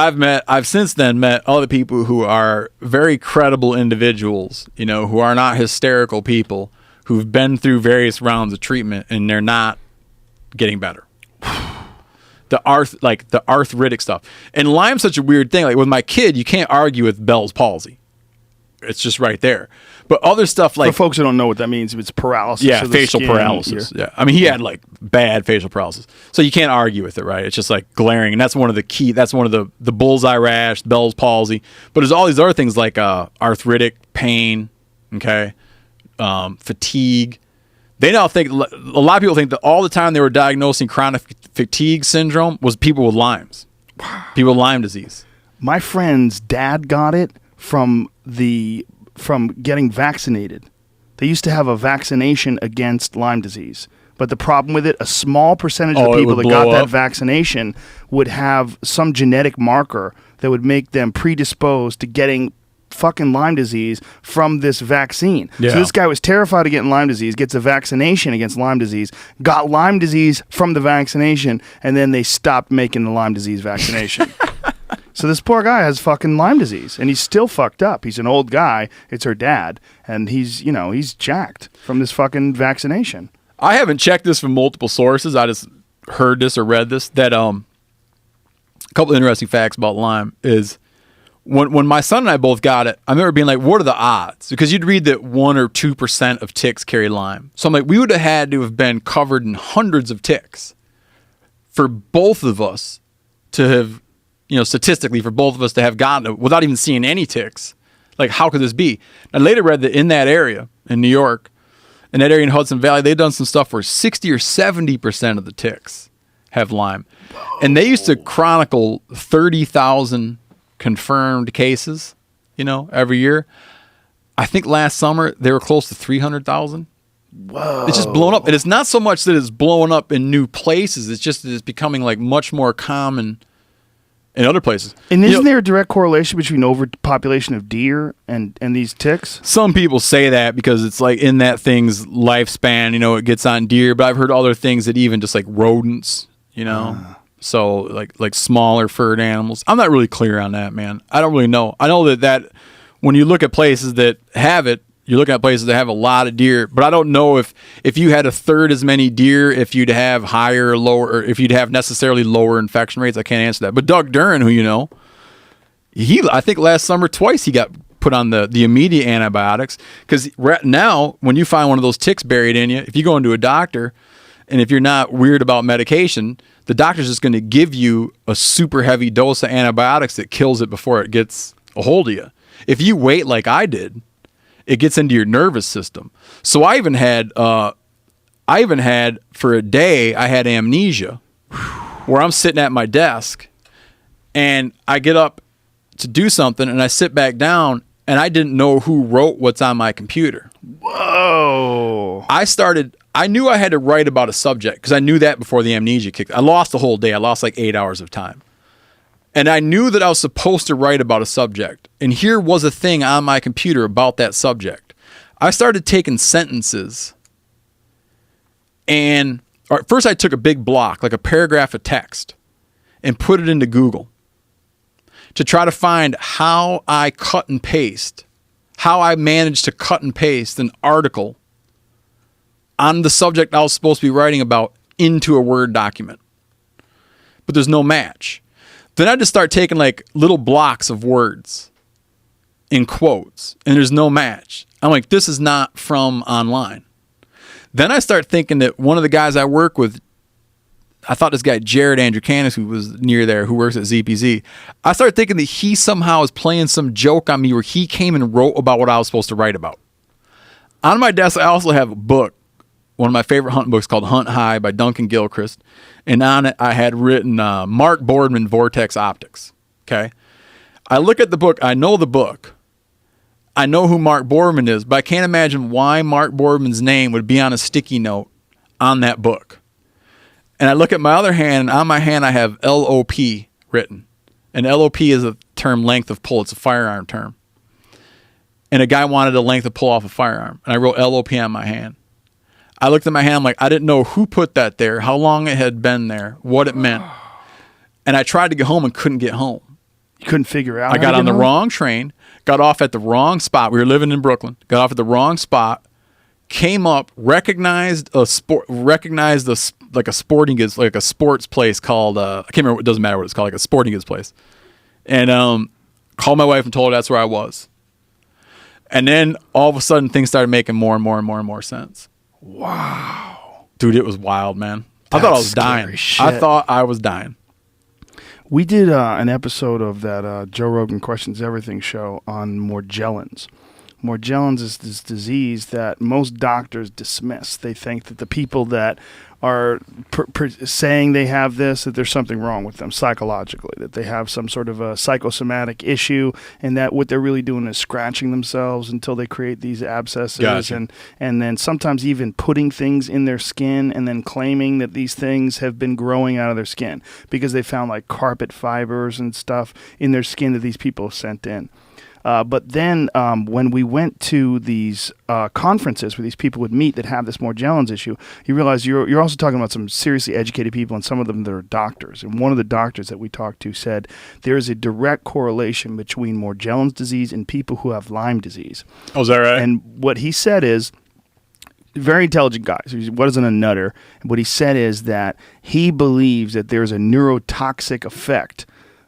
I've since then met other people who are very credible individuals, who are not hysterical people, who've been through various rounds of treatment, and they're not getting better. The arthritic stuff. And Lyme's such a weird thing. Like with my kid, you can't argue with Bell's palsy. It's just right there. But other stuff like... For folks who don't know what that means, it's paralysis. Yeah, of the facial skin. paralysis. Yeah. I mean, he had like bad facial paralysis. So you can't argue with it, right? It's just like glaring. And that's one of the bullseye rash, Bell's palsy. But there's all these other things like arthritic pain, okay, fatigue. They now think, a lot of people think that all the time they were diagnosing chronic fatigue syndrome was people with Lyme's. People with Lyme disease. My friend's dad got it from getting vaccinated. They used to have a vaccination against Lyme disease. But the problem with it, a small percentage of the people that got that vaccination would have some genetic marker that would make them predisposed to getting fucking Lyme disease from this vaccine. Yeah. So this guy was terrified of getting Lyme disease, gets a vaccination against Lyme disease, got Lyme disease from the vaccination, and then they stopped making the Lyme disease vaccination. So this poor guy has fucking Lyme disease, and he's still fucked up. He's an old guy. It's her dad, and he's jacked from this fucking vaccination. I haven't checked this from multiple sources. I just heard this or read this. That a couple of interesting facts about Lyme is when my son and I both got it, I remember being like, what are the odds? Because you'd read that 1 or 2% of ticks carry Lyme. So I'm like, we would have had to have been covered in hundreds of ticks for both of us to have, statistically, for both of us to have gotten it without even seeing any ticks. Like, how could this be? I later read that in that area, in New York, in that area in Hudson Valley, they've done some stuff where 60 or 70% of the ticks have Lyme. And they used to chronicle 30,000 confirmed cases, every year. I think last summer they were close to 300,000. Whoa. It's just blown up. And it's not so much that it's blowing up in new places. It's just that it's becoming like much more common in other places. And isn't there a direct correlation between overpopulation of deer and these ticks? Some people say that because it's like in that thing's lifespan, it gets on deer. But I've heard other things that even just like rodents, so like smaller furred animals. I'm not really clear on that, man. I don't really know. I know that when you look at places that have it, you're looking at places that have a lot of deer, but I don't know if you had a third as many deer, if you'd have higher or lower, or if you'd have necessarily lower infection rates. I can't answer that. But Doug Duran, who I think last summer twice he got put on the immediate antibiotics, because now when you find one of those ticks buried in you, if you go into a doctor, and if you're not weird about medication, the doctor's just going to give you a super heavy dose of antibiotics that kills it before it gets a hold of you. If you wait like I did, it gets into your nervous system. So I even had for a day, I had amnesia where I'm sitting at my desk and I get up to do something and I sit back down and I didn't know who wrote what's on my computer. Whoa. I started I knew I had to write about a subject because I knew that before the amnesia kicked. I lost the whole day. I lost like 8 hours of time. And I knew that I was supposed to write about a subject. And here was a thing on my computer about that subject. I started taking sentences. And first I took a big block, like a paragraph of text, and put it into Google to try to find how I cut and paste, how I managed to cut and paste an article on the subject I was supposed to be writing about into a Word document. But there's no match. Then I just start taking like little blocks of words in quotes, and there's no match. I'm like, this is not from online. Then I start thinking that one of the guys I work with, I thought this guy, Jared Andrukanis, who was near there, who works at ZPZ, I started thinking that he somehow is playing some joke on me where he came and wrote about what I was supposed to write about. On my desk, I also have a book, one of my favorite hunting books called Hunt High by Duncan Gilchrist. And on it, I had written Mark Boardman, Vortex Optics. Okay. I look at the book. I know the book. I know who Mark Boardman is, but I can't imagine why Mark Boardman's name would be on a sticky note on that book. And I look at my other hand, and on my hand, I have LOP written. And LOP is a term, length of pull. It's a firearm term. And a guy wanted a length of pull off a firearm. And I wrote LOP on my hand. I looked at my hand, I'm like, I didn't know who put that there, how long it had been there, what it meant. And I tried to get home and couldn't get home. You couldn't figure out. I got on the wrong train, got off at the wrong spot. We were living in Brooklyn. Got off at the wrong spot, came up, recognized a like a sporting goods, like a sports place called, I can't remember, it doesn't matter what it's called, like a sporting goods place. And called my wife and told her that's where I was. And then all of a sudden things started making more and more and more and more sense. Wow. Dude, it was wild, man. I thought I was dying. I thought I was dying. We did an episode of that Joe Rogan Questions Everything show on Morgellons. Morgellons is this disease that most doctors dismiss. They think that the people that are saying they have this, that there's something wrong with them psychologically, that they have some sort of a psychosomatic issue, and that what they're really doing is scratching themselves until they create these abscesses. Gotcha. And then sometimes even putting things in their skin and then claiming that these things have been growing out of their skin because they found like carpet fibers and stuff in their skin that these people sent in. But then when we went to these conferences where these people would meet that have this Morgellons issue, you realize you're also talking about some seriously educated people, and some of them that are doctors. And one of the doctors that we talked to said there is a direct correlation between Morgellons disease and people who have Lyme disease. Oh, is that right? And what he said is, very intelligent guy. So he wasn't a nutter. And what he said is that he believes that there's a neurotoxic effect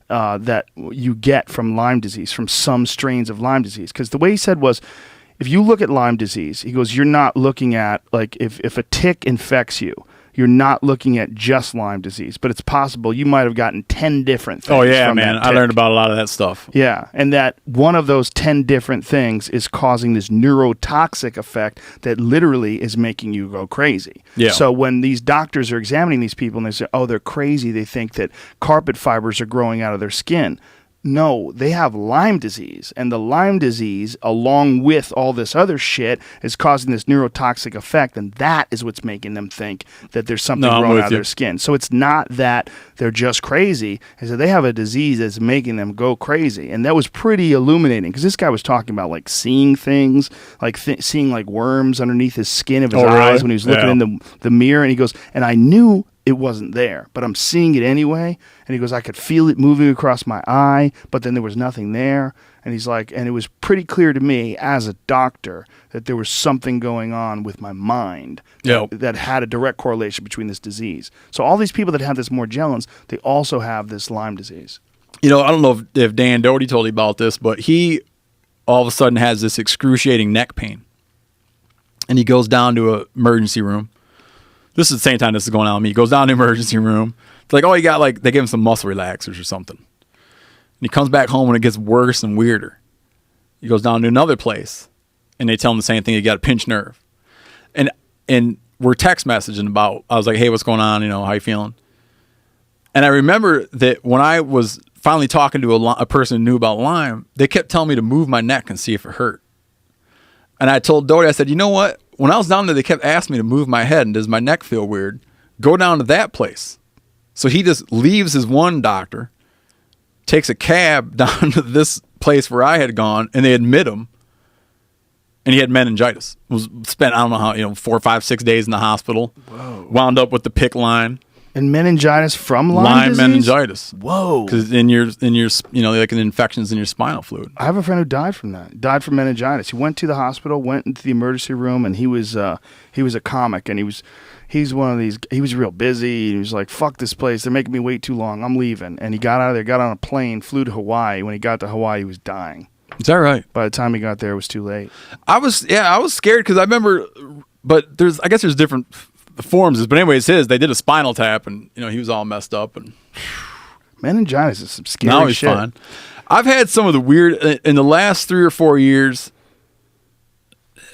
that you get from Lyme disease, from some strains of Lyme disease. Because the way he said was, if you look at Lyme disease, he goes, you're not looking at, like, if a tick infects you, you're not looking at just Lyme disease. But it's possible you might have gotten 10 different things. Oh, yeah, from man. that I tick. learned about a lot of that stuff. Yeah, and that one of those 10 different things is causing this neurotoxic effect that literally is making you go crazy. Yeah. So when these doctors are examining these people and they say, oh, they're crazy, they think that carpet fibers are growing out of their skin. No, they have Lyme disease, and the Lyme disease, along with all this other shit, is causing this neurotoxic effect, and that is what's making them think that there's something growing out of their skin. So it's not that they're just crazy. It's that they have a disease that's making them go crazy, and that was pretty illuminating, because this guy was talking about, like, seeing things, like seeing, like, worms underneath his skin of his eyes when he was looking in the mirror, and he goes, and I knew it wasn't there, but I'm seeing it anyway. And he goes, I could feel it moving across my eye, but then there was nothing there. And he's like, and it was pretty clear to me as a doctor that there was something going on with my mind that had a direct correlation between this disease. So all these people that have this Morgellons, they also have this Lyme disease. You know, I don't know if Dan Doty told you about this, but he all of a sudden has this excruciating neck pain. And he goes down to an emergency room. This is the same time this is going on with me. He goes down to the emergency room. It's like, oh, you got, like, they give him some muscle relaxers or something. And he comes back home and it gets worse and weirder. He goes down to another place and they tell him the same thing. You got a pinched nerve. And we're text messaging about, I was like, hey, what's going on? You know, how you feeling? And I remember that when I was finally talking to a person who knew about Lyme, they kept telling me to move my neck and see if it hurt. And I told Doty, I said, you know what? when I was down there, they kept asking me to move my head and does my neck feel weird? Go down to that place. So he just leaves his one doctor, takes a cab down to this place where I had gone, and they admit him. And he had meningitis. Was spent, I don't know how, 4, 5, 6 days in the hospital. Whoa. Wound up with the PICC line. And meningitis from Lyme disease? Meningitis. Whoa. Because in your, like an infections in your spinal fluid. I have a friend who died from that. Died from meningitis. He went to the hospital, went into the emergency room, and he was a comic, and he's one of these. He was real busy. He was like, "Fuck this place. They're making me wait too long. I'm leaving." And he got out of there, got on a plane, flew to Hawaii. When he got to Hawaii, he was dying. Is that right? By the time he got there, it was too late. I was scared because I remember, but I guess there's different forms. But anyways, they did a spinal tap, and he was all messed up, and meningitis is some scary now he's shit. fine. I've had some of the weird in the last 3 or 4 years.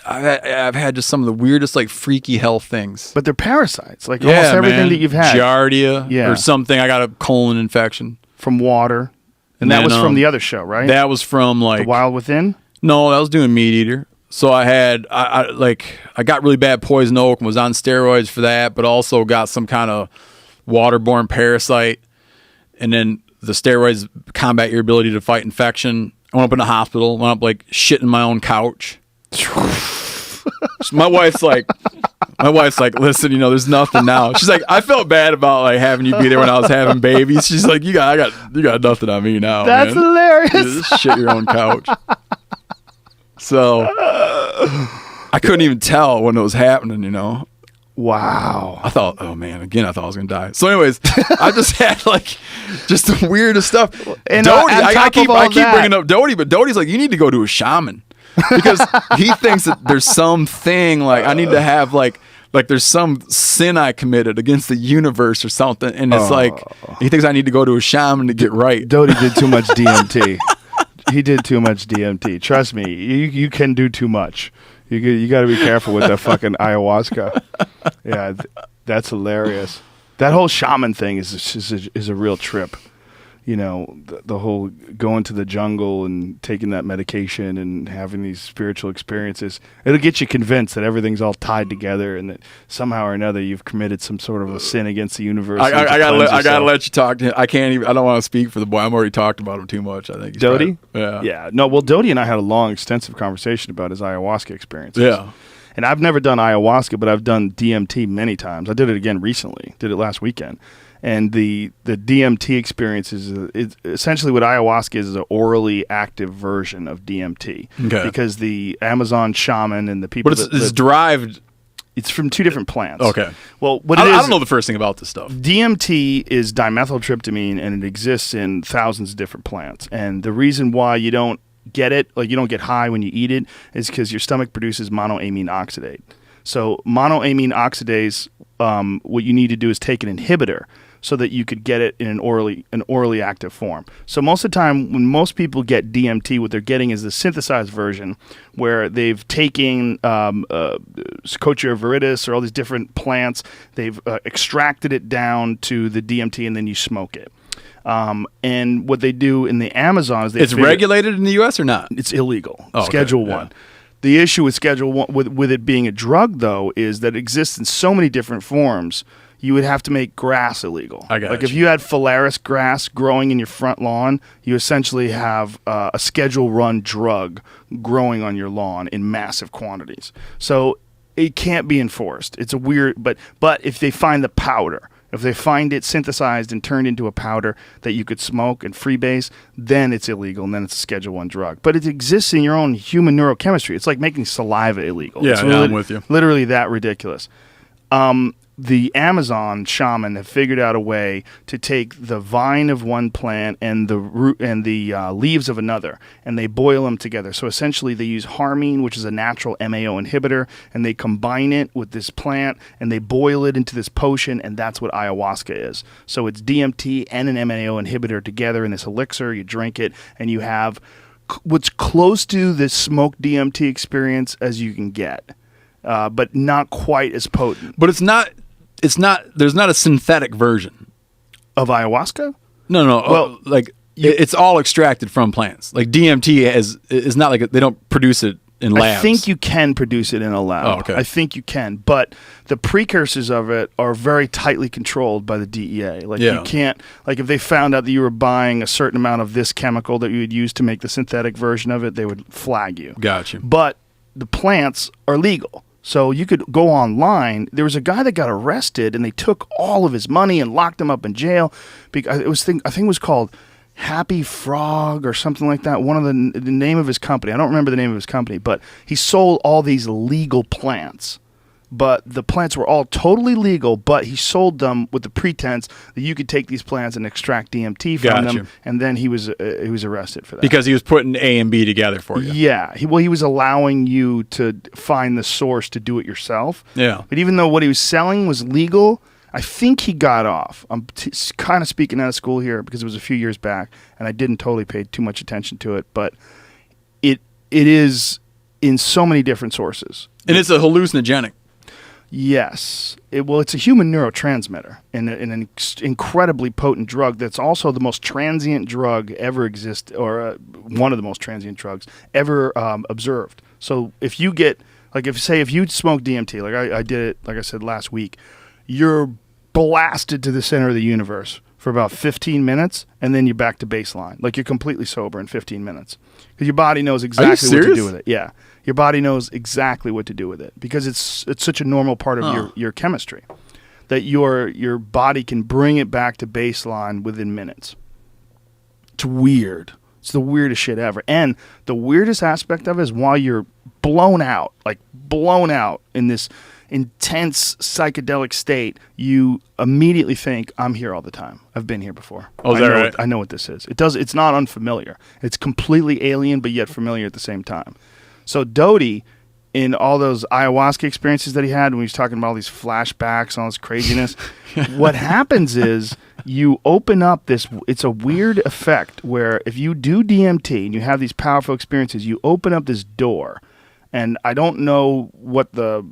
I've had just some of the weirdest, like, freaky health things. But they're parasites, like almost everything that you've had. Giardia or something. I got a colon infection from water. And that was from the other show, right? That was from The Wild Within? No, I was doing MeatEater. So I had I got really bad poison oak and was on steroids for that, but also got some kind of waterborne parasite. And then the steroids combat your ability to fight infection. I went up in the hospital, went up like shitting my own couch. My wife's like, listen, there's nothing now. She's like, I felt bad about like having you be there when I was having babies. She's like, you got nothing on me now. That's man. hilarious. Just shit your own couch. So I couldn't even tell when it was happening. Wow. I thought, oh man, again, I thought I was gonna die. So, anyways, I just had just the weirdest stuff. And Doty, I keep bringing up Doty, but Doty's like, you need to go to a shaman. Because he thinks that there's something like I need to have like there's some sin I committed against the universe or something, and it's like he thinks I need to go to a shaman to get right. Doty did too much DMT. He did too much DMT. Trust me, you can do too much. You got to be careful with that fucking ayahuasca. Yeah, that's hilarious. That whole shaman thing is a real trip. The whole going to the jungle and taking that medication and having these spiritual experiences, it'll get you convinced that everything's all tied together and that somehow or another you've committed some sort of a sin against the universe. I gotta let you talk to him. I don't want to speak for the boy. I'm already talked about him too much. I think he's Doty? Yeah. No, well, Doty and I had a long, extensive conversation about his ayahuasca experiences. Yeah. And I've never done ayahuasca, but I've done DMT many times. I did it again recently. Did it last weekend. And the DMT experience is essentially what ayahuasca is an orally active version of DMT. Okay. Because the Amazon shaman and the people it's derived. It's from 2 different plants. Okay. Well, I don't know the first thing about this stuff. DMT is dimethyltryptamine, and it exists in thousands of different plants. And the reason why you don't get it, like you don't get high when you eat it, is because your stomach produces monoamine oxidase. So monoamine oxidase, what you need to do is take an inhibitor so that you could get it in an orally active form. So most of the time, when most people get DMT, what they're getting is the synthesized version, where they've taken Cochia viridis or all these different plants, they've extracted it down to the DMT, and then you smoke it. And what they do in the Amazon is it's regulated in the U.S. or not? It's illegal. Oh, Schedule 1. Yeah. The issue with Schedule 1, with it being a drug, though, is that it exists in so many different forms. You would have to make grass illegal. If you had phalaris grass growing in your front lawn, you essentially have a Schedule 1 drug growing on your lawn in massive quantities. So it can't be enforced. It's a weird, but if they find the powder, if they find it synthesized and turned into a powder that you could smoke and freebase, then it's illegal, and then it's a Schedule 1 drug. But it exists in your own human neurochemistry. It's like making saliva illegal. Yeah, I'm with you. Literally that ridiculous. The Amazon shaman have figured out a way to take the vine of one plant and the root and the leaves of another, and they boil them together. So essentially, they use harmine, which is a natural MAO inhibitor, and they combine it with this plant, and they boil it into this potion, and that's what ayahuasca is. So it's DMT and an MAO inhibitor together in this elixir. You drink it, and you have what's close to the smoked DMT experience as you can get, but not quite as potent. But it's not. There's not a synthetic version of ayahuasca. No. Well, it's all extracted from plants. Like DMT is not like they don't produce it in labs? I think you can produce it in a lab. Oh, okay. I think you can, but the precursors of it are very tightly controlled by the DEA. Like you can't, like if they found out that you were buying a certain amount of this chemical that you would use to make the synthetic version of it, they would flag you. Gotcha. But the plants are legal. So you could go online. There was a guy that got arrested, and they took all of his money and locked him up in jail. Because I think it was called Happy Frog or something like that. One of the name of his company. I don't remember the name of his company, but he sold all these legal plants. But the plants were all totally legal, but he sold them with the pretense that you could take these plants and extract DMT from them, and then he was arrested for that. Because he was putting A and B together for you. Yeah. He was allowing you to find the source to do it yourself. Yeah. But even though what he was selling was legal, I think he got off. I'm kind of speaking out of school here because it was a few years back, and I didn't totally pay too much attention to it, but it is in so many different sources. And it's a hallucinogenic. Yes. It's a human neurotransmitter and an incredibly potent drug that's also the most transient drug ever exist, or one of the most transient drugs ever observed. So if you get, like if you smoke DMT, like I did it, like I said, last week, you're blasted to the center of the universe for about 15 minutes, and then you're back to baseline. Like you're completely sober in 15 minutes. Because your body knows exactly what to do with it. Yeah. Your body knows exactly what to do with it because it's such a normal part of your chemistry that your body can bring it back to baseline within minutes. It's weird. It's the weirdest shit ever. And the weirdest aspect of it is while you're blown out in this intense psychedelic state, you immediately think, I'm here all the time. I've been here before. Oh, is that right? I know what this is. It's not unfamiliar. It's completely alien, but yet familiar at the same time. So Doty, in all those ayahuasca experiences that he had when he was talking about all these flashbacks and all this craziness, what happens is you open up this, it's a weird effect where if you do DMT and you have these powerful experiences, you open up this door. And I don't know what the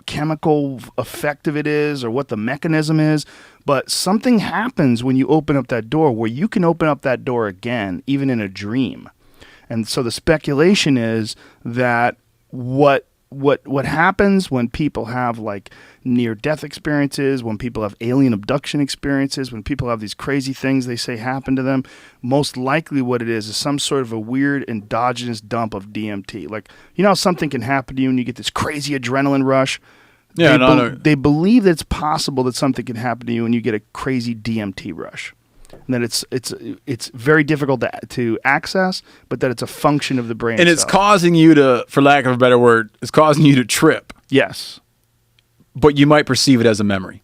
chemical effect of it is or what the mechanism is, but something happens when you open up that door where you can open up that door again, even in a dream. And so the speculation is that what happens when people have like near-death experiences, when people have alien abduction experiences, when people have these crazy things they say happen to them, most likely what it is some sort of a weird endogenous dump of DMT. Like, you know how something can happen to you and you get this crazy adrenaline rush? Yeah, they believe that it's possible that something can happen to you and you get a crazy DMT rush. And that it's very difficult to access, but that it's a function of the brain and itself. It's causing you to, for lack of a better word, it's causing you to trip. Yes. But you might perceive it as a memory.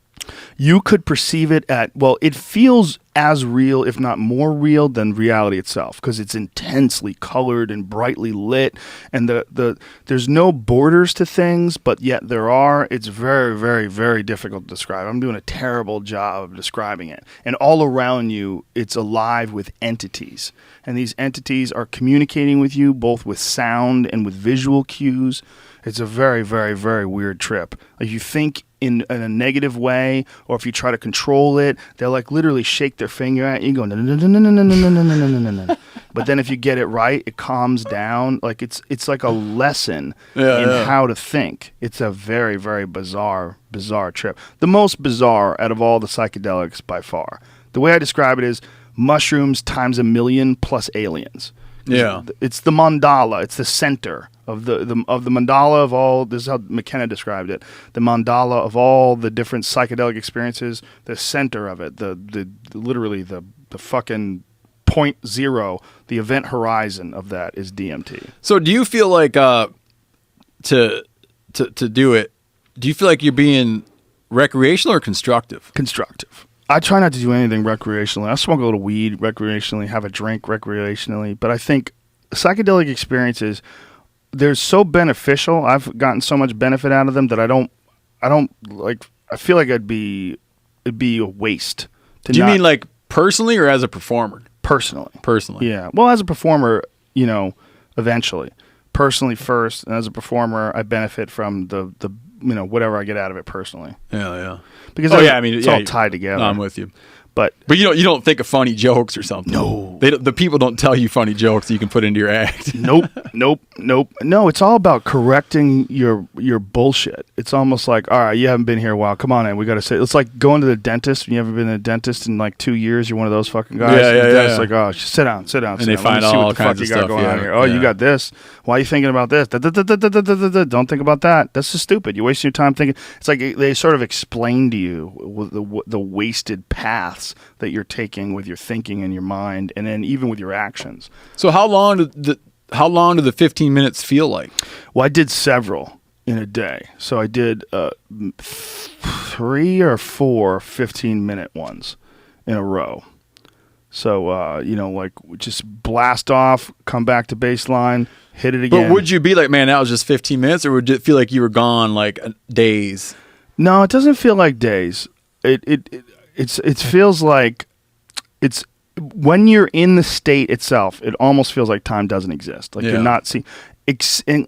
You could perceive it it feels as real, if not more real, than reality itself because it's intensely colored and brightly lit, and there's no borders to things, but yet there are. It's very, very, very difficult to describe. I'm doing a terrible job of describing it. And all around you, it's alive with entities, and these entities are communicating with you both with sound and with visual cues. It's a very, very, very weird trip. Like you think in a negative way, or if you try to control it, they'll like literally shake their finger at you and go no no no no no no no no no no no no. But then if you get it right, it calms down. Like it's like a lesson in how to think. It's a very, very bizarre trip. The most bizarre out of all the psychedelics by far. The way I describe it is mushrooms times 1,000,000 plus aliens. Yeah, it's the mandala. It's the center of the mandala of all. This is how McKenna described it. The mandala of all the different psychedelic experiences. The center of it. The literally the fucking point zero. The event horizon of that is DMT. So do you feel like to do it? Do you feel like you're being recreational or constructive? Constructive. I try not to do anything recreationally. I smoke a little weed recreationally, have a drink recreationally, but I think psychedelic experiences, they're so beneficial. I've gotten so much benefit out of them that I don't like. I feel like it'd be a waste. Do you mean like personally or as a performer? Personally. Yeah. Well, as a performer, eventually, personally first, and as a performer, I benefit from the whatever I get out of it personally. Yeah. Because it's all tied together. No, I'm with you. But you don't think of funny jokes or something. No. The people don't tell you funny jokes that you can put into your act. nope. No, it's all about correcting your bullshit. It's almost like, all right, you haven't been here a while. Come on in. We got to say, it's like going to the dentist. When you haven't been to the dentist in like 2 years. You're one of those fucking guys. Yeah. It's like, oh, sit down. And they find all kinds of stuff. Going on here. Oh, you got this. Why are you thinking about this? Don't think about that. That's just stupid. You're wasting your time thinking. It's like they sort of explain to you the wasted paths that you're taking with your thinking and your mind, and then even with your actions. So how long do the 15 minutes feel like? Well, I did several in a day. So I did 3 or 4 15-minute ones in a row. So, like just blast off, come back to baseline, hit it again. But would you be like, man, that was just 15 minutes, or would it feel like you were gone like days? No, it doesn't feel like days. It feels like it's when you're in the state itself, it almost feels like time doesn't exist. Like you're not seeing,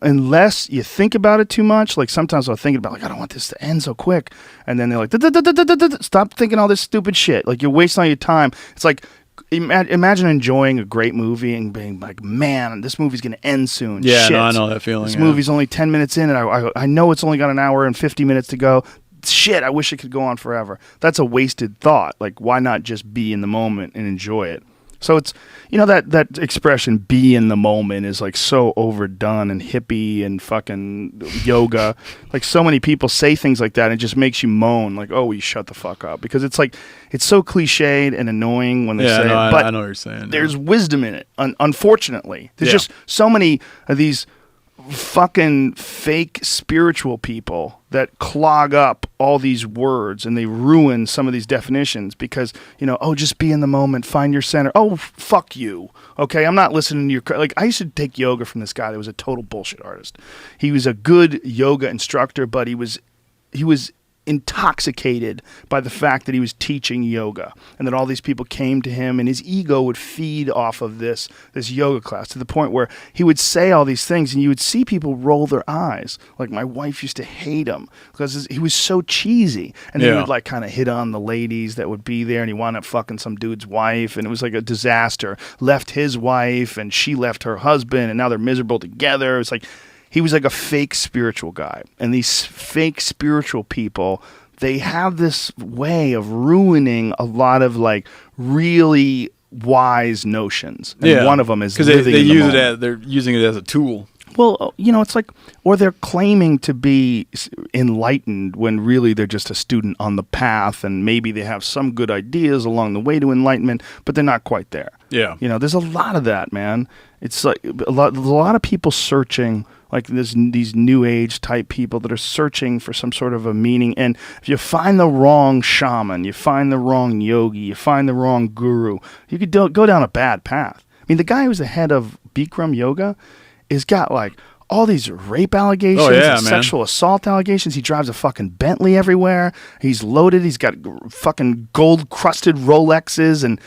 unless you think about it too much. Like sometimes I'll think about, like, I don't want this to end so quick. And then they're like, stop thinking all this stupid shit. Like you're wasting all your time. It's like, imagine enjoying a great movie and being like, man, this movie's going to end soon. Yeah, Shit. no, I know that feeling. This movie's only 10 minutes in, and I know it's only got an hour and 50 minutes to go. Shit, I wish it could go on forever. That's a wasted thought. Like, why not just be in the moment and enjoy it? So it's, that expression, be in the moment, is like so overdone and hippie and fucking yoga. Like so many people say things like that and it just makes you moan, like, oh, you shut the fuck up. Because it's like, it's so cliched and annoying when they say it. But I know what you're saying. There's wisdom in it, unfortunately. There's Yeah. just so many of these fucking fake spiritual people that clog up all these words and they ruin some of these definitions because, just be in the moment, find your center. Oh, fuck you. Okay, I'm not listening to your... Like, I used to take yoga from this guy that was a total bullshit artist. He was a good yoga instructor, but he was intoxicated by the fact that he was teaching yoga and that all these people came to him and his ego would feed off of this yoga class to the point where he would say all these things and you would see people roll their eyes. Like my wife used to hate him because he was so cheesy and he would like kind of hit on the ladies that would be there and he wound up fucking some dude's wife and it was like a disaster. Left his wife and she left her husband and now they're miserable together. It's like he was like a fake spiritual guy. And these fake spiritual people, they have this way of ruining a lot of like really wise notions. And one of them is because living they in the use moment. it as they're using it as a tool. Well, it's like, or they're claiming to be enlightened when really they're just a student on the path and maybe they have some good ideas along the way to enlightenment, but they're not quite there. Yeah. There's a lot of that, man. It's like a lot of people searching, like these new age type people that are searching for some sort of a meaning. And if you find the wrong shaman, you find the wrong yogi, you find the wrong guru, you could go down a bad path. I mean, the guy who's the head of Bikram Yoga has got like all these rape allegations and sexual assault allegations. He drives a fucking Bentley everywhere. He's loaded. He's got fucking gold crusted Rolexes and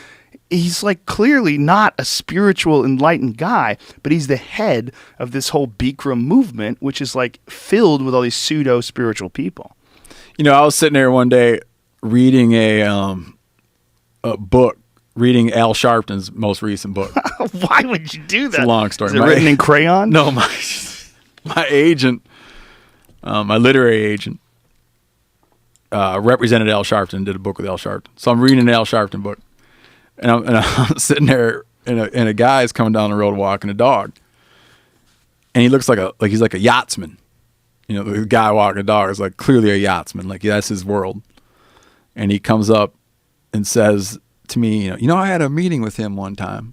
he's like clearly not a spiritual enlightened guy, but he's the head of this whole Bikram movement, which is like filled with all these pseudo spiritual people. I was sitting there one day reading a book, reading Al Sharpton's most recent book. Why would you do that? It's a long story. Is it written in crayon? No, my agent, my literary agent, represented Al Sharpton, did a book with Al Sharpton. So I'm reading an Al Sharpton book. And I'm sitting there, and a guy's coming down the road walking a dog, and he looks like he's like a yachtsman. The guy walking a dog is like clearly a yachtsman, like that's his world. And he comes up and says to me, I had a meeting with him one time,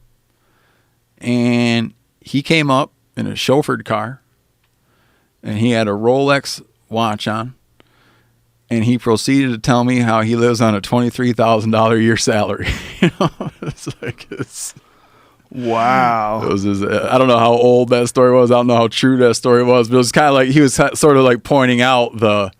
and he came up in a chauffeured car, and he had a Rolex watch on. And he proceeded to tell me how he lives on a $23,000 a year salary. Wow. It was I don't know how old that story was. I don't know how true that story was. But it was kind of like he was sort of like pointing out the,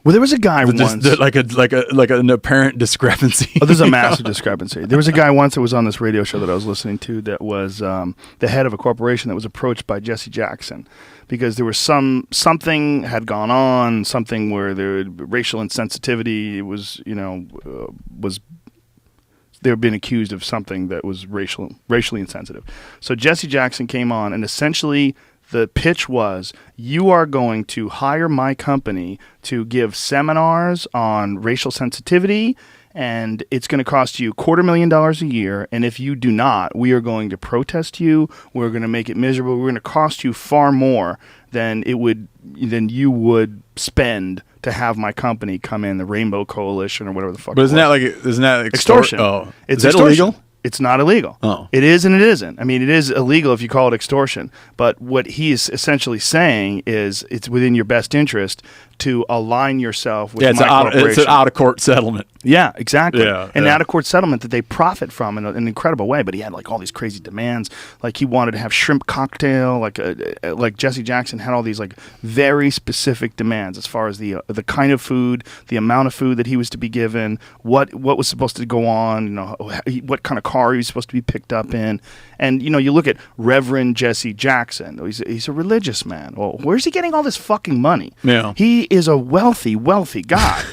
Well, there was a guy once. like an apparent discrepancy. Oh, there's a massive discrepancy. There was a guy once that was on this radio show that I was listening to that was the head of a corporation that was approached by Jesse Jackson because there was something had gone on, something where there racial insensitivity was they were being accused of something that was racially insensitive. So Jesse Jackson came on, and essentially the pitch was, you are going to hire my company to give seminars on racial sensitivity, and it's going to cost you $250,000 a year. And if you do not, we are going to protest you. We're going to make it miserable. We're going to cost you far more than you would spend to have my company come in, the Rainbow Coalition or whatever the fuck. But isn't that extortion? Oh, It's is that extortion. illegal? It's not illegal. Oh. It is and it isn't. I mean, it is illegal if you call it extortion. But what he is essentially saying is it's within your best interest to align yourself with my corporation. It's an out-of-court settlement. Yeah, exactly. Yeah, an yeah. out-of-court settlement that they profit from in an incredible way. But he had like all these crazy demands. Like he wanted to have shrimp cocktail. Like Jesse Jackson had all these like very specific demands as far as the kind of food, the amount of food that he was to be given, what was supposed to go on, what kind of car he was supposed to be picked up in. And you look at Reverend Jesse Jackson. He's a religious man. Well, where's he getting all this fucking money? Yeah. He is a wealthy guy.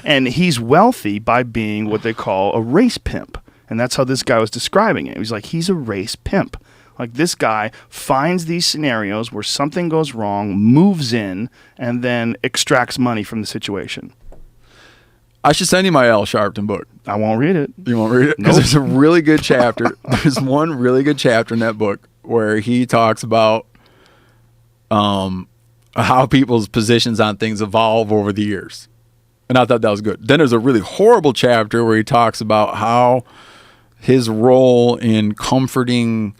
And he's wealthy by being what they call a race pimp. And that's how this guy was describing it. He's like, he's a race pimp. Like this guy finds these scenarios where something goes wrong, moves in, and then extracts money from the situation. I should send you my Al Sharpton book. I won't read it. You won't read it? Because there's a really good chapter. There's one really good chapter in that book where he talks about how people's positions on things evolve over the years. And I thought that was good. Then there's a really horrible chapter where he talks about how his role in comforting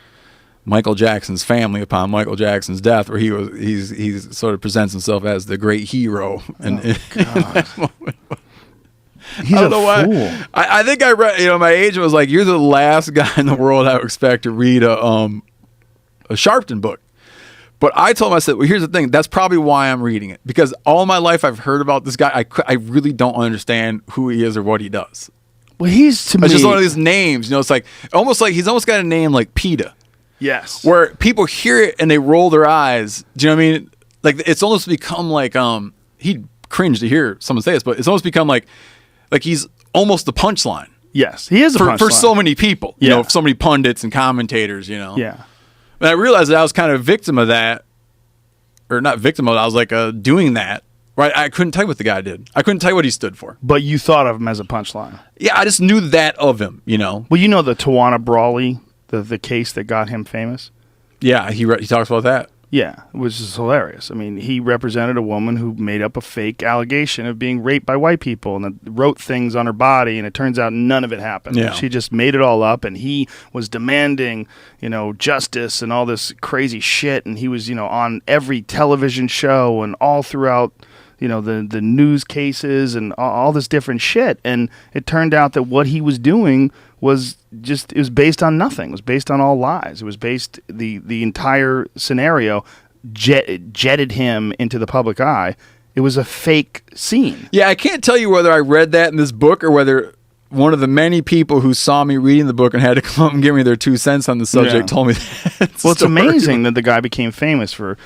Michael Jackson's family upon Michael Jackson's death, where he sort of presents himself as the great hero. And He's a fool. I think I read, my agent was like, you're the last guy in the world I would expect to read a Sharpton book. But I told him, I said, well, here's the thing. That's probably why I'm reading it. Because all my life I've heard about this guy. I really don't understand who he is or what he does. Well, he's to me. It's just one of these names. It's like he's almost got a name like PETA. Yes. Where people hear it and they roll their eyes. Do you know what I mean? Like it's almost become like he'd cringe to hear someone say this, but it's almost become like he's almost the punchline. Yes, he is a punchline for so many people. Yeah. So many pundits and commentators. Yeah. And I realized that I was kind of a victim of that, or not victim of it. I was like doing that. Right? I couldn't tell you what the guy did. I couldn't tell you what he stood for. But you thought of him as a punchline. Yeah, I just knew that of him. Well, the Tawana Brawley, the case that got him famous. Yeah, he talks about that. Yeah, which is hilarious. I mean, he represented a woman who made up a fake allegation of being raped by white people and wrote things on her body, and it turns out none of it happened. Yeah. She just made it all up, and he was demanding, justice and all this crazy shit, and he was, on every television show and all throughout, the news cases and all this different shit. And it turned out that what he was doing was it was based on nothing. It was based on all lies. It was based, the entire scenario jetted him into the public eye. It was a fake scene. Yeah, I can't tell you whether I read that in this book or whether one of the many people who saw me reading the book and had to come up and give me their 2 cents on the subject told me that. Well, it's amazing that the guy became famous for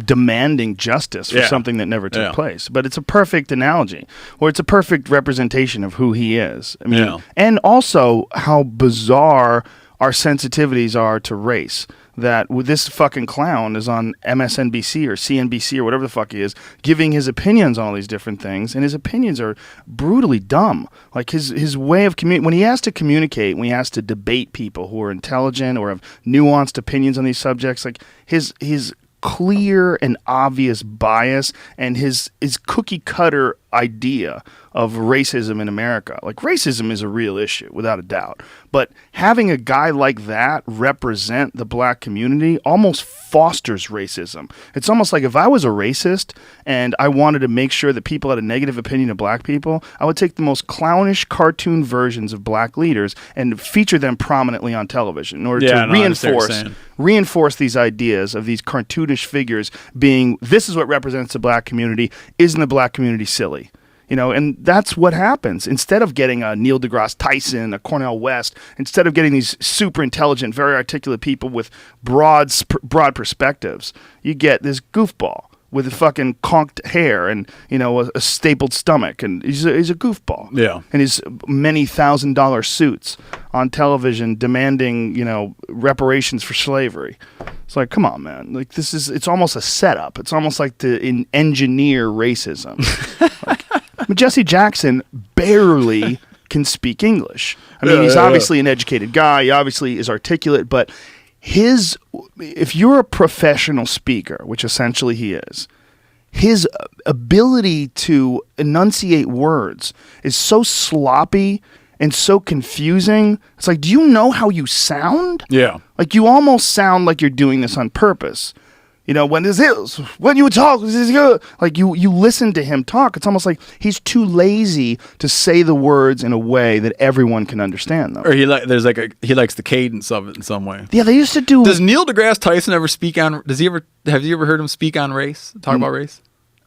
demanding justice for something that never took place. But it's a perfect analogy, or it's a perfect representation of who he is. I mean, and also how bizarre our sensitivities are to race. That this fucking clown is on MSNBC or CNBC or whatever the fuck he is, giving his opinions on all these different things, and his opinions are brutally dumb. Like his way of when he has to communicate, when he has to debate people who are intelligent or have nuanced opinions on these subjects, like his clear and obvious bias and his cookie cutter idea of racism in America. Like racism is a real issue without a doubt, but having a guy like that represent the black community almost fosters racism. It's almost like if I was a racist and I wanted to make sure that people had a negative opinion of black people, I would take the most clownish cartoon versions of black leaders and feature them prominently on television in order to reinforce these ideas of these cartoonish figures being, this is what represents the black community. Isn't the black community silly? And that's what happens. Instead of getting a Neil deGrasse Tyson, a Cornel West, instead of getting these super intelligent, very articulate people with broad perspectives, you get this goofball with a fucking conked hair and, a stapled stomach. And he's a goofball. Yeah. And his many $1,000 suits on television demanding, reparations for slavery. It's like, come on, man. Like, it's almost a setup. It's almost like to engineer racism. Jesse Jackson barely can speak English. I mean, he's obviously an educated guy. He obviously is articulate, but if you're a professional speaker, which essentially he is, his ability to enunciate words is so sloppy and so confusing. It's like, do you know how you sound? Yeah. Like, you almost sound like you're doing this on purpose. When you talk, this is good. Like, you listen to him talk, it's almost like he's too lazy to say the words in a way that everyone can understand them. Or he likes the cadence of it in some way. Yeah, they used to do. Does Neil deGrasse Tyson ever speak on? Have you ever heard him speak on race? Talk about race?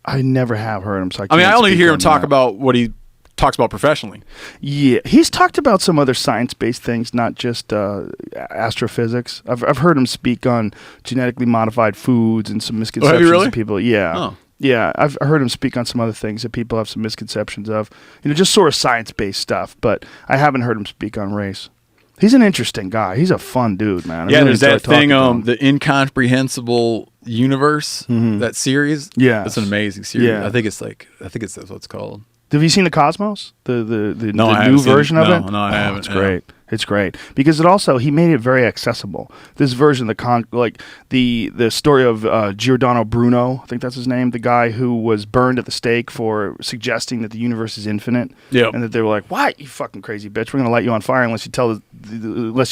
I never have heard him. So I only hear him talk about what he talks about professionally. Yeah, he's talked about some other science-based things, not just astrophysics. I've heard him speak on genetically modified foods and some misconceptions really? of people. Yeah. Oh. Yeah, I've heard him speak on some other things that people have some misconceptions of. Just sort of science-based stuff, but I haven't heard him speak on race. He's an interesting guy. He's a fun dude, man. Yeah, there's that thing, the Incomprehensible Universe, that series. Yeah. It's an amazing series. Yeah. I think it's that's what it's called. Have you seen the Cosmos? The No, new version of it? No, I haven't. It's great. It's great because he made it very accessible. This version, the story of Giordano Bruno, I think that's his name, the guy who was burned at the stake for suggesting that the universe is infinite. Yeah. And that they were like, "Why, you fucking crazy bitch? We're gonna light you on fire unless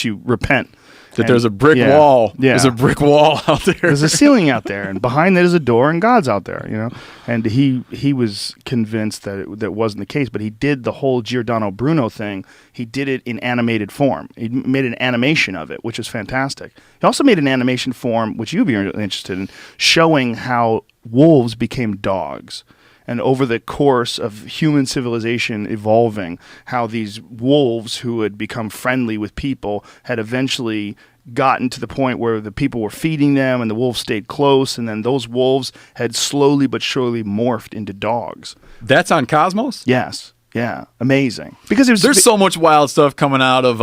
you repent." That there's a brick wall. Yeah. There's a brick wall out there. There's a ceiling out there, and behind it is a door, and God's out there, And he was convinced that that wasn't the case, but he did the whole Giordano Bruno thing. He did it in animated form. He made an animation of it, which is fantastic. He also made an animation form, which you'd be interested in, showing how wolves became dogs. And over the course of human civilization evolving, how these wolves who had become friendly with people had eventually gotten to the point where the people were feeding them and the wolves stayed close, and then those wolves had slowly but surely morphed into dogs. That's on Cosmos? Yes. Yeah. Amazing. Because there's so much wild stuff coming out of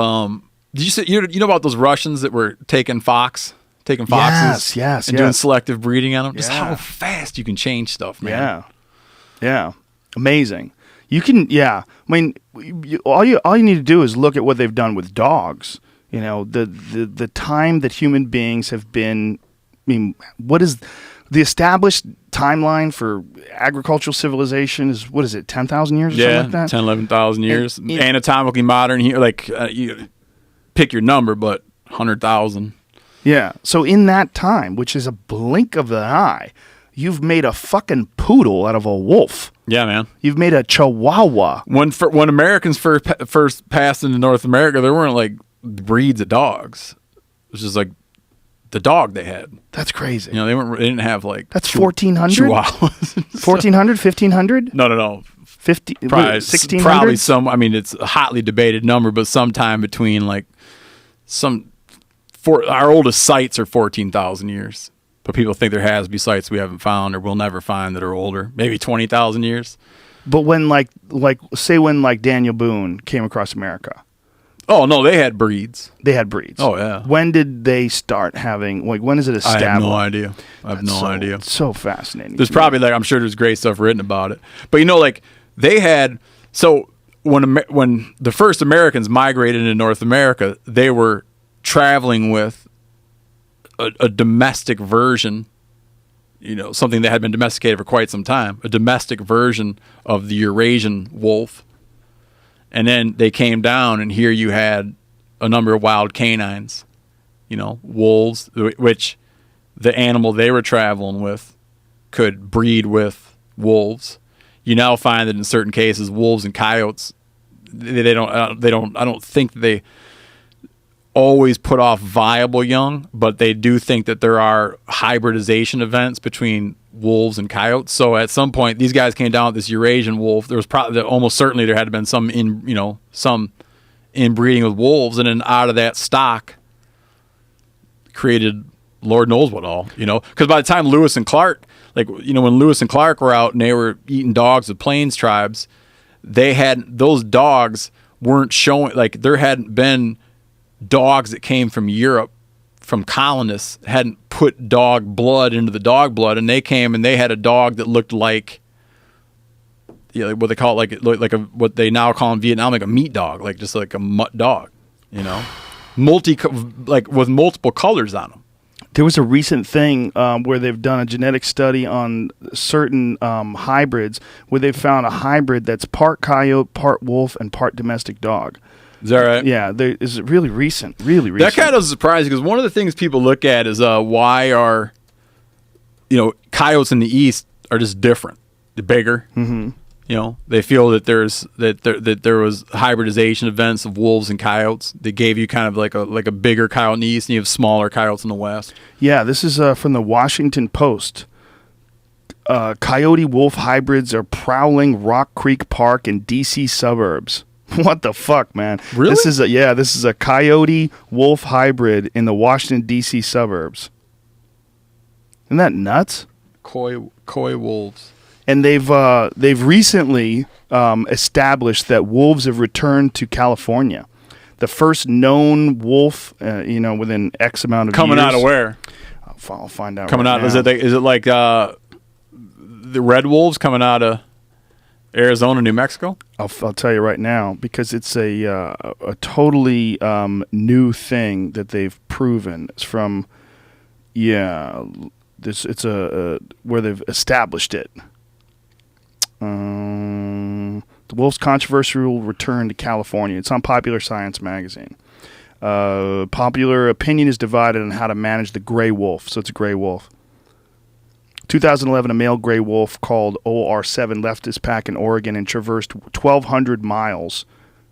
did you say you know about those Russians that were taking foxes yes, and doing selective breeding on them? Just Yeah. how fast you can change stuff, man. Yeah, amazing. You can, I mean, all you need to do is look at what they've done with dogs. The time that human beings have been. I mean, what is the established timeline for agricultural civilization? Is 10,000 years or something like that? 10, 11,000 years. Anatomically modern here, you pick your number, but 100,000. Yeah. So in that time, which is a blink of the eye, you've made a fucking poodle out of a wolf. Yeah, man. You've made a chihuahua. When Americans first passed into North America, there weren't like breeds of dogs. It was just like the dog they had. That's crazy. They didn't have like that's 1,400. Chihuahuas. 1,400, 1,500. No. 50, probably 1,600. Probably some. I mean, it's a hotly debated number, but sometime between our oldest sites are 14,000 years. But people think there has to be sites we haven't found or we'll never find that are older. Maybe 20,000 years. But when when Daniel Boone came across America. Oh, no, they had breeds. They had breeds. Oh, yeah. When did they start having, when is it established? I have no idea. idea. It's so fascinating. There's probably I'm sure there's great stuff written about it. But they had, so when the first Americans migrated into North America, they were traveling with a domestic version, something that had been domesticated for quite some time, a domestic version of the Eurasian wolf. And then they came down, and here you had a number of wild canines, wolves, which the animal they were traveling with could breed with wolves. You now find that in certain cases, wolves and coyotes, I don't think they always put off viable young, but they do think that there are hybridization events between wolves and coyotes. So at some point, these guys came down with this Eurasian wolf. There was probably almost certainly there had to been some inbreeding with wolves, and then out of that stock created Lord knows what all. Because by the time Lewis and Clark, when Lewis and Clark were out and they were eating dogs of Plains tribes, those dogs weren't showing, like there hadn't been dogs that came from Europe from colonists hadn't put dog blood into the dog blood, and they came and they had a dog that looked like what they call it, like what they now call in Vietnam like a meat dog, like just like a mutt dog, with multiple colors on them. There was a recent thing where they've done a genetic study on certain hybrids where they found a hybrid that's part coyote, part wolf, and part domestic dog. Is that right? Yeah, it's really recent. That kind of surprising because one of the things people look at is why are, coyotes in the East are just different. They're bigger. Mm-hmm. They feel that there was hybridization events of wolves and coyotes that gave you kind of like a bigger coyote in the East, and you have smaller coyotes in the West. Yeah, this is from the Washington Post. Coyote wolf hybrids are prowling Rock Creek Park in D.C. suburbs. What the fuck, man? Really? This is a coyote wolf hybrid in the Washington D.C. suburbs. Isn't that nuts? Coy wolves. And they've recently established that wolves have returned to California. The first known wolf, within X amount of coming years. Out of where? I'll find out. Coming right out. now. Is it like the red wolves coming out of Arizona, New Mexico? I'll tell you right now because it's a totally new thing that they've proven. It's from it's where they've established it. The wolf's controversial return to California. It's on Popular Science magazine. Popular opinion is divided on how to manage the gray wolf. So it's a gray wolf. 2011, a male gray wolf called OR7 left his pack in Oregon and traversed 1,200 miles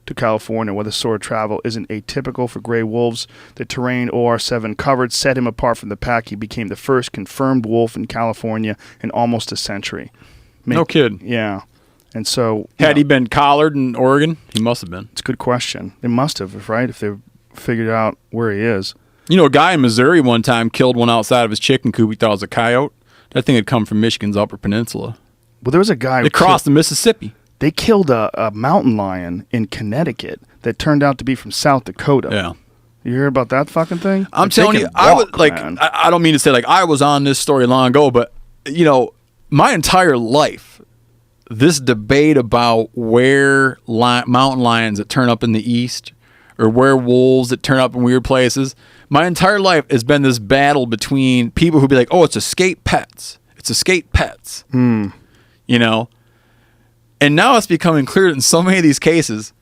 to California, where the sort of travel isn't atypical for gray wolves. The terrain OR7 covered set him apart from the pack. He became the first confirmed wolf in California in almost a century. No kidding. Yeah. And so... Had he been collared in Oregon? He must have been. It's a good question. They must have, right? If they figured out where he is. A guy in Missouri one time killed one outside of his chicken coop he thought was a coyote. That thing had come from Michigan's Upper Peninsula. Well, there was a guy... They crossed the Mississippi. They killed a mountain lion in Connecticut that turned out to be from South Dakota. Yeah. You hear about that fucking thing? I'm telling you, I don't mean to say like I was on this story long ago, but my entire life, this debate about where mountain lions that turn up in the East or where wolves that turn up in weird places, my entire life has been this battle between people who be like, oh, it's escape pets. It's escape pets. And now it's becoming clear that in so many of these cases,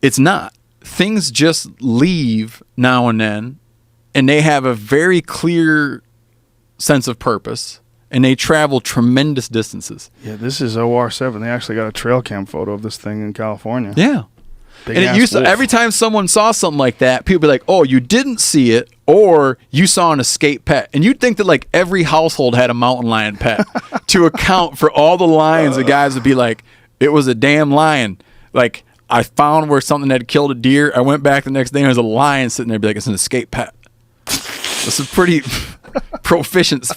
it's not. Things just leave now and then, and they have a very clear sense of purpose, and they travel tremendous distances. Yeah, this is OR7. They actually got a trail cam photo of this thing in California. Yeah. Big And it used to, every time someone saw something like that, people be like, oh, you didn't see it, or you saw an escape pet. And you'd think that like every household had a mountain lion pet to account for all the lions. The guys would be like, it was a damn lion. Like, I found where something had killed a deer. I went back the next day and there's a lion sitting there. Be like, it's an escape pet. This is pretty proficient,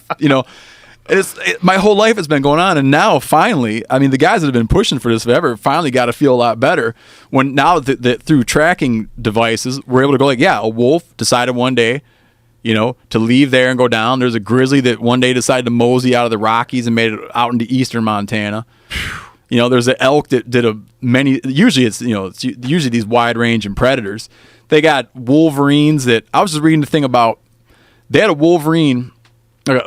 my whole life has been going on, and now finally, I mean, the guys that have been pushing for this forever finally got to feel a lot better when now that through tracking devices, we're able to go like, yeah, a wolf decided one day, to leave there and go down. There's a grizzly that one day decided to mosey out of the Rockies and made it out into eastern Montana. There's an elk that did usually it's usually these wide ranging predators. They got wolverines that I was just reading the thing about. They had a wolverine.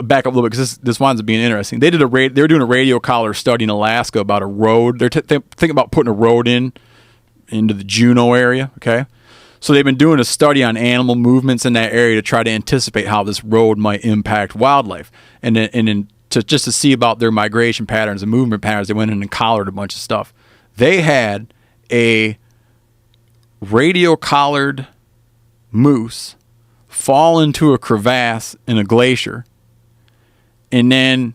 Back up a little bit because this winds up being interesting. They were doing a radio collar study in Alaska about a road. They're thinking about putting a road into the Juneau area. Okay, so they've been doing a study on animal movements in that area to try to anticipate how this road might impact wildlife, and then to see about their migration patterns and movement patterns. They went in and collared a bunch of stuff. They had a radio collared moose fall into a crevasse in a glacier, and then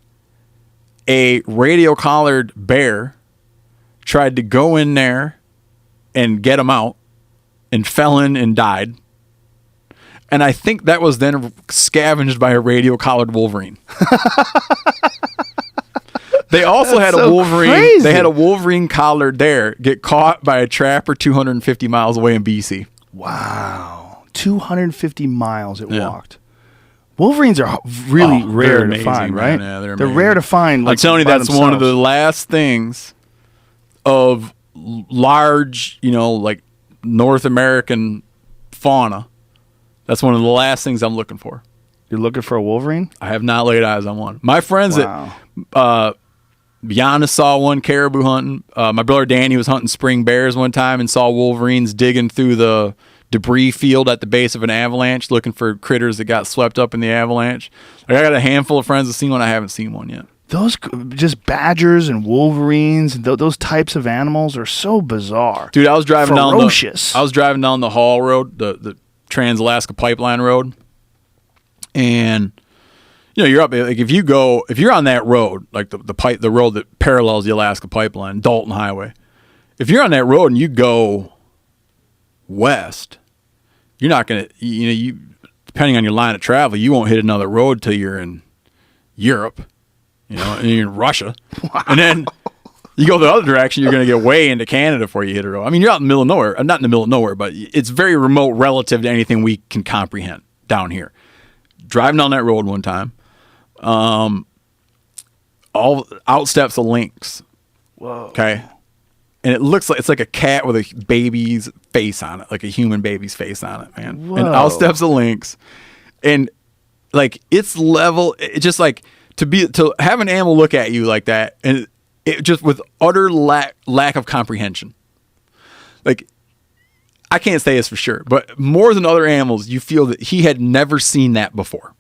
a radio-collared bear tried to go in there and get them out and fell in and died. And I think that was then scavenged by a radio-collared wolverine. They also had a wolverine. Crazy. They had a wolverine collared there get caught by a trapper 250 miles away in BC. Wow. 250 miles it Yeah. walked. Wolverines are really Oh, rare they're to amazing, find, man. right? Yeah, they're they're amazing. rare to find. Like, I'm telling you, by that's one of the themselves. last things of large, like North American fauna. That's one of the last things I'm looking for. You're looking for a wolverine? I have not laid eyes on one. My friends Wow. that Giannis saw one caribou hunting. My brother Danny was hunting spring bears one time and saw wolverines digging through the debris field at the base of an avalanche looking for critters that got swept up in the avalanche. Like, I got a handful of friends that seen one. I haven't seen one yet. Those just badgers and wolverines, those types of animals are so bizarre. Dude, I was driving Ferocious. I was driving down the Hall Road, the Trans-Alaska Pipeline Road, and you're up. Like if you're on that road, like the road that parallels the Alaska Pipeline, Dalton Highway. If you're on that road and you go west, you're not gonna. You depending on your line of travel, you won't hit another road till you're in Europe. And you're in Russia, and then you go the other direction, you're going to get way into Canada before you hit a road. I mean, you're out in the middle of nowhere. Not in the middle of nowhere, but it's very remote relative to anything we can comprehend down here. Driving down that road one time, all out steps a lynx. Whoa. Okay, and it looks like it's like a cat with a baby's face on it, like a human baby's face on it, man. Whoa. And out steps a lynx, and like it's level. It's just like to have an animal look at you like that, and it just with utter lack of comprehension. Like, I can't say this for sure, but more than other animals, you feel that he had never seen that before.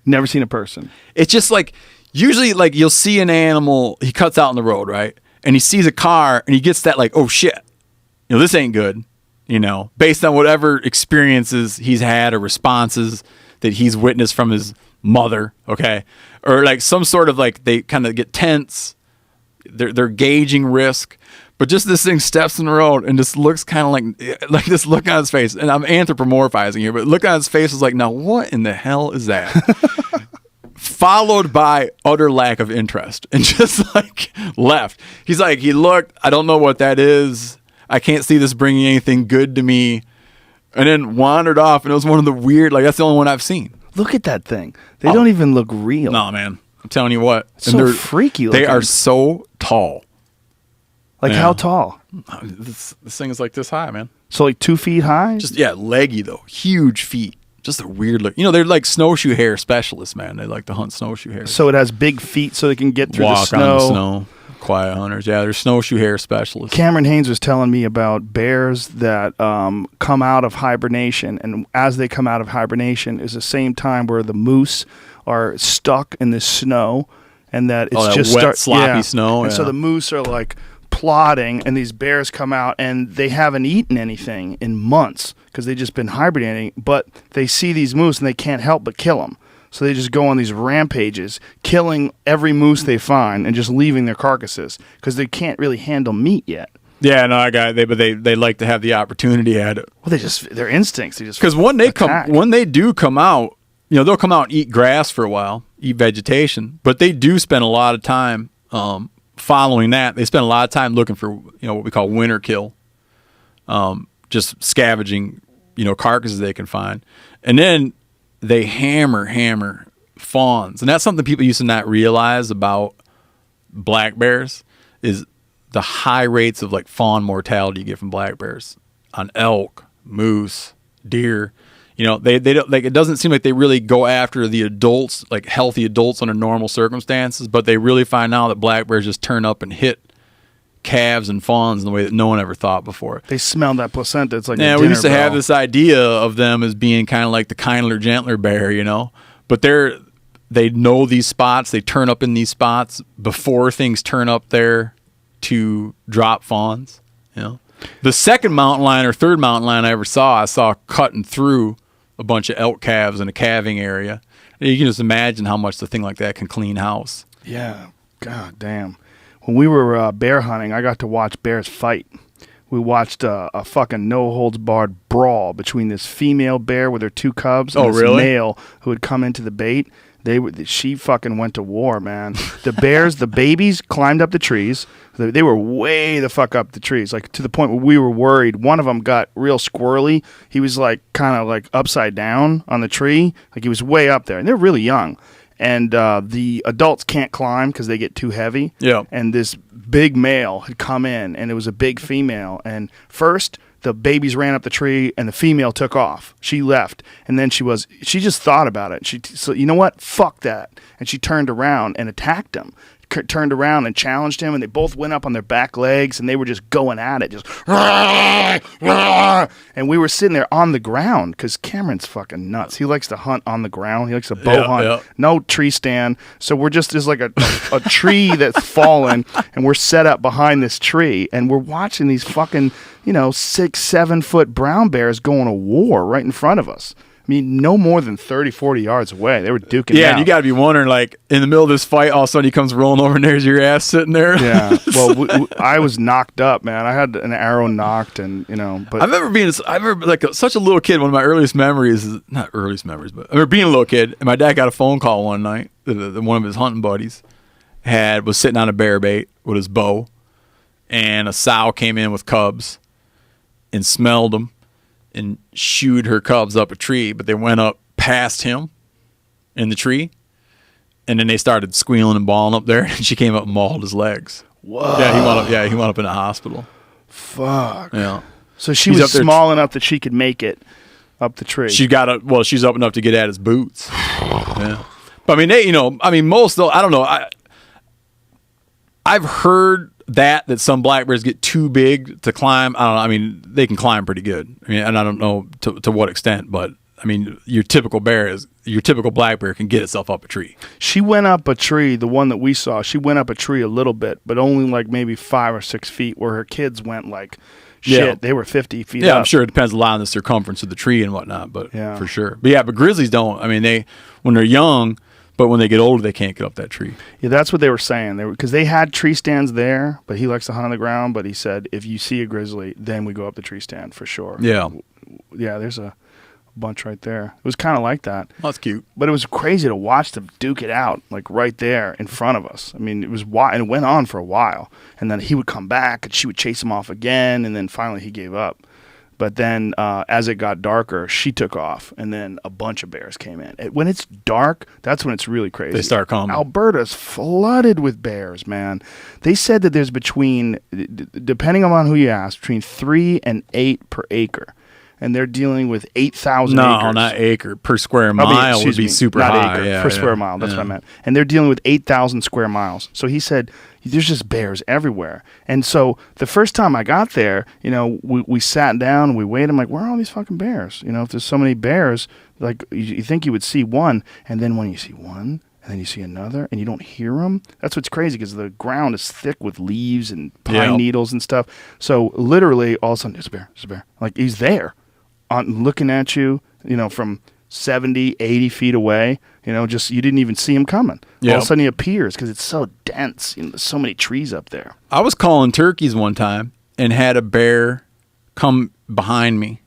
Never seen a person. It's just like, usually like you'll see an animal, he cuts out on the road, right? And he sees a car and he gets that like, oh shit, this ain't good, based on whatever experiences he's had or responses that he's witnessed from his mother, okay? Or like some sort of like they kind of get tense. They're gauging risk. But just this thing steps in the road and just looks kind of like this look on his face. And I'm anthropomorphizing here, but look on his face was like, now what in the hell is that? Followed by utter lack of interest and just like left. He's like, he looked, I don't know what that is. I can't see this bringing anything good to me. And then wandered off, and it was one of the weird, like that's the only one I've seen. Look at that thing. They don't even look real. No, man. I'm telling you what. It's so freaky They looking. are so tall. Like Yeah. how tall? This thing is like this high, man. So like 2 feet high? Just, leggy, though. Huge feet. Just a weird look. They're like snowshoe hair specialists, man. They like to hunt snowshoe hair. So it has big feet so they can get through Walk the on snow. the snow. Quiet hunters. Yeah, they're snowshoe hair specialists. Cameron Haynes was telling me about bears that come out of hibernation, and as they come out of hibernation is the same time where the moose are stuck in the snow, and that it's that just wet, sloppy snow, And so yeah. the moose are like plotting, and these bears come out, and they haven't eaten anything in months because they've just been hibernating. But they see these moose, and they can't help but kill them. So they just go on these rampages, killing every moose they find and just leaving their carcasses because they can't really handle meat yet. Yeah, no, I got it. But they like to have the opportunity at it. Well, their instincts. They just Because when they do come out, they'll come out and eat grass for a while, eat vegetation. But they do spend a lot of time following that. They spend a lot of time looking for what we call winter kill, just scavenging carcasses they can find, and then they hammer fawns. And that's something people used to not realize about black bears is the high rates of like fawn mortality you get from black bears on elk, moose, deer. They don't, like, it doesn't seem like they really go after the adults, like healthy adults under normal circumstances, but they really find out that black bears just turn up and hit calves and fawns in the way that no one ever thought before. They smell that placenta. It's like Yeah, a we used to dinner have bell. this idea of them as being kind of like the kindler, gentler bear, but they know these spots. They turn up in these spots before things turn up there to drop fawns. The second mountain lion or third mountain lion I saw cutting through a bunch of elk calves in a calving area. And you can just imagine how much the thing like that can clean house. Yeah. God damn. When we were bear hunting, I got to watch bears fight. We watched a fucking no-holds-barred brawl between this female bear with her 2 cubs and this male who had come into the bait. She fucking went to war, man. The bears, the babies climbed up the trees. They were way the fuck up the trees, like to the point where we were worried. One of them got real squirrely. He was like kind of like upside down on the tree. Like he was way up there. And they're really young. And the adults can't climb because they get too heavy. Yeah. And this big male had come in, and it was a big female. And first, the babies ran up the tree, and the female took off. She left, and then she just thought about it. So you know what? Fuck that. And she turned around and attacked him. Turned around and challenged him, and they both went up on their back legs, and they were just going at it, just rah, rah. And we were sitting there on the ground because Cameron's fucking nuts. He likes to hunt on the ground. He likes to bow hunt. Yeah. No tree stand. So we're just there's like a tree that's fallen, and we're set up behind this tree, and we're watching these fucking 6-7 foot brown bears going to war right in front of us. I mean, no more than 30, 40 yards away. They were duking Yeah, out. and you got to be wondering, like, in the middle of this fight, all of a sudden he comes rolling over and there's your ass sitting there. Yeah. Well, I was knocked up, man. I had an arrow knocked, and but I remember like such a little kid. One of my earliest memories is not earliest memories, but I remember being a little kid, and my dad got a phone call one night. One of his hunting buddies was sitting on a bear bait with his bow, and a sow came in with cubs and smelled them and shooed her cubs up a tree, but they went up past him in the tree, and then they started squealing and bawling up there, and she came up and mauled his legs. Whoa. Yeah, he went up in the hospiel. Fuck. Yeah. So she was small enough that she could make it up the tree. She's up enough to get at his boots. Yeah. But I mean, most though, I don't know. I've heard that some black bears get too big to climb. I don't know. I mean, they can climb pretty good. I mean, and I don't know to what extent, but I mean, your typical black bear can get itself up a tree. She went up a tree, the one that we saw. She went up a tree a little bit, but only like maybe 5 or 6 feet, where her kids went like shit. Yeah. They were 50 feet up. Yeah, I'm sure it depends a lot on the circumference of the tree and whatnot, but yeah. For sure. But grizzlies don't. I mean, when they're young, but when they get older, they can't get up that tree. Yeah, that's what they were saying. Because they had tree stands there, but he likes to hunt on the ground. But he said, if you see a grizzly, then we go up the tree stand for sure. Yeah. Yeah, there's a bunch right there. It was kind of like that. Oh, that's cute. But it was crazy to watch them duke it out, like right there in front of us. I mean, it was wild, and it went on for a while. And then he would come back, and she would chase him off again, and then finally he gave up. But then as it got darker, she took off, and then a bunch of bears came in. When it's dark, that's when it's really crazy. They start coming. Alberta's flooded with bears, man. They said that there's between, depending on who you ask, between 3 and 8 per acre. And they're dealing with 8,000 acres. No, not acre. Per square mile would be super high. Acre, yeah, per square mile. That's what I meant. And they're dealing with 8,000 square miles. So he said, there's just bears everywhere. And so the first time I got there, we sat down and we waited. I'm like, where are all these fucking bears? If there's so many bears, like you think you would see one. And then when you see one, and then you see another, and you don't hear them. That's what's crazy, because the ground is thick with leaves and pine needles and stuff. So literally, all of a sudden, there's a bear. Like, he's there. Looking at you, from 70, 80 feet away, just you didn't even see him coming. All of a sudden he appears because it's so dense. There's so many trees up there. I was calling turkeys one time and had a bear come behind me.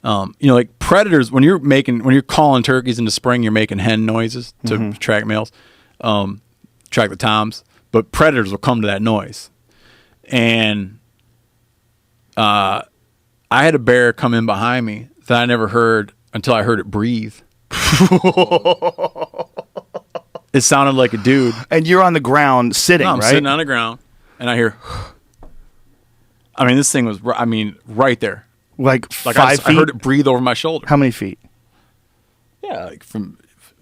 Like predators, when you're calling turkeys in the spring, you're making hen noises to attract males, attract the toms, but predators will come to that noise. And, I had a bear come in behind me that I never heard until I heard it breathe. It sounded like a dude. And you're on the ground sitting, I'm right? sitting on the ground, and I hear, I mean, this thing was, right there. Like 5 feet? I heard it breathe over my shoulder. How many feet? Yeah, like from,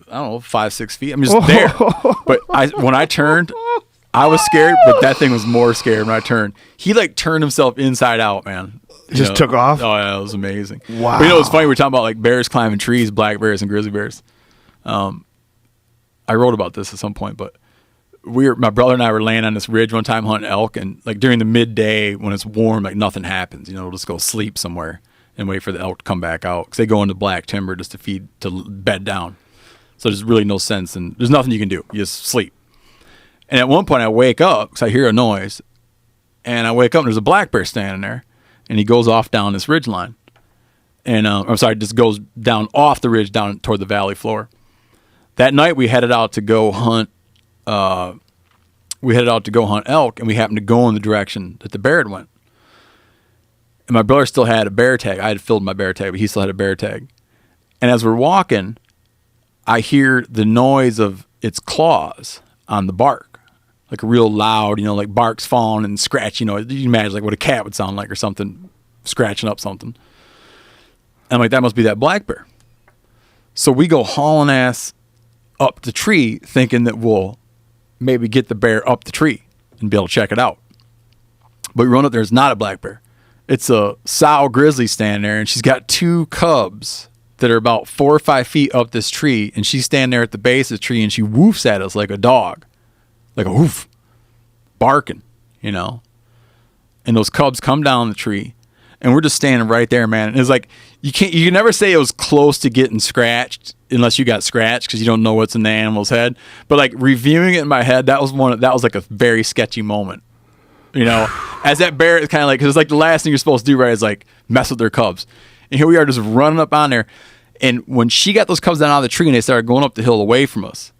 I don't know, 5, 6 feet. I'm just there. But when I turned, I was scared, but that thing was more scared when I turned. He turned himself inside out, man. Just took off? Oh, yeah, it was amazing. Wow. But it's funny, we're talking about bears climbing trees, black bears and grizzly bears. I wrote about this at some point, but my brother and I were laying on this ridge one time hunting elk, and like during the midday when it's warm, like nothing happens. You know, we'll just go sleep somewhere and wait for the elk to come back out because they go into black timber just to bed down. So there's really no sense, and there's nothing you can do. You just sleep. And at one point I wake up because I hear a noise, and I wake up and there's a black bear standing there, and he goes off down this ridge line. And just goes down off the ridge down toward the valley floor. That night we headed out to go hunt. Elk, and we happened to go in the direction that the bear had went. And my brother still had a bear tag. I had filled my bear tag, but he still had a bear tag. And as we're walking, I hear the noise of its claws on the bark, like a real loud, like barks falling and scratching. You can imagine like what a cat would sound like or something, scratching up something. And I'm like, that must be that black bear. So we go hauling ass up the tree thinking that we'll maybe get the bear up the tree and be able to check it out. But we run up there, it's not a black bear. It's a sow grizzly standing there, and she's got 2 cubs that are about 4 or 5 feet up this tree, and she's standing there at the base of the tree, and she woofs at us like a dog. Like a woof. Barking, And those cubs come down the tree, and we're just standing right there, man. And it's like, you can never say it was close to getting scratched unless you got scratched because you don't know what's in the animal's head. But like reviewing it in my head, that was like a very sketchy moment. As that bear is kind of like, because it's like the last thing you're supposed to do, right, is like mess with their cubs. And here we are just running up on there. And when she got those cubs down out of the tree and they started going up the hill away from us,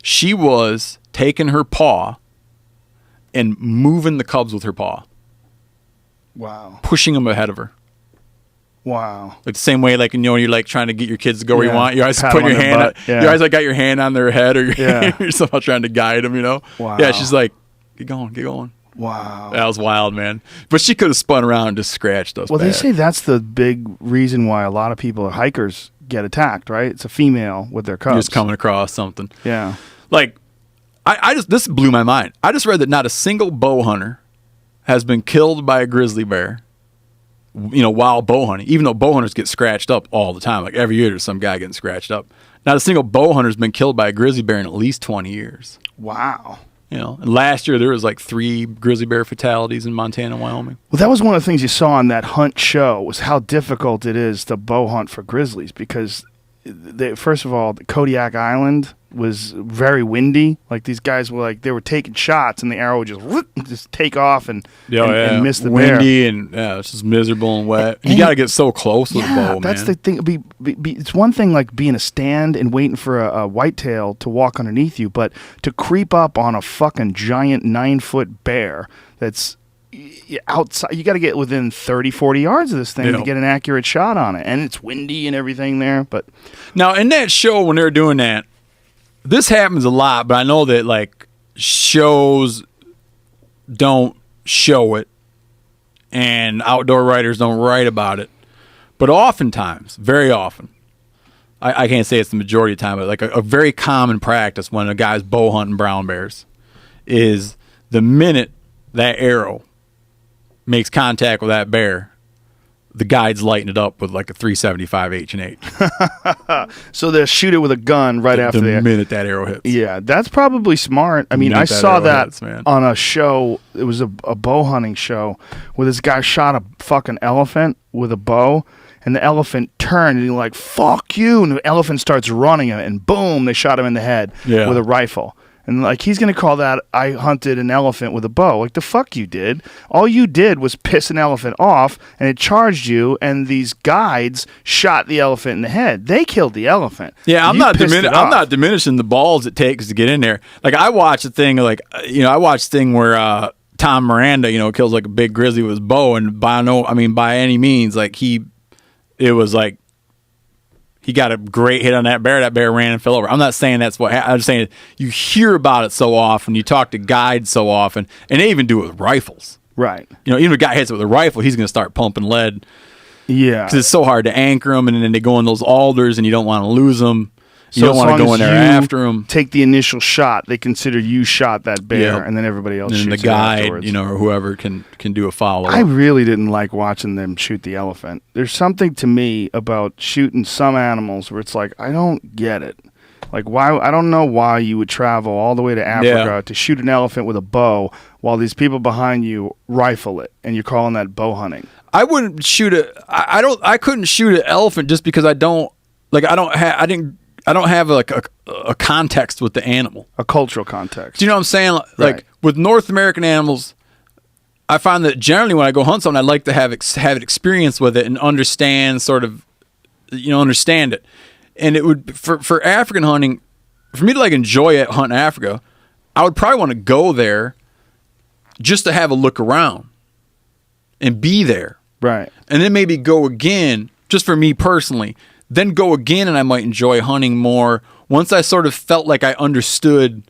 she was taking her paw and moving the cubs with her paw. Wow. Pushing them ahead of her. Wow. Like the same way, like, when you're like trying to get your kids to go where you want, you always Pat put your on their hand, butt. Yeah. you always like got your hand on their head, or Yeah. you're somehow trying to guide them, Wow. Yeah, she's like, get going. Wow. That was wild, man. But she could have spun around and just scratched us. Well, bad. they say that's the big reason why a lot of people, hikers, get attacked, right? It's a female with their cubs. You're just coming across something. Yeah. Like, this blew my mind. I just read that not a single bow hunter has been killed by a grizzly bear, while bow hunting, even though bow hunters get scratched up all the time. Like every year there's some guy getting scratched up. Not a single bow hunter has been killed by a grizzly bear in at least 20 years. Wow. And last year there was like 3 grizzly bear fatalities in Montana and Wyoming. Well, that was one of the things you saw on that hunt show, was how difficult it is to bow hunt for grizzlies, because first of all, the Kodiak Island was very windy. Like these guys were they were taking shots and the arrow would just take off and miss the bear. Windy and it's just miserable and wet. You got to get so close with a bow, man. That's the thing. It's one thing like being a stand and waiting for a whitetail to walk underneath you, but to creep up on a fucking giant 9-foot bear that's outside, you got to get within 30, 40 yards of this thing to get an accurate shot on it. And it's windy and everything there. But now in that show, when they were doing that, this happens a lot, but I know that like shows don't show it and outdoor writers don't write about it. But oftentimes, very often, I can't say it's the majority of the time, but like a very common practice when a guy's bow hunting brown bears is the minute that arrow makes contact with that bear, the guides lighten it up with like a 375 H&H. So they'll shoot it with a gun right after the minute that arrow hits. Yeah, that's probably smart. I mean, I saw that on a show. It was a bow hunting show where this guy shot a fucking elephant with a bow, and the elephant turned and he like, fuck you, and the elephant starts running him, and boom, they shot him in the head with a rifle. And like, he's going to call that, I hunted an elephant with a bow. Like, the fuck you did? All you did was piss an elephant off, and it charged you, and these guides shot the elephant in the head. They killed the elephant. Yeah, I'm not diminishing the balls it takes to get in there. Like, I watched a thing, where Tom Miranda, kills like a big grizzly with his bow, and by any means, like, he got a great hit on that bear. That bear ran and fell over. I'm not saying that's what happened. I'm just saying you hear about it so often. You talk to guides so often. And they even do it with rifles. Right. Even if a guy hits it with a rifle, he's going to start pumping lead. Yeah. Because it's so hard to anchor them. And then they go in those alders and you don't want to lose them. You don't want to go in there after them. Take the initial shot. They consider you shot that bear, and then everybody else shoots it afterwards. And the guide, or whoever can do a follow-up. I really didn't like watching them shoot the elephant. There's something to me about shooting some animals where it's like, I don't get it. Like, why? I don't know why you would travel all the way to Africa to shoot an elephant with a bow while these people behind you rifle it, and you're calling that bow hunting. I wouldn't shoot I couldn't shoot an elephant just because I don't have like a context with the animal. A cultural context. Do you know what I'm saying? Like Right. with North American animals, I find that generally when I go hunt something, I like to have an experience with it and understand understand it. And it would for African hunting, for me to like enjoy it hunting Africa, I would probably want to go there just to have a look around and be there. Right. And then maybe go again, just for me personally. Then go again, and I might enjoy hunting more once I sort of felt like I understood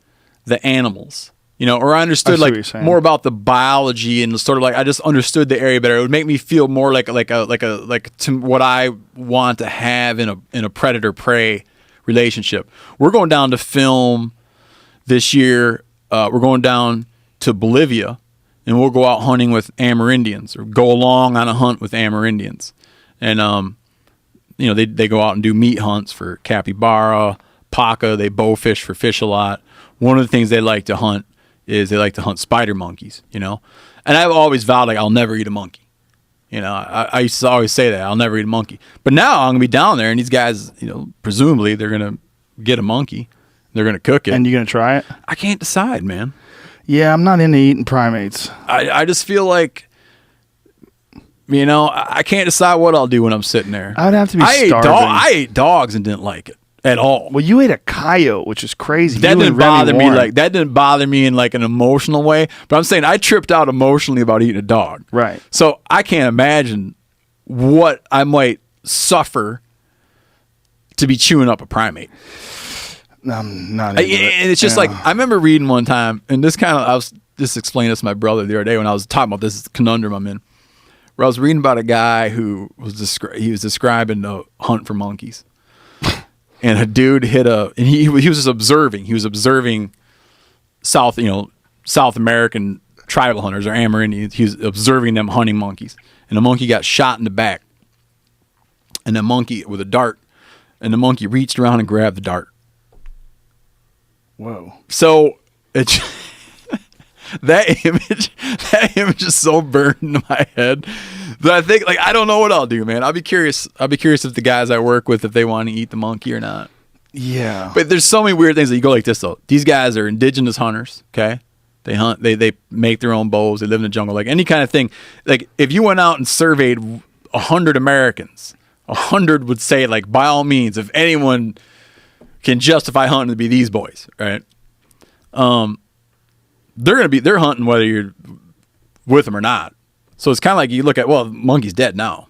the animals, or I understood I see what you're like saying. more about the biology and sort of like I just understood the area better. It would make me feel more like to what I want to have in a predator prey relationship. We're going down to film this year. We're going down to Bolivia, and we'll go out hunting with Amerindians, or go along on a hunt with Amerindians, and they go out and do meat hunts for capybara, paca. They bow fish for fish a lot. One of the things they like to hunt is they like to hunt spider monkeys, And I've always vowed like I'll never eat a monkey. I used to always say that I'll never eat a monkey. But now I'm gonna be down there, and these guys, presumably they're gonna get a monkey. They're gonna cook it. And you gonna try it? I can't decide, man. Yeah, I'm not into eating primates. I just feel like, I can't decide what I'll do when I'm sitting there. I would have to be starving. I ate dogs and didn't like it at all. Well, you ate a coyote, which is crazy. That You didn't and Remy bother me Warren. that didn't bother me in like an emotional way. But I'm saying I tripped out emotionally about eating a dog. Right. So I can't imagine what I might suffer to be chewing up a primate. I'm not into it. And it's just like, I remember reading one time, and I was just explaining this to my brother the other day when I was talking about this conundrum I'm in, where I was reading about a guy who was describing a hunt for monkeys. And a dude and he was just observing. He was observing South American tribal hunters or Amerindians. He was observing them hunting monkeys. And a monkey got shot in the back. And the monkey with a dart. And the monkey reached around and grabbed the dart. Whoa. So that image is so burned into my head that I think, like, I don't know what I'll do, man. I'll be curious if the guys I work with, if they want to eat the monkey or not. Yeah. But there's so many weird things that you go like this though. These guys are indigenous hunters, okay? They hunt, they make their own bows, they live in the jungle, like any kind of thing. Like if you went out and surveyed 100 Americans, 100 would say, like, by all means, if anyone can justify hunting, to be these boys, right? They're hunting whether you're with them or not. So it's kind of like you look at, well, monkey's dead now.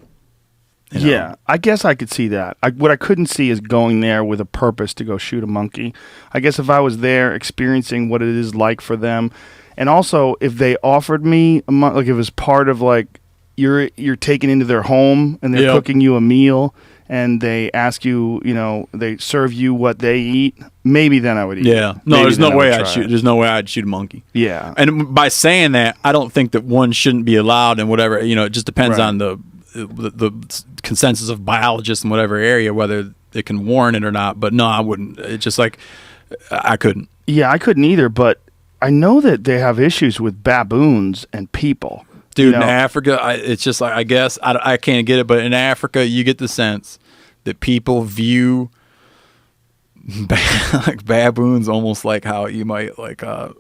Yeah, I guess I could see that. What I couldn't see is going there with a purpose to go shoot a monkey. I guess if I was there experiencing what it is like for them, and also if they offered me a like if it was part of like you're taken into their home and they're cooking you a meal and they ask you, they serve you what they eat, maybe then I would eat. Yeah, no, Maybe there's no then I would way try I'd shoot. it. There's no way I'd shoot a monkey. Yeah, And by saying that, I don't think that one shouldn't be allowed and whatever. It just depends Right. on the consensus of biologists in whatever area whether it can warrant it or not. But no, I wouldn't. It's just like I couldn't. yeah, I couldn't either. But I know that they have issues with baboons and people. Dude, in Africa, it's just like, I guess I can't get it, but in Africa, you get the sense that people view like baboons almost like how you might like I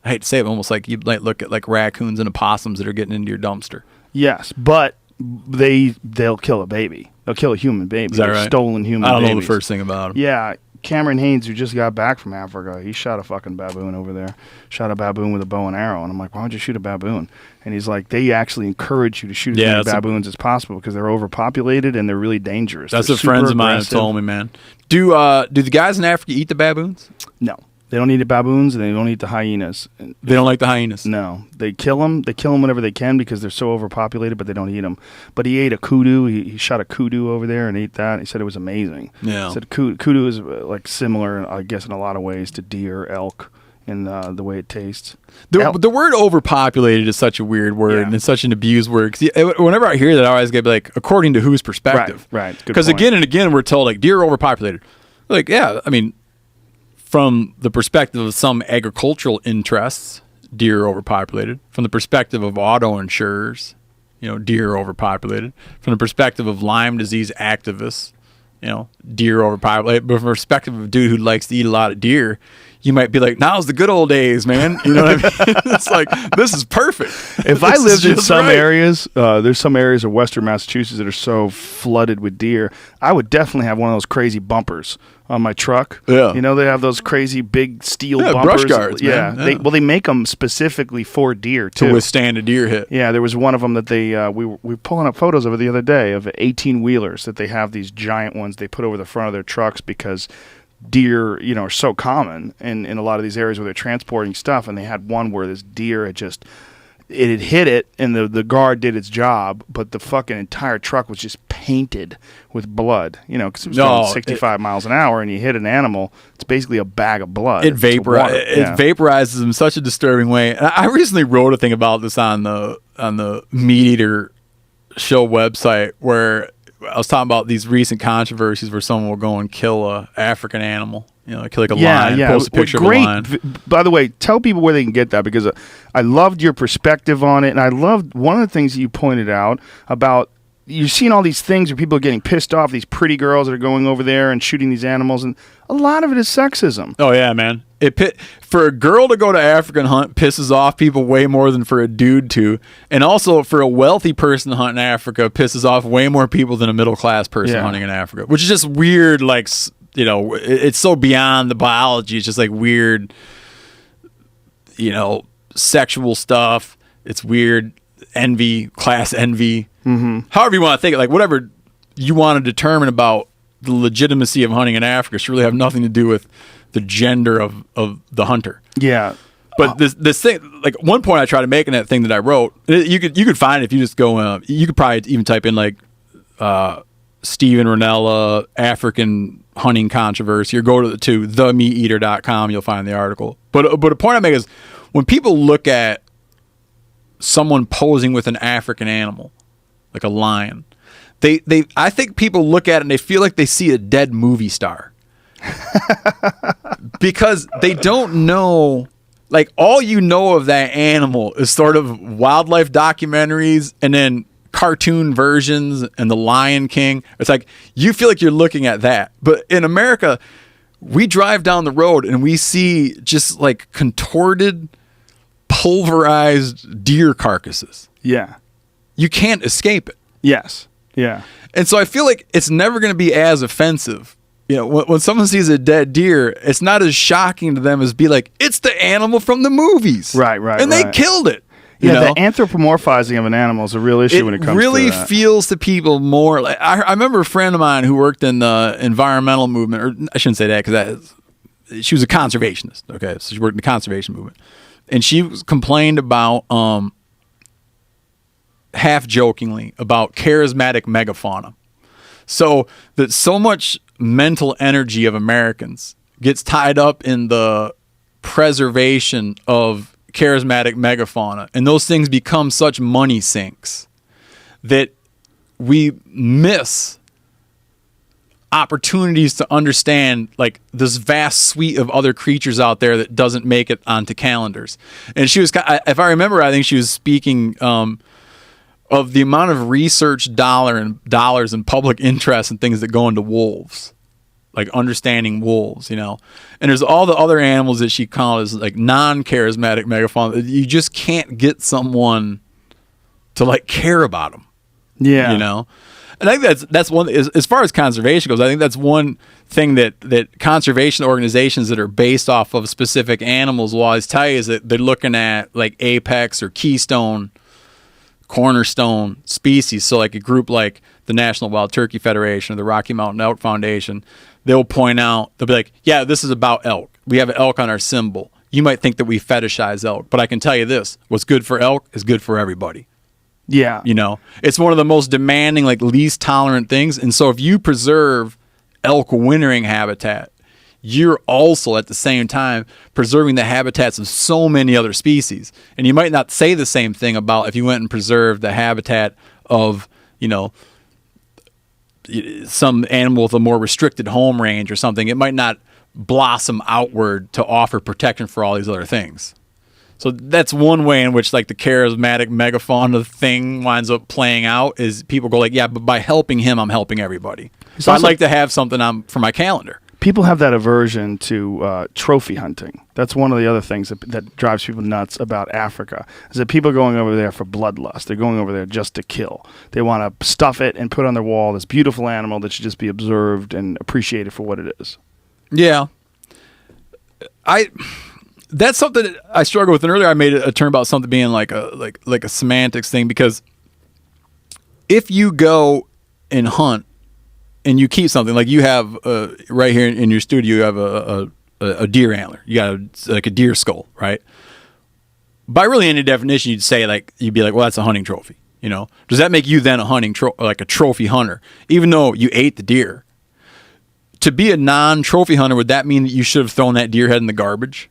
hate to say it, almost like you might look at like raccoons and opossums that are getting into your dumpster. Yes, but they'll kill a baby. They'll kill a human baby. Is that They're right? Stolen human I don't know babies. the first thing about them. Yeah, Cameron Haynes, who just got back from Africa, he shot a fucking baboon over there. Shot a baboon with a bow and arrow. And I'm like, why would you shoot a baboon? And he's like, they actually encourage you to shoot as many baboons as possible because they're overpopulated and they're really dangerous. That's They're what friends super of mine have aggressive. told me, man. Do the guys in Africa eat the baboons? No. They don't eat the baboons and they don't eat the hyenas. They don't like the hyenas. No. They kill them. They kill them whenever they can because they're so overpopulated, but they don't eat them. But he ate a kudu. He shot a kudu over there and ate that. He said it was amazing. Yeah. He said kudu is like similar, I guess, in a lot of ways to deer, elk, in the way it tastes. The word overpopulated is such a weird word, Yeah. and it's such an abused word. 'Cause whenever I hear that, I always get like, according to whose perspective? Right. Good Because point. again and again, we're told like deer are overpopulated. Like, yeah, I mean, from the perspective of some agricultural interests, deer are overpopulated. From the perspective of auto insurers, deer are overpopulated. From the perspective of Lyme disease activists, deer are overpopulated. But from the perspective of a dude who likes to eat a lot of deer, you might be like, now's the good old days, man. You know what I mean? It's like, this is perfect. If I lived in some areas, there's some areas of Western Massachusetts that are so flooded with deer, I would definitely have one of those crazy bumpers on my truck. Yeah. They have those crazy big steel bumpers. Brush guards, yeah. man. They make them specifically for deer, too. To withstand a deer hit. Yeah, there was one of them that they, we were pulling up photos of it the other day of 18-wheelers that they have these giant ones they put over the front of their trucks because deer, are so common in a lot of these areas where they're transporting stuff. And they had one where this deer had hit it, and the guard did its job, but the fucking entire truck was just painted with blood. Because it was going 65 miles an hour, and you hit an animal, it's basically a bag of blood. It vaporizes in such a disturbing way. I recently wrote a thing about this on the MeatEater show website where I was talking about these recent controversies where someone will go and kill a African animal. Kill like a lion, post a picture of a lion. By the way, tell people where they can get that, because I loved your perspective on it, and I loved one of the things that you pointed out about you're seeing all these things where people are getting pissed off, these pretty girls that are going over there and shooting these animals, and a lot of it is sexism. Oh, yeah, man. For a girl to go to African hunt pisses off people way more than for a dude to. And also, for a wealthy person to hunt in Africa pisses off way more people than a middle-class person hunting in Africa, which is just weird, like, it's so beyond the biology. It's just like weird, sexual stuff. It's weird envy, class envy. Mm-hmm. However you want to think it, like whatever you want to determine about the legitimacy of hunting in Africa should really have nothing to do with the gender of the hunter. Yeah. But this thing, like one point I try to make in that thing that I wrote, you could find it if you just go, you could probably even type in like Stephen Rinella, African hunting controversy, or go to themeateater.com, you'll find the article. But a point I make is when people look at someone posing with an African animal, like a lion, I think people look at it and they feel like they see a dead movie star. Because they don't know, like all you know of that animal is sort of wildlife documentaries and then cartoon versions and The Lion King. It's like you feel like you're looking at that. But in America, we drive down the road and we see just like contorted, pulverized deer carcasses. Yeah. You can't escape it. Yes. Yeah. And so I feel like it's never going to be as offensive. When someone sees a dead deer, it's not as shocking to them as be like, it's the animal from the movies. Right. And they killed it. The anthropomorphizing of an animal is a real issue when it comes to that. It really feels to people more like, I remember a friend of mine who worked in the environmental movement, or I shouldn't say that because she was a conservationist. Okay. So she worked in the conservation movement. And she complained about, half jokingly, about charismatic megafauna. So that so much mental energy of Americans gets tied up in the preservation of charismatic megafauna, and those things become such money sinks that we miss opportunities to understand like this vast suite of other creatures out there that doesn't make it onto calendars. And she was, if I remember, I think she was speaking of the amount of research dollars and public interest and things that go into wolves, like understanding wolves, And there's all the other animals that she called as like non-charismatic megafauna. You just can't get someone to like care about them. Yeah. And I think that's one, as far as conservation goes, I think that's one thing that conservation organizations that are based off of specific animals will always tell you is that they're looking at like apex or keystone, cornerstone species. So like a group like the National Wild Turkey Federation or the Rocky Mountain Elk Foundation, they'll point out, they'll be like, yeah, this is about elk. We have an elk on our symbol. You might think that we fetishize elk, but I can tell you this, what's good for elk is good for everybody. Yeah. It's one of the most demanding, like least tolerant things. And so if you preserve elk wintering habitat, you're also at the same time preserving the habitats of so many other species. And you might not say the same thing about if you went and preserved the habitat of, some animal with a more restricted home range or something, it might not blossom outward to offer protection for all these other things. So that's one way in which like the charismatic megafauna thing winds up playing out, is people go like, yeah, but by helping him, I'm helping everybody. So I'd like to have something for my calendar. People have that aversion to trophy hunting. That's one of the other things that drives people nuts about Africa, is that people are going over there for bloodlust. They're going over there just to kill. They want to stuff it and put on their wall this beautiful animal that should just be observed and appreciated for what it is. Yeah. That's something that I struggle with. And earlier I made a term about something being like a semantics thing, because if you go and hunt and you keep something, like you have right here in your studio, you have a deer antler. You got like a deer skull, right? By really any definition, you'd be like, well, that's a hunting trophy. You know, does that make you then a hunting like a trophy hunter, even though you ate the deer? To be a non-trophy hunter, would that mean that you should have thrown that deer head in the garbage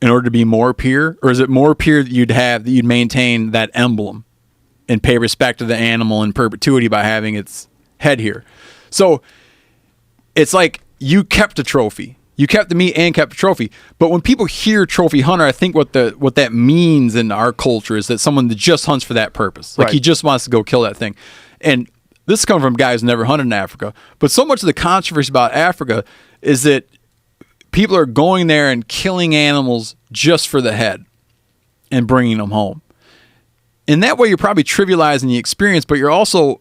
in order to be more pure? Or is it more pure that you'd maintain that emblem and pay respect to the animal in perpetuity by having its head here? So it's like you kept a trophy. You kept the meat and kept a trophy. But when people hear trophy hunter, I think what that means in our culture is that someone that just hunts for that purpose. Like he just wants to go kill that thing. And this comes from guys who never hunted in Africa. But so much of the controversy about Africa is that people are going there and killing animals just for the head and bringing them home. In that way, you're probably trivializing the experience, but you're also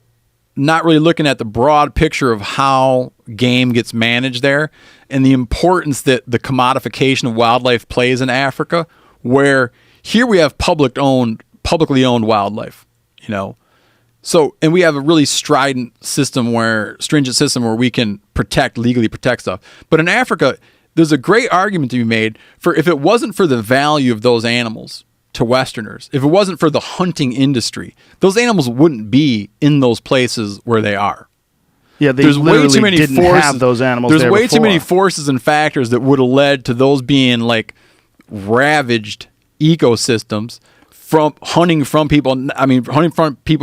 not really looking at the broad picture of how game gets managed there and the importance that the commodification of wildlife plays in Africa, where here we have publicly owned wildlife, you know. So, and we have a really stringent system where we can legally protect stuff. But in Africa, there's a great argument to be made for, if it wasn't for the value of those animals to Westerners, if it wasn't for the hunting industry, those animals wouldn't be in those places where they are. Yeah, there's way too many didn't forces, have those animals. There's way too many forces and factors that would have led to those being like ravaged ecosystems from hunting from people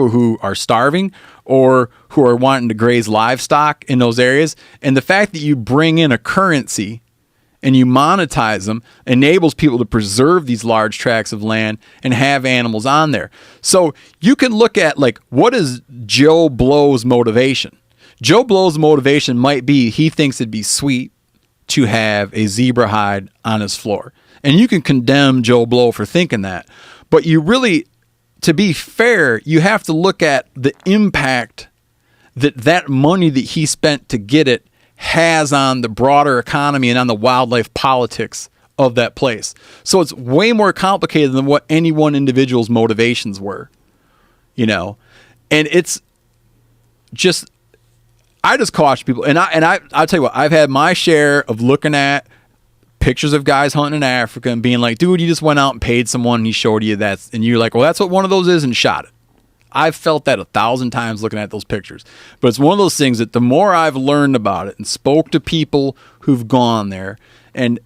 who are starving or who are wanting to graze livestock in those areas. And the fact that you bring in a currency and you monetize them enables people to preserve these large tracts of land and have animals on there. So you can look at, like, what is Joe Blow's motivation? Joe Blow's motivation might be he thinks it'd be sweet to have a zebra hide on his floor. And you can condemn Joe Blow for thinking that. But you really, to be fair, you have to look at the impact that money that he spent to get it has on the broader economy and on the wildlife politics of that place. So it's way more complicated than what any one individual's motivations were, you know. And it's just, I just caution people. And I'll tell you what, I've had my share of looking at pictures of guys hunting in Africa and being like, dude, you just went out and paid someone and he showed you that, and you're like, well, that's what one of those is, and shot it. I've felt that 1,000 times looking at those pictures. But it's one of those things that the more I've learned about it and spoke to people who've gone there and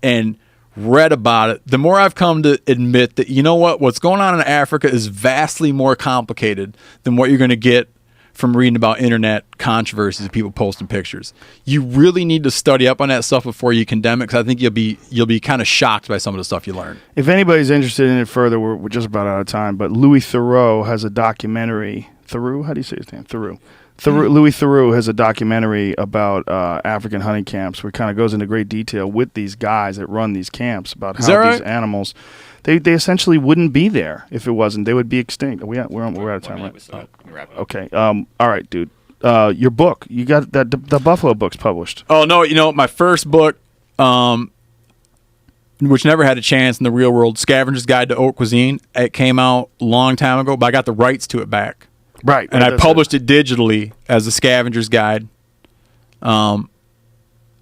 read about it, the more I've come to admit that, you know what's going on in Africa is vastly more complicated than what you're going to get from reading about internet controversies of people posting pictures. You really need to study up on that stuff before you condemn it, because I think you'll be kind of shocked by some of the stuff you learn. If anybody's interested in it further, we're just about out of time, but Louis Theroux has a documentary. Theroux? How do you say his name? Theroux. Louis Theroux has a documentary about African hunting camps where it kind of goes into great detail with these guys that run these camps about how these animals, they essentially wouldn't be there if it wasn't. They would be extinct. We're out of time, right? Okay. All right, dude. Your book. You got that the Buffalo book's published. Oh, no. My first book, which never had a chance in the real world, Scavenger's Guide to Haute Cuisine. It came out a long time ago, but I got the rights to it back. Right. And I published it digitally as a Scavenger's Guide. I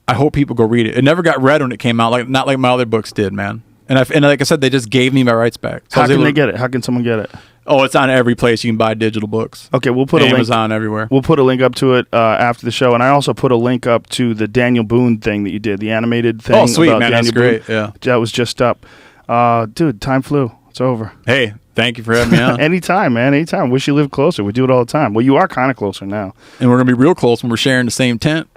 hope people go read it. It never got read when it came out, not like my other books did, man. And like I said, they just gave me my rights back. So how can they get it? How can someone get it? Oh, it's on every place you can buy digital books. Okay, we'll put Amazon everywhere. We'll put a link up to it after the show, and I also put a link up to the Daniel Boone thing that you did, the animated thing. Oh, sweet, man, Daniel that's great. Boone. Yeah, that was just up. Dude, time flew. It's over. Hey, Thank you for having me on. Anytime, man. Anytime. Wish you lived closer. We do it all the time. Well, you are kind of closer now. And we're going to be real close when we're sharing the same tent.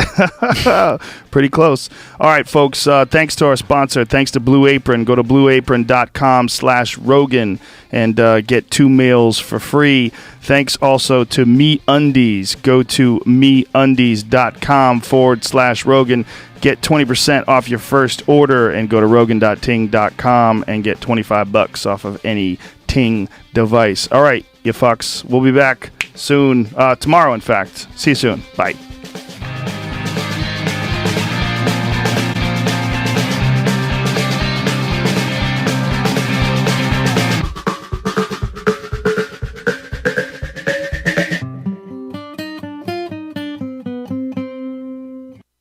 Pretty close. All right, folks. Thanks to our sponsor. Thanks to Blue Apron. Go to blueapron.com/Rogan and get 2 meals for free. Thanks also to MeUndies. Go to meundies.com/Rogan. Get 20% off your first order and go to rogan.ting.com and get $25 off of any Ting device. All right, you fucks. We'll be back soon. Tomorrow, in fact. See you soon. Bye.